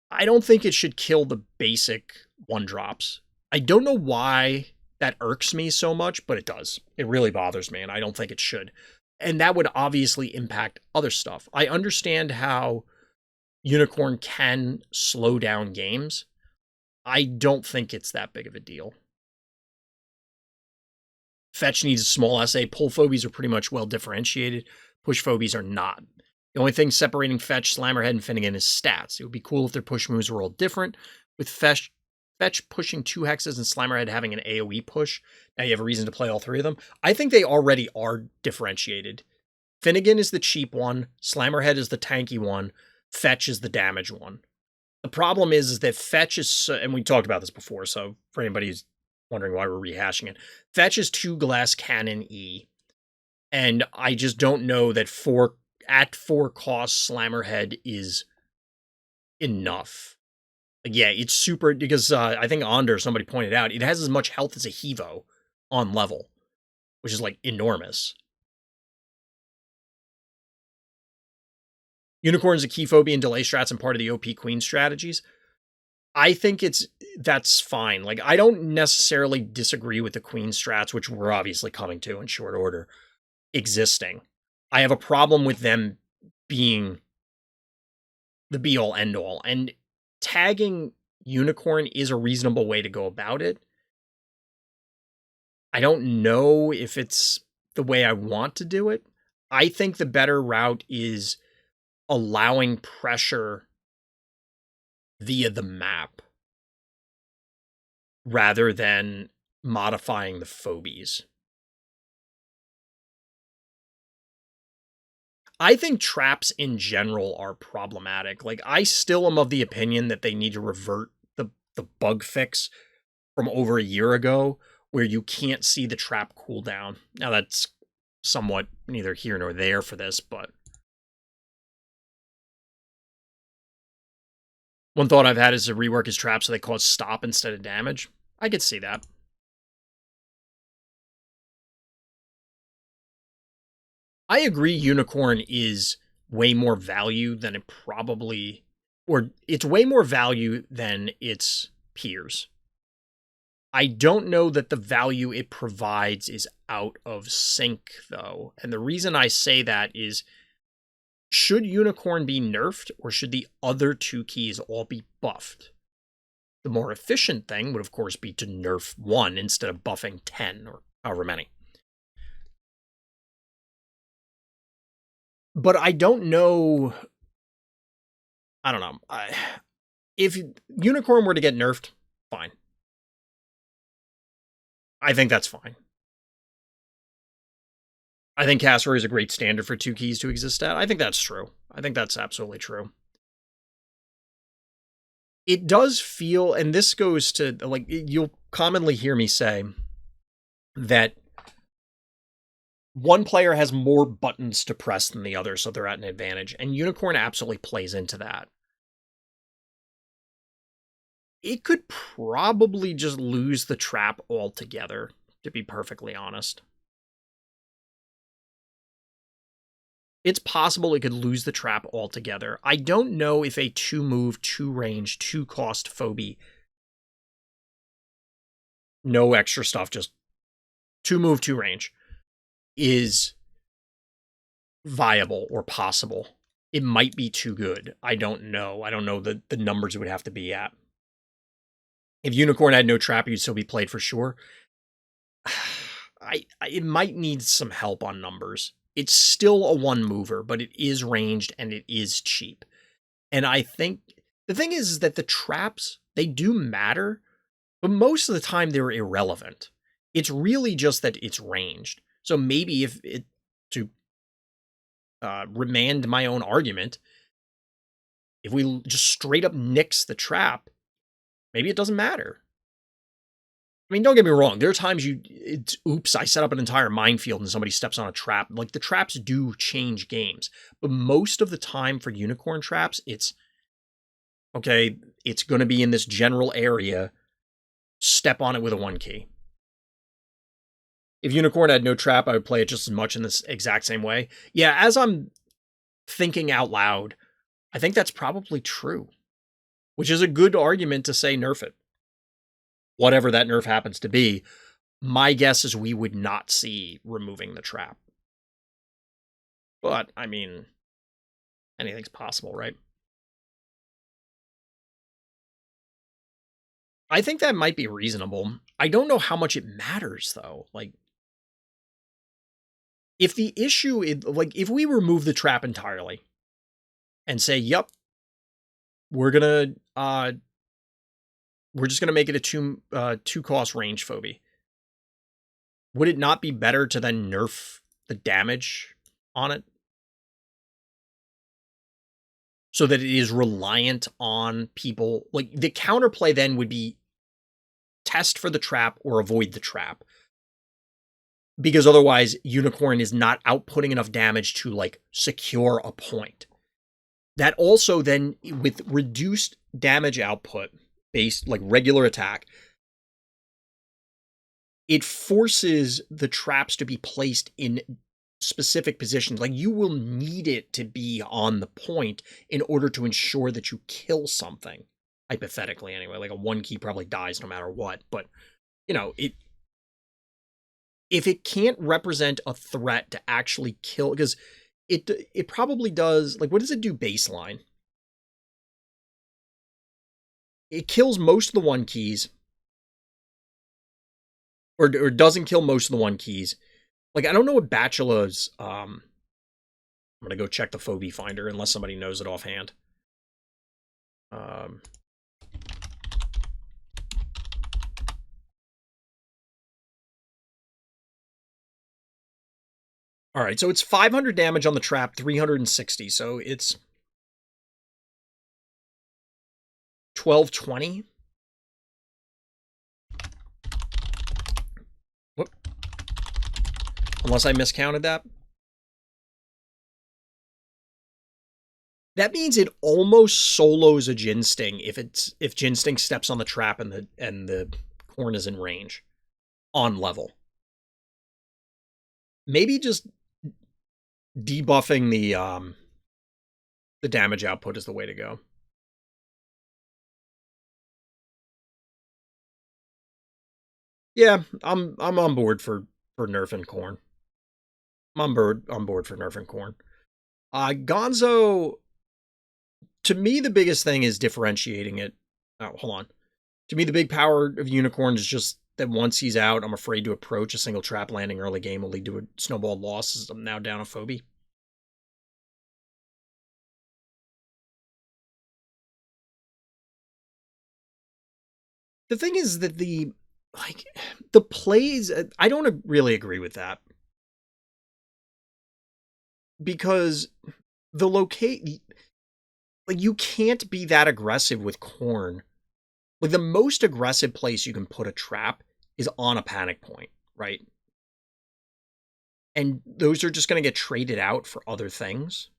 [SPEAKER 1] I don't think it should kill the basic one-drops. I don't know why that irks me so much, but it does. It really bothers me, and I don't think it should. And that would obviously impact other stuff. I understand how Unicorn can slow down games. I don't think it's that big of a deal. Fetch needs a small SA. Pull phobies are pretty much well differentiated. Push phobies are not. The only thing separating Fetch, Slammerhead, and Finnegan is stats. It would be cool if their push moves were all different, with Fetch pushing 2 hexes and Slammerhead having an AoE push. Now you have a reason to play all 3 of them. I think they already are differentiated. Finnegan is the cheap one, Slammerhead is the tanky one, Fetch is the damage one. The problem is that Fetch is, and we talked about this before, so for anybody who's wondering why we're rehashing it, Fetch is 2 glass cannon E, and I just don't know that at 4 cost Slammerhead is enough. Like, yeah, it's super, because I think somebody pointed out, it has as much health as a Hevo on level, which is like enormous. Unicorn's a key phobia and delay strats and part of the OP Queen strategies. I think that's fine. Like, I don't necessarily disagree with the Queen strats, which we're obviously coming to in short order, existing. I have a problem with them being the be-all, end-all. And tagging Unicorn is a reasonable way to go about it. I don't know if it's the way I want to do it. I think the better route is allowing pressure via the map rather than modifying the phobies. I think traps in general are problematic. Like, I still am of the opinion that they need to revert the bug fix from over a year ago where you can't see the trap cooldown. Now, that's somewhat neither here nor there for this, but one thought I've had is to rework his traps so they cause stop instead of damage. I could see that. I agree Unicorn is way more value than it probably, or it's way more value than its peers. I don't know that the value it provides is out of sync, though. And the reason I say that is, should Unicorn be nerfed, or should the other 2 keys all be buffed? The more efficient thing would, of course, be to nerf 1 instead of buffing 10 or however many. But I don't know. I don't know. If Unicorn were to get nerfed, fine. I think that's fine. I think Cassowary is a great standard for 2 keys to exist at. I think that's true. I think that's absolutely true. It does feel, and this goes to, like, you'll commonly hear me say that one player has more buttons to press than the other, so they're at an advantage, and Unicorn absolutely plays into that. It could probably just lose the trap altogether, to be perfectly honest. It's possible it could lose the trap altogether. I don't know if a 2-move, 2-range, 2-cost phobie, no extra stuff, just 2-move, 2-range, is viable or possible. It might be too good. I don't know. I don't know the numbers it would have to be at. If Unicorn had no trap, you'd still be played for sure. It might need some help on numbers. It's still a 1-mover, but it is ranged and it is cheap. And I think the thing is that the traps, they do matter, but most of the time they're irrelevant. It's really just that it's ranged. So maybe if it, to remand my own argument, if we just straight up nix the trap, maybe it doesn't matter. I mean, don't get me wrong. There are times oops, I set up an entire minefield and somebody steps on a trap. Like, the traps do change games. But most of the time for Unicorn traps, it's, okay, it's going to be in this general area. Step on it with a 1 key. If Unicorn had no trap, I would play it just as much in this exact same way. Yeah, as I'm thinking out loud, I think that's probably true. Which is a good argument to say nerf it. Whatever that nerf happens to be, my guess is we would not see removing the trap. But, I mean, anything's possible, right? I think that might be reasonable. I don't know how much it matters, though. Like, if the issue is, like, if we remove the trap entirely and say, yup, we're just gonna make it a 2-cost range phobie, would it not be better to then nerf the damage on it? So that it is reliant on people. Like, the counterplay then would be test for the trap or avoid the trap. Because otherwise, Unicorn is not outputting enough damage to, like, secure a point. That also then, with reduced damage output, based, like, regular attack, it forces the traps to be placed in specific positions. Like, you will need it to be on the point in order to ensure that you kill something. Hypothetically, anyway. Like, a 1 key probably dies no matter what. But, you know, if it can't represent a threat to actually kill, because it probably does, like, what does it do baseline? It kills most of the 1 keys, or doesn't kill most of the 1 keys. Like, I don't know what Bachelor's, I'm gonna go check the phobie finder unless somebody knows it offhand. All right, so it's 500 damage on the trap, 360, so it's 1220. Whoop. Unless I miscounted that. That means it almost solos a Jin Sting if Jin Sting steps on the trap and the corn is in range on level. Maybe just debuffing The damage output is the way to go. Yeah, I'm on board for Nerf and Corn. I'm on board for Nerf and Corn. Gonzo, to me, the biggest thing is differentiating it. Oh, hold on. To me, the big power of Unicorn is just that once he's out, I'm afraid to approach a single trap landing early game will lead to a snowball loss as I'm now down a phobie. The thing is that like the plays, I don't really agree with that because the locate like you can't be that aggressive with Corn. Like the most aggressive place you can put a trap is on a panic point, right? And those are just going to get traded out for other things.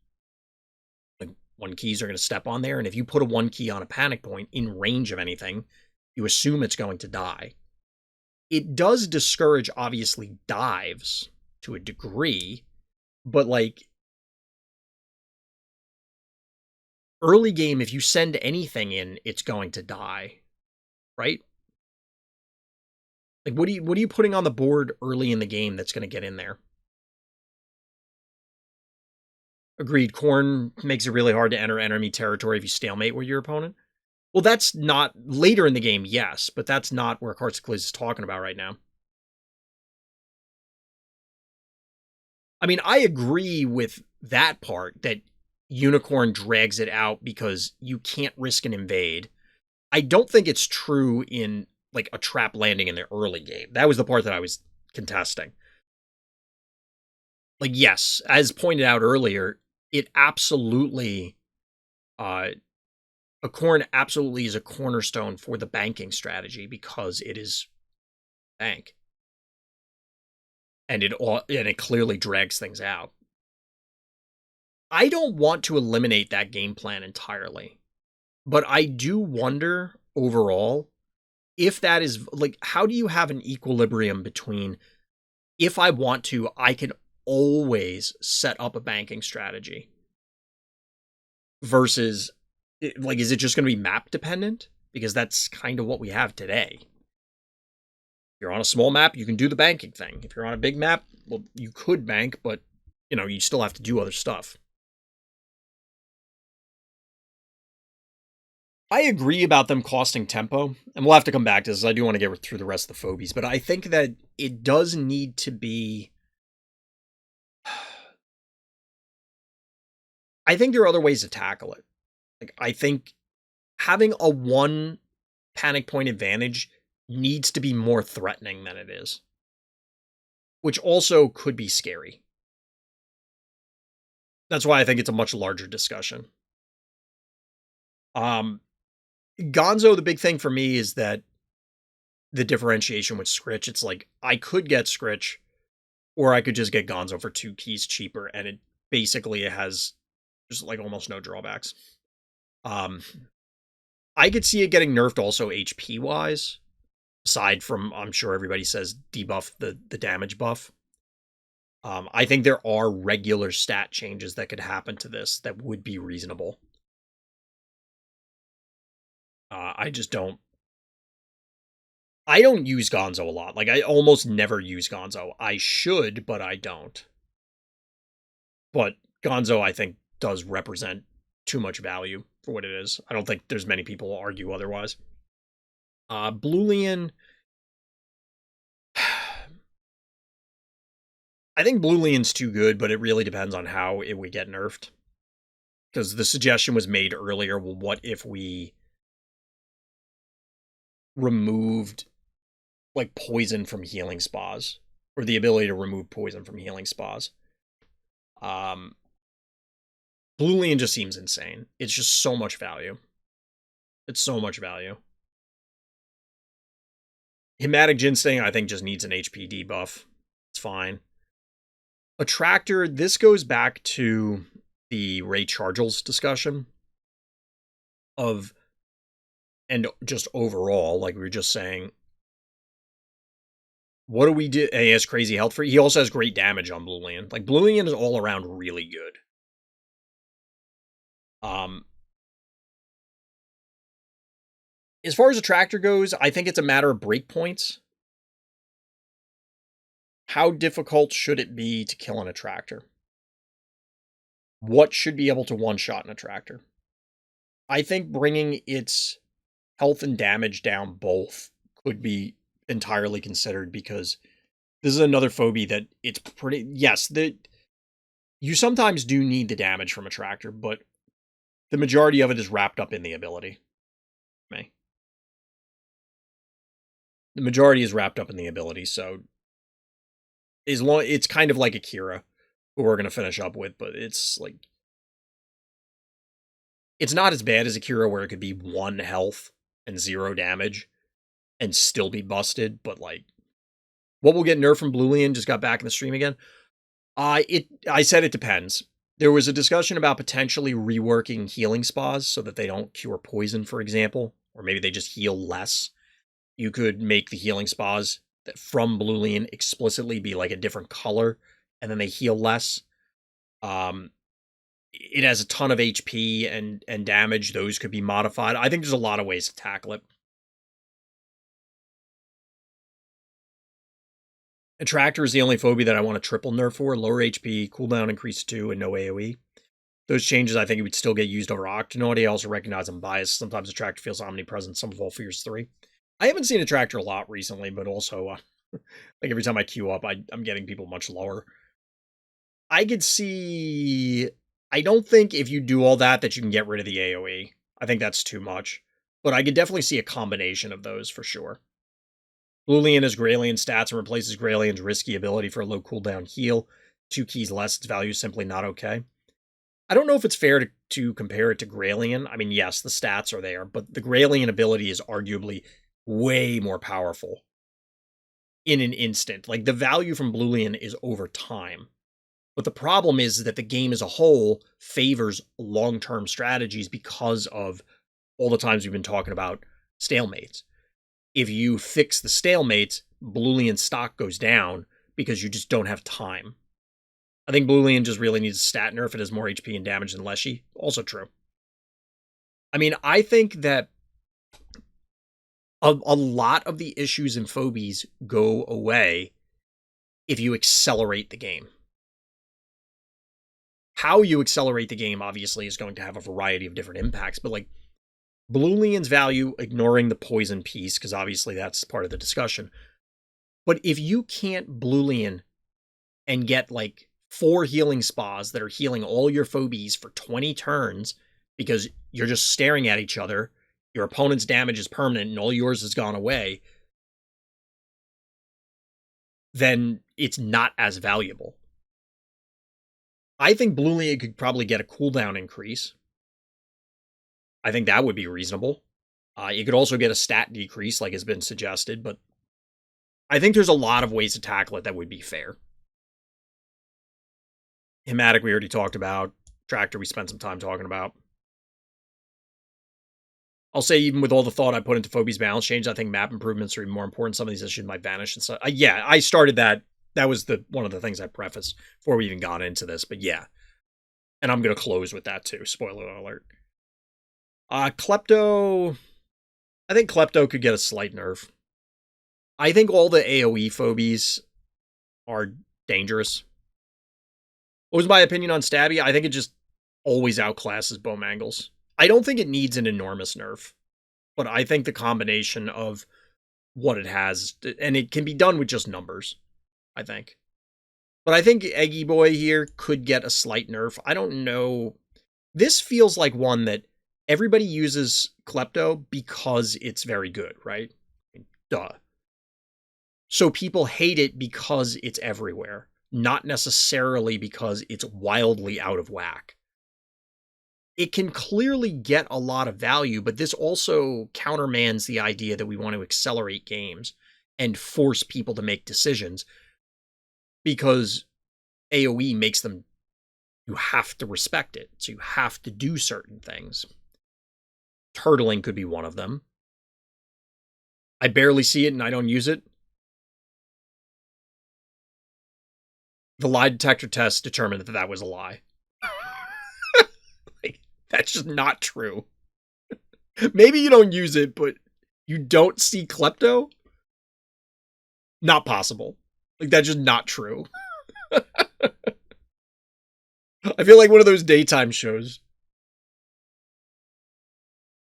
[SPEAKER 1] Like one keys are going to step on there, and if you put a one key on a panic point in range of anything, you assume it's going to die. It does discourage, obviously, dives to a degree, but like early game, if you send anything in, it's going to die, right? Like what are you putting on the board early in the game that's going to get in there? Agreed. Corn makes it really hard to enter enemy territory if you stalemate with your opponent. Well, that's not later in the game, yes, but that's not where Hearts of Clays is talking about right now. I mean, I agree with that part that Unicorn drags it out because you can't risk an invade. I don't think it's true in like a trap landing in the early game. That was the part that I was contesting. Like, yes, as pointed out earlier, it absolutely uh a corn absolutely is a cornerstone for the banking strategy because it is bank. And it clearly drags things out. I don't want to eliminate that game plan entirely, but I do wonder overall if that is like how do you have an equilibrium between if I want to, I can always set up a banking strategy versus like is it just going to be map dependent? Because that's kind of what we have today. If you're on a small map, you can do the banking thing. If you're on a big map, well, you could bank, but you still have to do other stuff. I agree about them costing tempo, and we'll have to come back to this. I do want to get through the rest of the phobies, but I think that it does need to be. I think there are other ways to tackle it. Like I think having a one panic point advantage needs to be more threatening than it is, which also could be scary. That's why I think it's a much larger discussion. Um, Gonzo, the big thing for me is that the differentiation with Scritch. It's like I could get Scritch, or I could just get Gonzo for 2 keys cheaper, and it has just like almost no drawbacks. Um, I could see it getting nerfed also HP wise, aside from I'm sure everybody says debuff the damage buff. I think there are regular stat changes that could happen to this that would be reasonable. I just don't. I don't use Gonzo a lot. Like I almost never use Gonzo. I should, but I don't. But Gonzo, I think, does represent too much value for what it is. I don't think there's many people who argue otherwise. Bluelian. I think Bluelian's too good, but it really depends on how it would get nerfed. Because the suggestion was made earlier, well, what if we removed like poison from healing spas? Or the ability to remove poison from healing spas. Um Bluelian just seems insane. It's just so much value. It's so much value. Hematic Ginseng, I think, just needs an HP debuff. It's fine. Attractor, this goes back to the Ray Chargels discussion of, and just overall, like we were just saying, what do we do? And he has crazy health free. He also has great damage on Bluelian. Like, Bluelian is all around really good. Um, as far as Attractor goes, I think it's a matter of breakpoints. How difficult should it be to kill an Attractor? What should be able to one-shot an Attractor? I think bringing its health and damage down both could be entirely considered, because this is another phobia that it's pretty, yes, you sometimes do need the damage from Attractor, but the majority of it is wrapped up in the ability. The majority is wrapped up in the ability, so as long, it's kind of like Akira, who we're going to finish up with, but it's like, it's not as bad as Akira, where it could be 1 health and 0 damage and still be busted, but like, what will get nerfed from Bluelian just got back in the stream again. I said it depends. There was a discussion about potentially reworking healing spas so that they don't cure poison, for example, or maybe they just heal less. You could make the healing spas that from Bluelian explicitly be like a different color, and then they heal less. It has a ton of HP and damage. Those could be modified. I think there's a lot of ways to tackle it. Attractor is the only phobia that I want to triple nerf for. Lower HP, cooldown increase 2, and no AoE. Those changes, I think it would still get used over Octonaughty. I also recognize I'm biased. Sometimes Attractor feels omnipresent. Some of All Fears 3. I haven't seen Attractor a lot recently, but also, like every time I queue up, I'm getting people much lower. I could see... I don't think if you do all that you can get rid of the AoE. I think that's too much. But I could definitely see a combination of those for sure. Bluelian has Graylien stats and replaces Graylien's risky ability for a low cooldown heal. 2 keys less, its value is simply not okay. I don't know if it's fair to compare it to Graylien. I mean, yes, the stats are there, but the Graylien ability is arguably way more powerful in an instant. Like, the value from Bluelian is over time. But the problem is that the game as a whole favors long-term strategies because of all the times we've been talking about stalemates. If you fix the stalemates, Bluelian stock goes down because you just don't have time. I think Bluelian just really needs a stat nerf. It has more HP and damage than Leshy. Also true. I mean, I think that a lot of the issues and phobies go away if you accelerate the game. How you accelerate the game, obviously, is going to have a variety of different impacts, but like, Bluelian's value, ignoring the poison piece, because obviously that's part of the discussion. But if you can't Bluelian and get like 4 healing spas that are healing all your phobies for 20 turns because you're just staring at each other, your opponent's damage is permanent and all yours has gone away, then it's not as valuable. I think Bluelian could probably get a cooldown increase. I think that would be reasonable. You could also get a stat decrease, like has been suggested, but I think there's a lot of ways to tackle it that would be fair. Hematic, we already talked about. Tractor, we spent some time talking about. I'll say, even with all the thought I put into Phobies balance change, I think map improvements are even more important. Some of these issues might vanish and stuff. Yeah, I started that. That was one of the things I prefaced before we even got into this, but yeah. And I'm going to close with that too. Spoiler alert. Klepto... I think Klepto could get a slight nerf. I think all the AoE phobies are dangerous. What was my opinion on Stabby? I think it just always outclasses Bowmangles. I don't think it needs an enormous nerf, but I think the combination of what it has, and it can be done with just numbers, I think. But I think Eggy Boy here could get a slight nerf. I don't know. This feels like one that everybody uses Klepto because it's very good, right? Duh. So people hate it because it's everywhere, not necessarily because it's wildly out of whack. It can clearly get a lot of value, but this also countermands the idea that we want to accelerate games and force people to make decisions, because AoE makes them, you have to respect it, so you have to do certain things. Turtling could be one of them. I barely see it and I don't use it. The lie detector test determined that that was a lie. That's just not true. Maybe you don't use it, but you don't see Klepto? Not possible. Like, that's just not true. I feel like one of those daytime shows.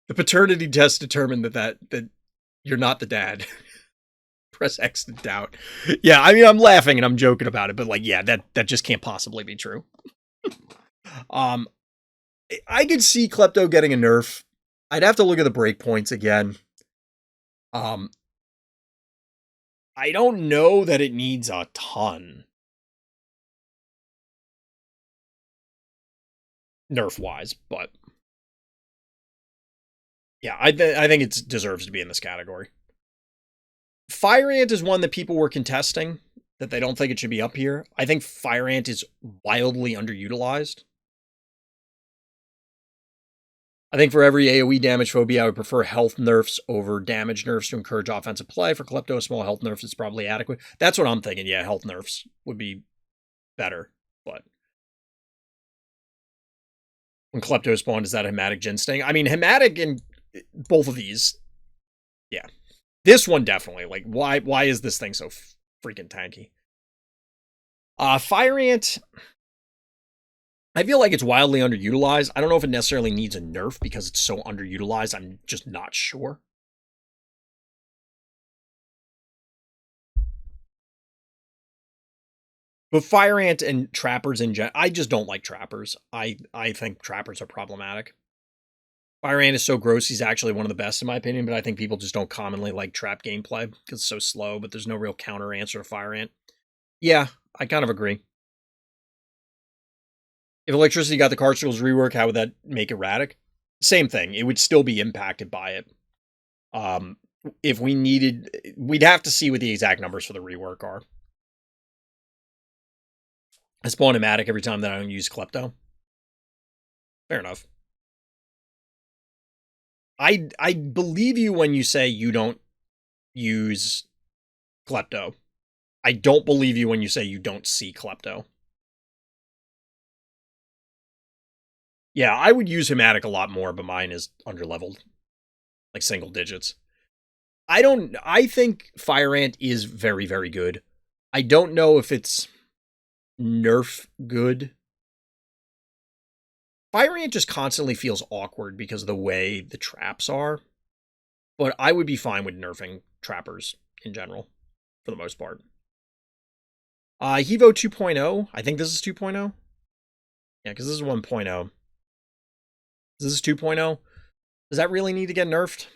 [SPEAKER 1] The paternity test determined that you're not the dad. Press X to doubt. Yeah, I mean, I'm laughing and I'm joking about it, but like, yeah, that just can't possibly be true. Um, I could see Klepto getting a nerf. I'd have to look at the breakpoints again. I don't know that it needs a ton. Nerf-wise, but yeah, I think it deserves to be in this category. Fire Ant is one that people were contesting, that they don't think it should be up here. I think Fire Ant is wildly underutilized. I think for every AoE damage phobia, I would prefer health nerfs over damage nerfs to encourage offensive play. For Klepto, small health nerfs is probably adequate. That's what I'm thinking. Yeah, health nerfs would be better. But when Klepto spawned, is that a Hematic Gin Sting? I mean, Hematic in both of these, yeah. This one definitely. Like, why is this thing so freaking tanky? Fire Ant, I feel like it's wildly underutilized. I don't know if it necessarily needs a nerf because it's so underutilized. I'm just not sure. But Fire Ant and Trappers in general, I just don't like Trappers. I think Trappers are problematic. Fire Ant is so gross, he's actually one of the best in my opinion, but I think people just don't commonly like trap gameplay because it's so slow, but there's no real counter answer to Fire Ant. Yeah, I kind of agree. If electricity got the Cartridge's rework, how would that make erratic? Same thing. It would still be impacted by it. If we needed, we'd have to see what the exact numbers for the rework are. I spawn Hematic every time that I don't use Klepto. Fair enough. I believe you when you say you don't use Klepto. I don't believe you when you say you don't see Klepto. Yeah, I would use Hematic a lot more, but mine is underleveled. Like single digits. I think Fire Ant is very, very good. I don't know if it's nerf good. Fire Ant just constantly feels awkward because of the way the traps are. But I would be fine with nerfing trappers in general, for the most part. Hevo 2.0. I think this is 2.0. Yeah, because this is 1.0. This is 2.0. Does that really need to get nerfed?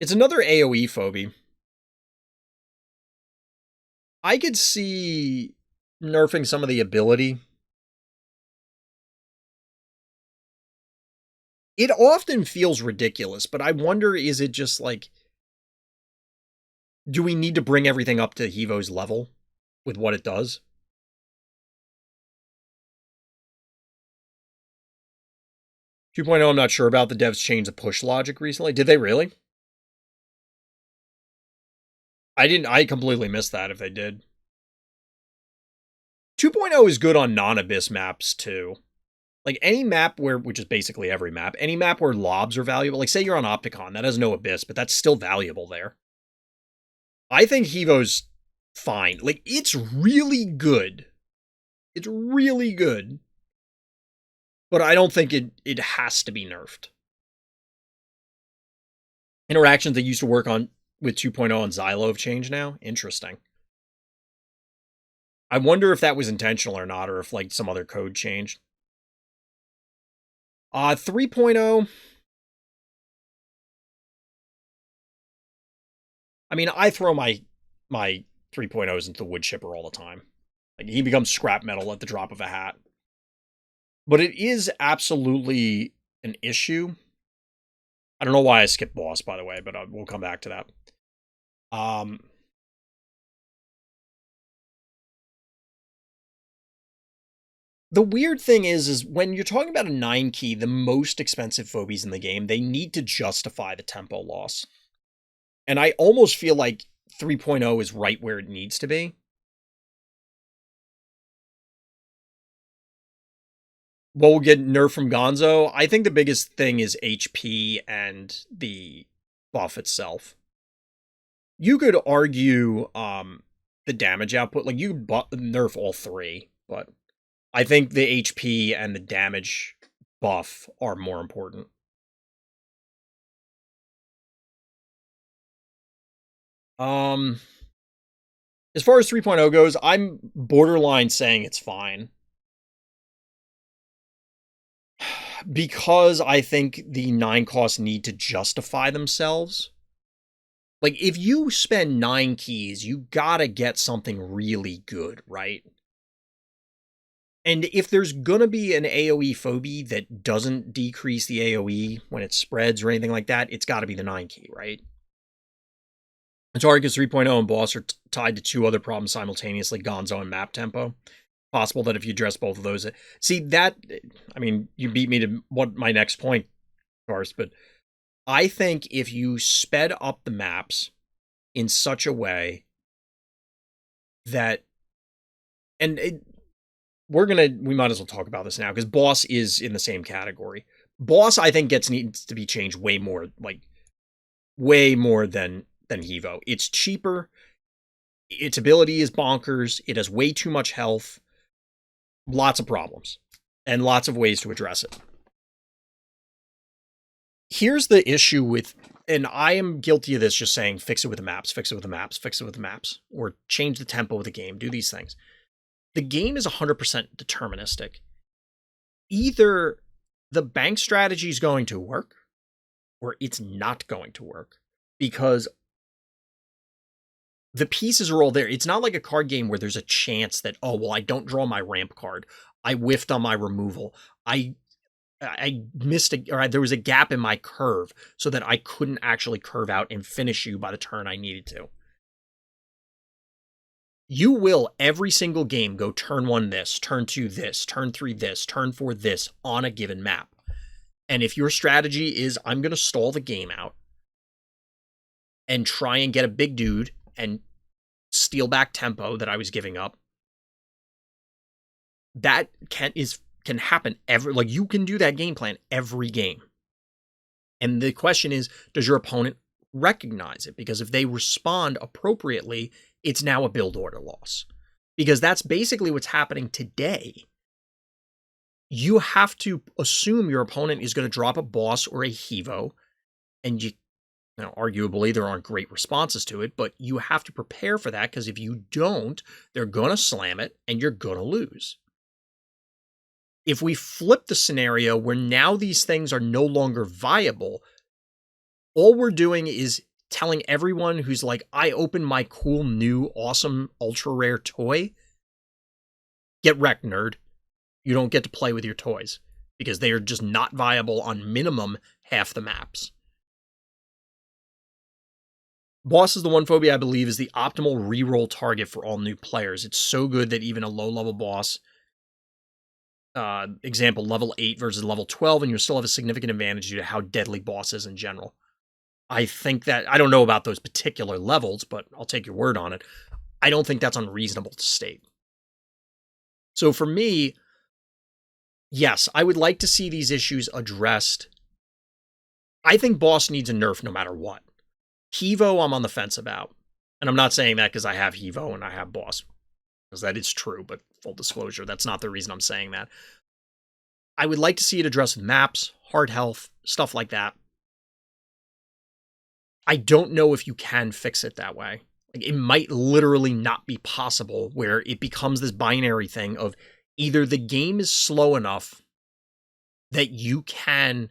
[SPEAKER 1] It's another AoE phobie. I could see nerfing some of the ability. It often feels ridiculous, but I wonder, is it just like, do we need to bring everything up to Hevo's level with what it does? Two point oh, I'm not sure about. The devs changed the push logic recently. Did they really? I completely missed that if they did. 2.0 is good on non-abyss maps too. Like any map where, which is basically every map, any map where lobs are valuable, like say you're on Opticon, that has no abyss, but that's still valuable there. I think Hevo's fine. Like, it's really good. It's really good. But I don't think it has to be nerfed. Interactions that used to work on with 2.0 on Xylo have changed now. Interesting. I wonder if that was intentional or not, or if like some other code changed. 3.0. I mean, I throw my 3.0s into the wood chipper all the time. Like, he becomes scrap metal at the drop of a hat. But it is absolutely an issue. I don't know why I skipped boss, by the way, but we'll come back to that. The weird thing is when you're talking about a 9 key, the most expensive phobies in the game, they need to justify the tempo loss. And I almost feel like 3.0 is right where it needs to be. What will get nerfed from Gonzo? I think the biggest thing is HP and the buff itself. You could argue the damage output, like you could nerf all three, but I think the HP and the damage buff are more important. As far as 3.0 goes, I'm borderline saying it's fine. Because I think the 9 costs need to justify themselves. Like, if you spend 9 keys, you gotta get something really good, right? And if there's gonna be an AoE phobie that doesn't decrease the AoE when it spreads or anything like that, it's gotta be the 9 key, right? Target's 3.0 and boss are tied to 2 other problems simultaneously, Gonzo and map tempo. Possible that if you address both of those... See, that... I mean, you beat me to what my next point, of course, but I think if you sped up the maps in such a way that... And we might as well talk about this now, because boss is in the same category. Boss, I think, needs to be changed way more, like, way more than Hevo. It's cheaper. Its ability is bonkers. It has way too much health. Lots of problems. And lots of ways to address it. Here's the issue with... And I am guilty of this, just saying, fix it with the maps, fix it with the maps, fix it with the maps. Or change the tempo of the game. Do these things. The game is 100% deterministic. Either the bank strategy is going to work, or it's not going to work. Because the pieces are all there. It's not like a card game where there's a chance that, oh, well, I don't draw my ramp card. I whiffed on my removal. I missed there was a gap in my curve so that I couldn't actually curve out and finish you by the turn I needed to. You will every single game go turn 1 this, turn 2 this, turn 3 this, turn 4 this on a given map. And if your strategy is, I'm going to stall the game out and try and get a big dude and steal back tempo that I was giving up, that can happen like, you can do that game plan every game. And the question is, does your opponent recognize it? Because if they respond appropriately, it's now a build order loss. Because that's basically what's happening today. You have to assume your opponent is going to drop a boss or a Hevo, and arguably there aren't great responses to it, but you have to prepare for that, because if you don't, they're going to slam it and you're going to lose. If we flip the scenario where now these things are no longer viable, all we're doing is telling everyone who's like, I opened my cool, new, awesome, ultra rare toy, get wrecked, nerd. You don't get to play with your toys, because they are just not viable on minimum half the maps. Boss is the one phobia I believe is the optimal reroll target for all new players. It's so good that even a low-level boss, example, level 8 versus level 12, and you still have a significant advantage due to how deadly boss is in general. I think that, I don't know about those particular levels, but I'll take your word on it. I don't think that's unreasonable to state. So for me, yes, I would like to see these issues addressed. I think boss needs a nerf no matter what. Hevo, I'm on the fence about. And I'm not saying that because I have Hevo and I have boss, because that is true, but full disclosure, that's not the reason I'm saying that. I would like to see it address maps, hard health, stuff like that. I don't know if you can fix it that way. Like, it might literally not be possible, where it becomes this binary thing of either the game is slow enough that you can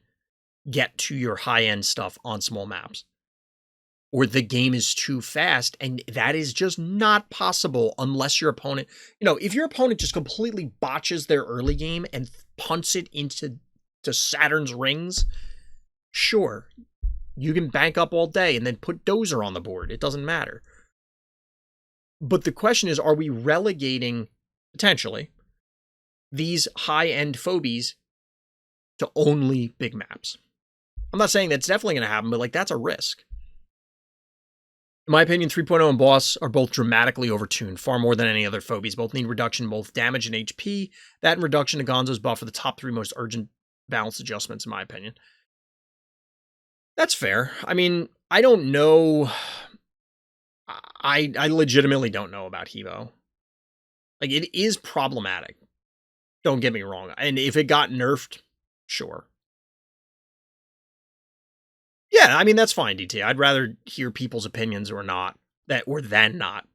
[SPEAKER 1] get to your high-end stuff on small maps, or the game is too fast, and that is just not possible unless your opponent, if your opponent just completely botches their early game and punts it into Saturn's rings, sure, you can bank up all day and then put Dozer on the board. It doesn't matter. But the question is, are we relegating, potentially, these high-end phobies to only big maps? I'm not saying that's definitely going to happen, but, like, that's a risk. In my opinion, 3.0 and Boss are both dramatically overtuned, far more than any other phobies. Both need reduction in both damage and HP. That and reduction to Gonzo's buff are the top 3 most urgent balance adjustments, in my opinion. That's fair. I mean, I don't know. I legitimately don't know about Hevo. Like, it is problematic. Don't get me wrong. And if it got nerfed, sure. Yeah, I mean, that's fine, DT. I'd rather hear people's opinions or not. Or than not.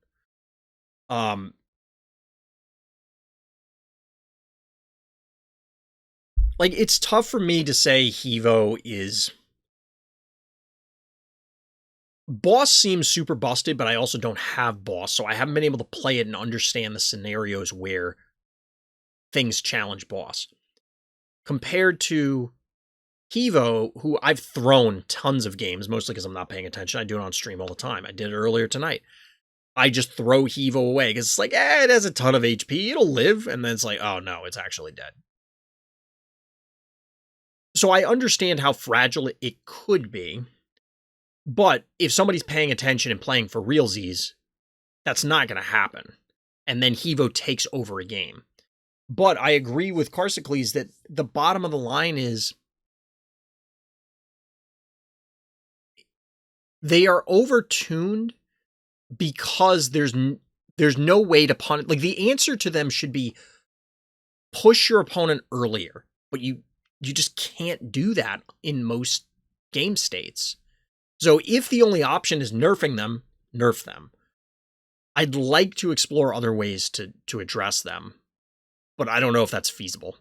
[SPEAKER 1] Like, it's tough for me to say Hevo is... Boss seems super busted, but I also don't have Boss, so I haven't been able to play it and understand the scenarios where things challenge Boss. Compared to Hevo, who I've thrown tons of games, mostly because I'm not paying attention. I do it on stream all the time. I did it earlier tonight. I just throw Hevo away because it's like, it has a ton of HP. It'll live. And then it's like, oh no, it's actually dead. So I understand how fragile it could be. But if somebody's paying attention and playing for realsies, that's not going to happen. And then Hevo takes over a game. But I agree with Carsicles that the bottom of the line is they are overtuned because there's no way to punish. Like, the answer to them should be push your opponent earlier, but you just can't do that in most game states. So if the only option is nerfing them, nerf them. I'd like to explore other ways to address them, but I don't know if that's feasible.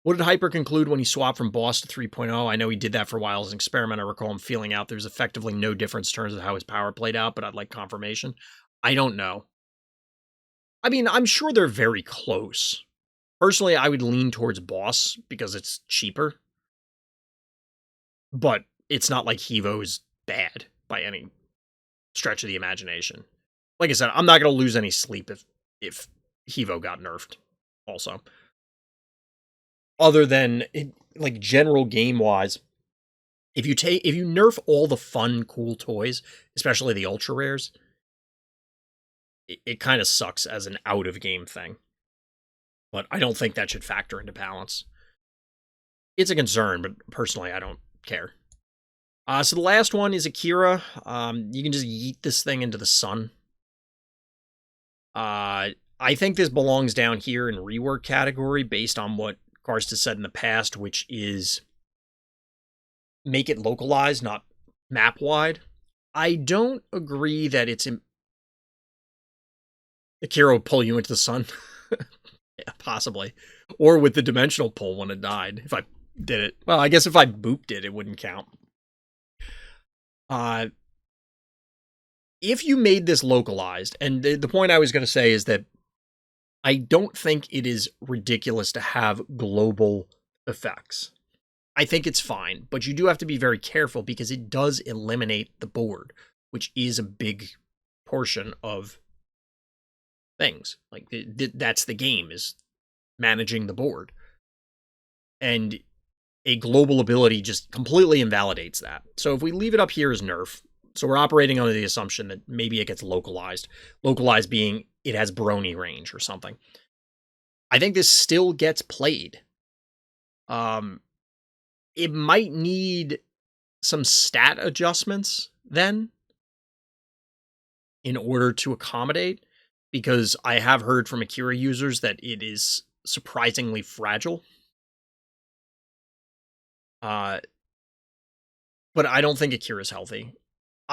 [SPEAKER 1] What did Hyper conclude when he swapped from Boss to 3.0? I know he did that for a while as an experiment. I recall him feeling out there's effectively no difference in terms of how his power played out, but I'd like confirmation. I don't know. I mean, I'm sure they're very close. Personally, I would lean towards Boss because it's cheaper. But it's not like Hevo is bad by any stretch of the imagination. Like I said, I'm not going to lose any sleep if Hevo got nerfed also. Other than, like, general game-wise, if you nerf all the fun, cool toys, especially the ultra rares, it kind of sucks as an out-of-game thing. But I don't think that should factor into balance. It's a concern, but personally, I don't care. So the last one is Akira. You can just yeet this thing into the sun. I think this belongs down here in rework category based on what Karst has said in the past, which is make it localized, not map-wide. I don't agree that it's... Akira would pull you into the sun. Yeah, possibly. Or with the dimensional pull when it died, if I did it. Well, I guess if I booped it, it wouldn't count. If you made this localized, and the point I was going to say is that I don't think it is ridiculous to have global effects. I think it's fine, but you do have to be very careful because it does eliminate the board, which is a big portion of things. Like, that's the game, is managing the board. And a global ability just completely invalidates that. So if we leave it up here as nerf, so we're operating under the assumption that maybe it gets localized. Localized being it has brony range or something. I think this still gets played. It might need some stat adjustments then in order to accommodate, because I have heard from Akira users that it is surprisingly fragile. But I don't think Akira's healthy.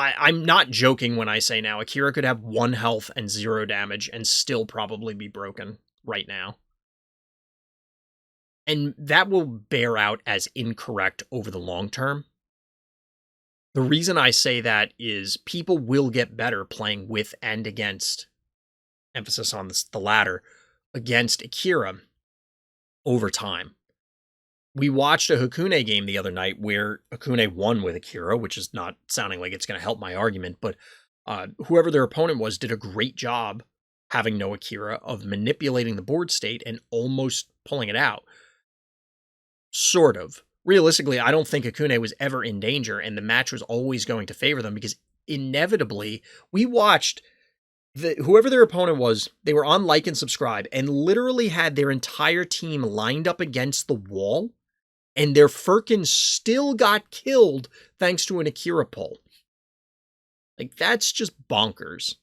[SPEAKER 1] I'm not joking when I say now Akira could have 1 health and 0 damage and still probably be broken right now. And that will bear out as incorrect over the long term. The reason I say that is people will get better playing with and against, emphasis on the latter, against Akira over time. We watched a Hakune game the other night where Hakune won with Akira, which is not sounding like it's going to help my argument, but whoever their opponent was did a great job, having no Akira, of manipulating the board state and almost pulling it out. Sort of. Realistically, I don't think Hakune was ever in danger, and the match was always going to favor them because inevitably, we watched whoever their opponent was, they were on like and subscribe and literally had their entire team lined up against the wall, and their Firkin still got killed thanks to an Akira pull. Like, that's just bonkers.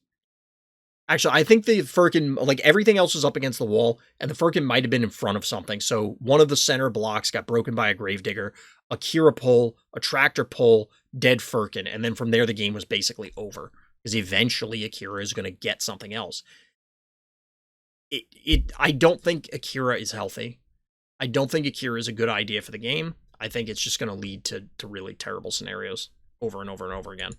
[SPEAKER 1] Actually, I think the Firkin, like, everything else was up against the wall, and the Firkin might have been in front of something. So one of the center blocks got broken by a Gravedigger, Akira pull, a tractor pull, dead Firkin, and then from there the game was basically over. Because eventually Akira is going to get something else. I don't think Akira is healthy. I don't think Akira is a good idea for the game. I think it's just going to lead to really terrible scenarios over and over and over again.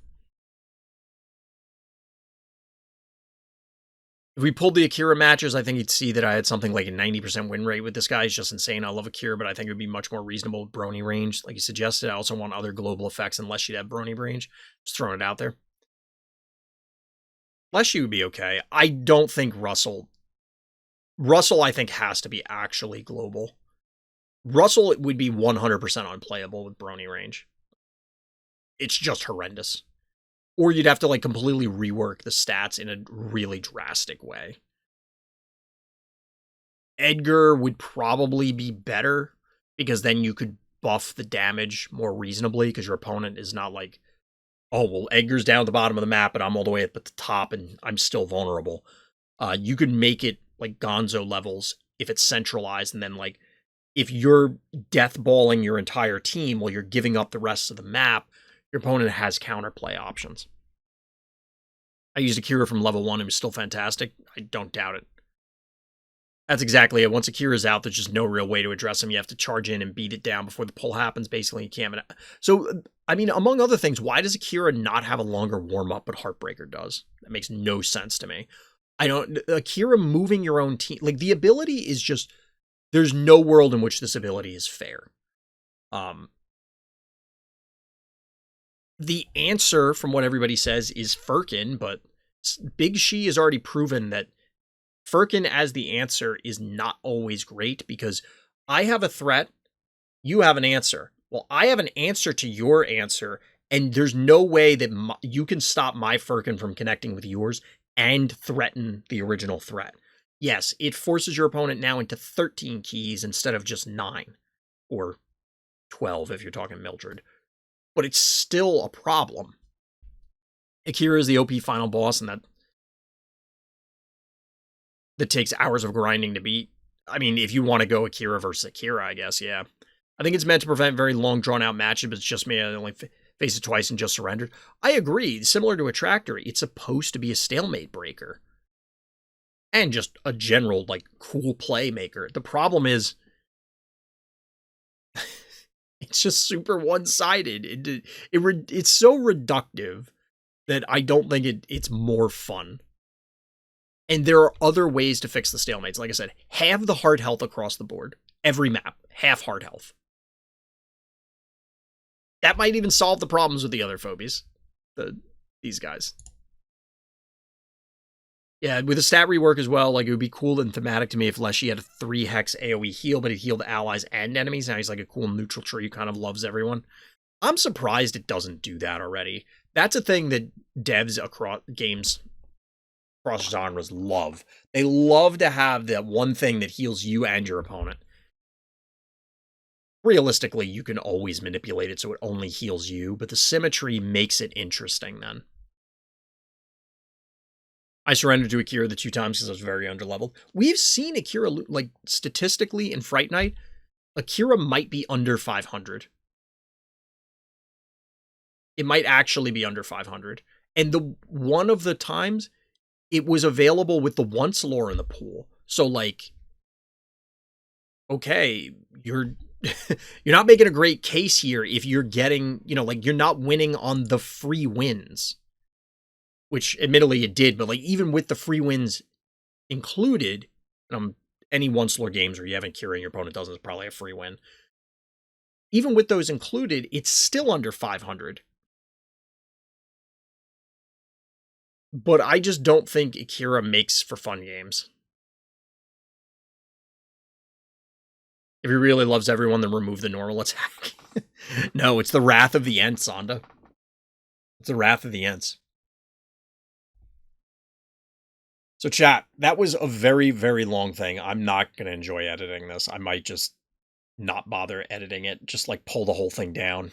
[SPEAKER 1] If we pulled the Akira matches, I think you'd see that I had something like a 90% win rate with this guy. It's just insane. I love Akira, but I think it would be much more reasonable with Brony range. Like you suggested, I also want other global effects unless you'd have Brony range. Just throwing it out there. Leshy would be okay. I don't think Russell, I think, has to be actually global. Russell would be 100% unplayable with Brony range. It's just horrendous. Or you'd have to, like, completely rework the stats in a really drastic way. Edgar would probably be better, because then you could buff the damage more reasonably, because your opponent is not like, oh, well, Edgar's down at the bottom of the map, and I'm all the way up at the top, and I'm still vulnerable. You could make it, like, Gonzo levels if it's centralized, and then, like, if you're deathballing your entire team while you're giving up the rest of the map, your opponent has counterplay options. I used Akira from level 1. It was still fantastic. I don't doubt it. That's exactly it. Once Akira's out, there's just no real way to address him. You have to charge in and beat it down before the pull happens. Basically, you can't. So, I mean, among other things, why does Akira not have a longer warm-up, but Heartbreaker does? That makes no sense to me. Akira moving your own team, like, the ability is just, there's no world in which this ability is fair. The answer, from what everybody says, is Firkin, but Big She has already proven that Firkin as the answer is not always great, because I have a threat, you have an answer. Well, I have an answer to your answer, and there's no way that you can stop my Firkin from connecting with yours and threaten the original threat. Yes, it forces your opponent now into 13 keys instead of just 9, or 12 if you're talking Mildred. But it's still a problem. Akira is the OP final boss, and that takes hours of grinding to beat. I mean, if you want to go Akira versus Akira, I guess, yeah. I think it's meant to prevent very long, drawn-out matches, but it's just me. I only face it twice and just surrendered. I agree. Similar to Attractor, it's supposed to be a stalemate breaker. And just a general, like, cool play maker. The problem is, it's just super one-sided. It's so reductive that I don't think it's more fun. And there are other ways to fix the stalemates. Like I said, have the hard health across the board. Every map, half hard health. That might even solve the problems with the other phobies. These guys. Yeah, with the stat rework as well, like, it would be cool and thematic to me if Leshy had a 3-hex AoE heal, but it healed allies and enemies. Now he's like a cool neutral tree who kind of loves everyone. I'm surprised it doesn't do that already. That's a thing that devs across games, across genres, love. They love to have that one thing that heals you and your opponent. Realistically, you can always manipulate it so it only heals you, but the symmetry makes it interesting then. I surrendered to Akira the 2 times because I was very underleveled. We've seen Akira, like, statistically in Fright Night, Akira might be under 500. It might actually be under 500. And one of the times, it was available with the once lore in the pool. So, like, okay, you're not making a great case here if you're getting, like, you're not winning on the free wins. Which, admittedly, it did, but, like, even with the free wins included, any once lore games where you have Akira and your opponent doesn't is probably a free win. Even with those included, it's still under 500. But I just don't think Akira makes for fun games. If he really loves everyone, then remove the normal attack. No, it's the Wrath of the Ent, Sonda. It's the wrath of the Ents. So chat, that was a very, very long thing. I'm not going to enjoy editing this. I might just not bother editing it. Just like pull the whole thing down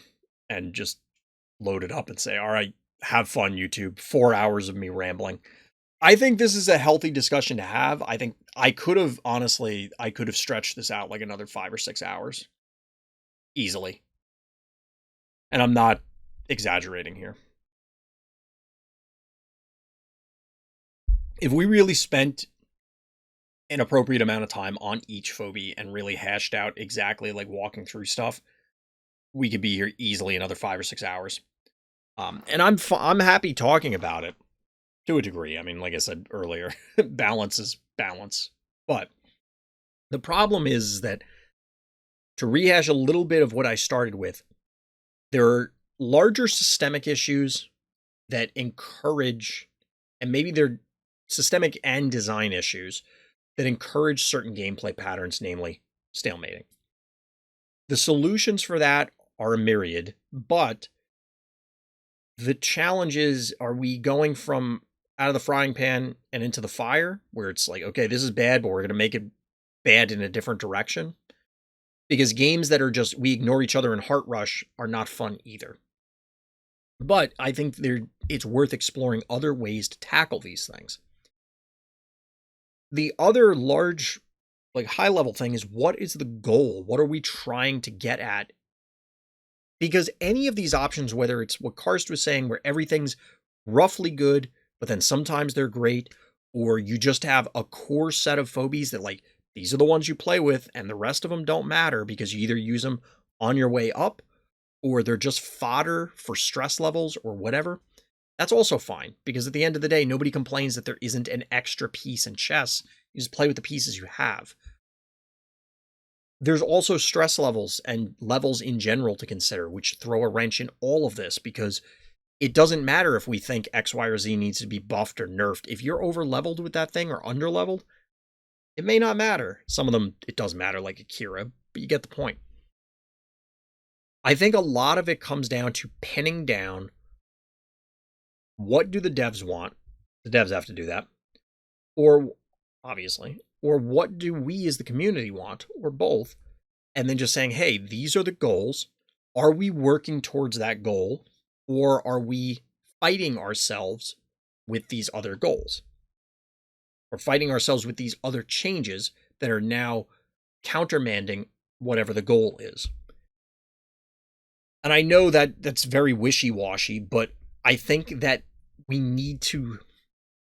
[SPEAKER 1] and just load it up and say, all right, have fun, YouTube. 4 hours of me rambling. I think this is a healthy discussion to have. I think I could have, honestly, I could have stretched this out like another 5 or 6 hours. Easily. And I'm not exaggerating here. If we really spent an appropriate amount of time on each phobia and really hashed out exactly like walking through stuff, we could be here easily another 5 or 6 hours. And I'm happy talking about it to a degree. I mean, like I said earlier, balance is balance. But the problem is that, to rehash a little bit of what I started with, there are larger systemic issues that encourage, and maybe they're systemic and design issues that encourage certain gameplay patterns, namely stalemating. The solutions for that are a myriad, but the challenge is, are we going from out of the frying pan and into the fire, where it's like, okay, this is bad, but we're going to make it bad in a different direction? Because games that are just, we ignore each other in Heart Rush are not fun either. But I think it's worth exploring other ways to tackle these things. The other large, like high-level thing is, what is the goal? What are we trying to get at? Because any of these options, whether it's what Karst was saying, where everything's roughly good, but then sometimes they're great, or you just have a core set of phobies that, like, these are the ones you play with, and the rest of them don't matter because you either use them on your way up, or they're just fodder for stress levels or whatever. That's also fine, because at the end of the day, nobody complains that there isn't an extra piece in chess. You just play with the pieces you have. There's also stress levels and levels in general to consider, which throw a wrench in all of this, because it doesn't matter if we think X, Y, or Z needs to be buffed or nerfed. If you're over-leveled with that thing or under-leveled, it may not matter. Some of them, it does matter, like Akira, but you get the point. I think a lot of it comes down to pinning down, what do the devs want? The devs have to do that. Or, obviously, or what do we as the community want? Or both. And then just saying, hey, these are the goals. Are we working towards that goal? Or are we fighting ourselves with these other goals? Or fighting ourselves with these other changes that are now countermanding whatever the goal is. And I know that that's very wishy-washy, but I think that we need to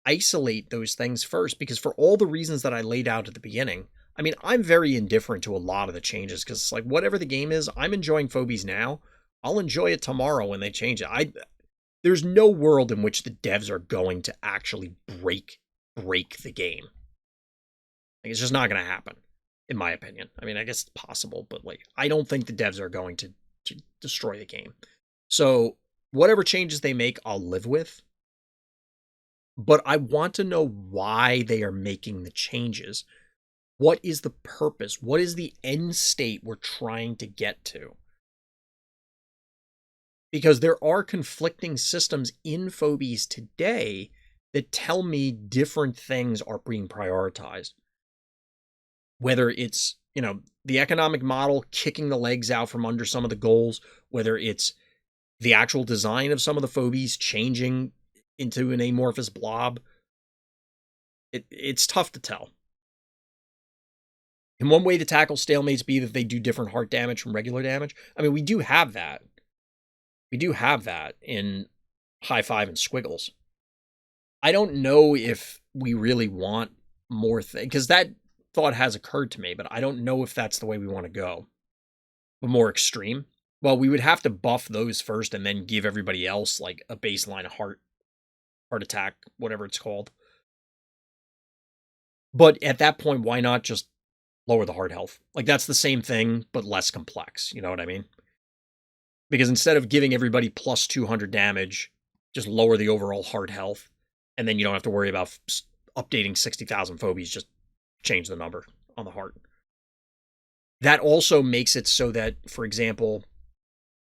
[SPEAKER 1] isolate those things first, because for all the reasons that I laid out at the beginning, I mean, I'm very indifferent to a lot of the changes, because it's like, whatever the game is, I'm enjoying phobies now. I'll enjoy it tomorrow when they change it. There's no world in which the devs are going to actually break the game. Like, it's just not going to happen, in my opinion. I mean, I guess it's possible, but like, I don't think the devs are going to destroy the game. So whatever changes they make, I'll live with. But I want to know why they are making the changes. What is the purpose? What is the end state we're trying to get to? Because there are conflicting systems in phobies today that tell me different things are being prioritized. Whether it's, the economic model kicking the legs out from under some of the goals, whether it's the actual design of some of the phobies changing into an amorphous blob, it's tough to tell. And one way to tackle stalemates be that they do different heart damage from regular damage. I mean, we do have that. We do have that in High Five and Squiggles. I don't know if we really want more things, because that thought has occurred to me, but I don't know if that's the way we want to go. But more extreme. Well, we would have to buff those first and then give everybody else like a baseline heart attack, whatever it's called. But at that point, why not just lower the heart health? Like, that's the same thing, but less complex. You know what I mean? Because instead of giving everybody plus 200 damage, just lower the overall heart health, and then you don't have to worry about updating 60,000 phobies, just change the number on the heart. That also makes it so that, for example,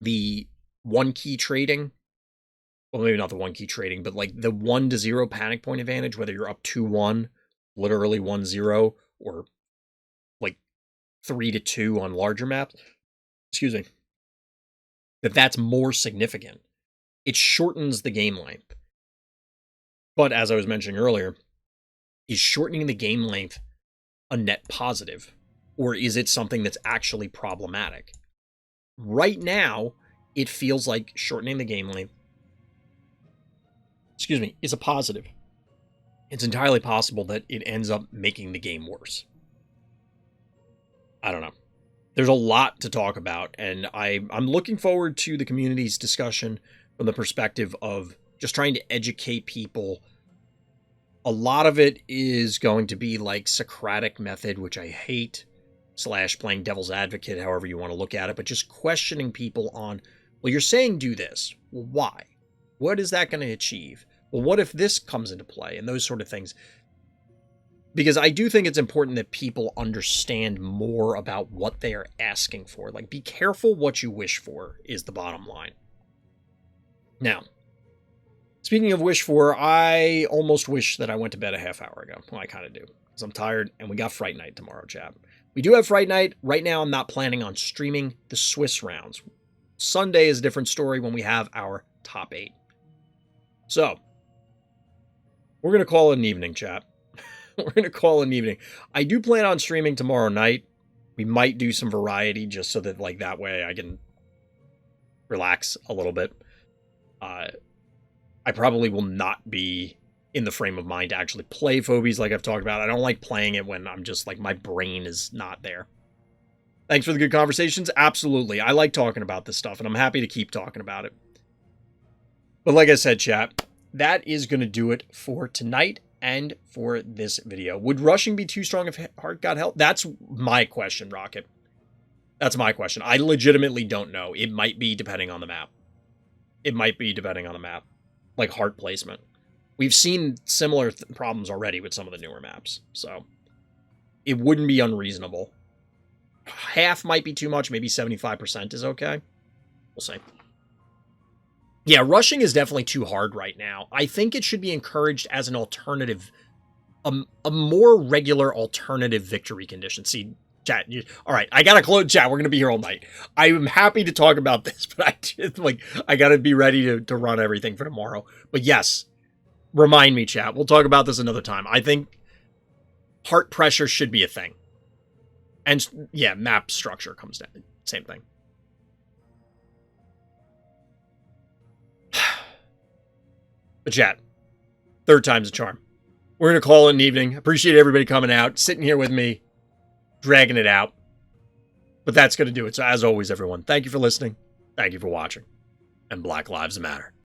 [SPEAKER 1] the one key trading well, maybe not the 1 key trading, but like the 1-0 panic point advantage, whether you're up 2-1, literally 1-0, or like 3-2 on larger maps, excuse me, that's more significant. It shortens the game length. But as I was mentioning earlier, is shortening the game length a net positive? Or is it something that's actually problematic? Right now, it feels like shortening the game length, is a positive. It's entirely possible that it ends up making the game worse. I don't know. There's a lot to talk about, and I'm looking forward to the community's discussion from the perspective of just trying to educate people. A lot of it is going to be like Socratic method, which I hate, / playing devil's advocate, however you want to look at it, but just questioning people on, well, you're saying do this. Well, why? What is that going to achieve? Well, what if this comes into play? And those sort of things. Because I do think it's important that people understand more about what they are asking for. Like, be careful what you wish for is the bottom line. Now, speaking of wish for, I almost wish that I went to bed a half hour ago. Well, I kind of do, because I'm tired, and we got Fright Night tomorrow, chat. We do have Fright Night. Right now, I'm not planning on streaming the Swiss rounds. Sunday is a different story when we have our top 8. So, we're going to call it an evening, chat. We're going to call it an evening. I do plan on streaming tomorrow night. We might do some variety just so that, like, that way I can relax a little bit. I probably will not be in the frame of mind to actually play Phobies like I've talked about. I don't like playing it when I'm just, like, my brain is not there. Thanks for the good conversations. Absolutely. I like talking about this stuff, and I'm happy to keep talking about it. But like I said, chat, that is going to do it for tonight and for this video. Would rushing be too strong if Heart got help? That's my question, Rocket. That's my question. I legitimately don't know. It might be depending on the map. It might be depending on the map. Like Heart placement. We've seen similar problems already with some of the newer maps. So it wouldn't be unreasonable. Half might be too much. Maybe 75% is okay. We'll see. Yeah, rushing is definitely too hard right now. I think it should be encouraged as an alternative, a more regular alternative victory condition. See, chat, all right, I gotta close chat. We're gonna be here all night. I'm happy to talk about this, but I gotta be ready to run everything for tomorrow. But yes, remind me, chat. We'll talk about this another time. I think heart pressure should be a thing. And yeah, map structure comes down. Same thing. But chat, third time's a charm. We're going to call it an evening. Appreciate everybody coming out, sitting here with me, dragging it out. But that's going to do it. So as always, everyone, thank you for listening. Thank you for watching. And Black Lives Matter.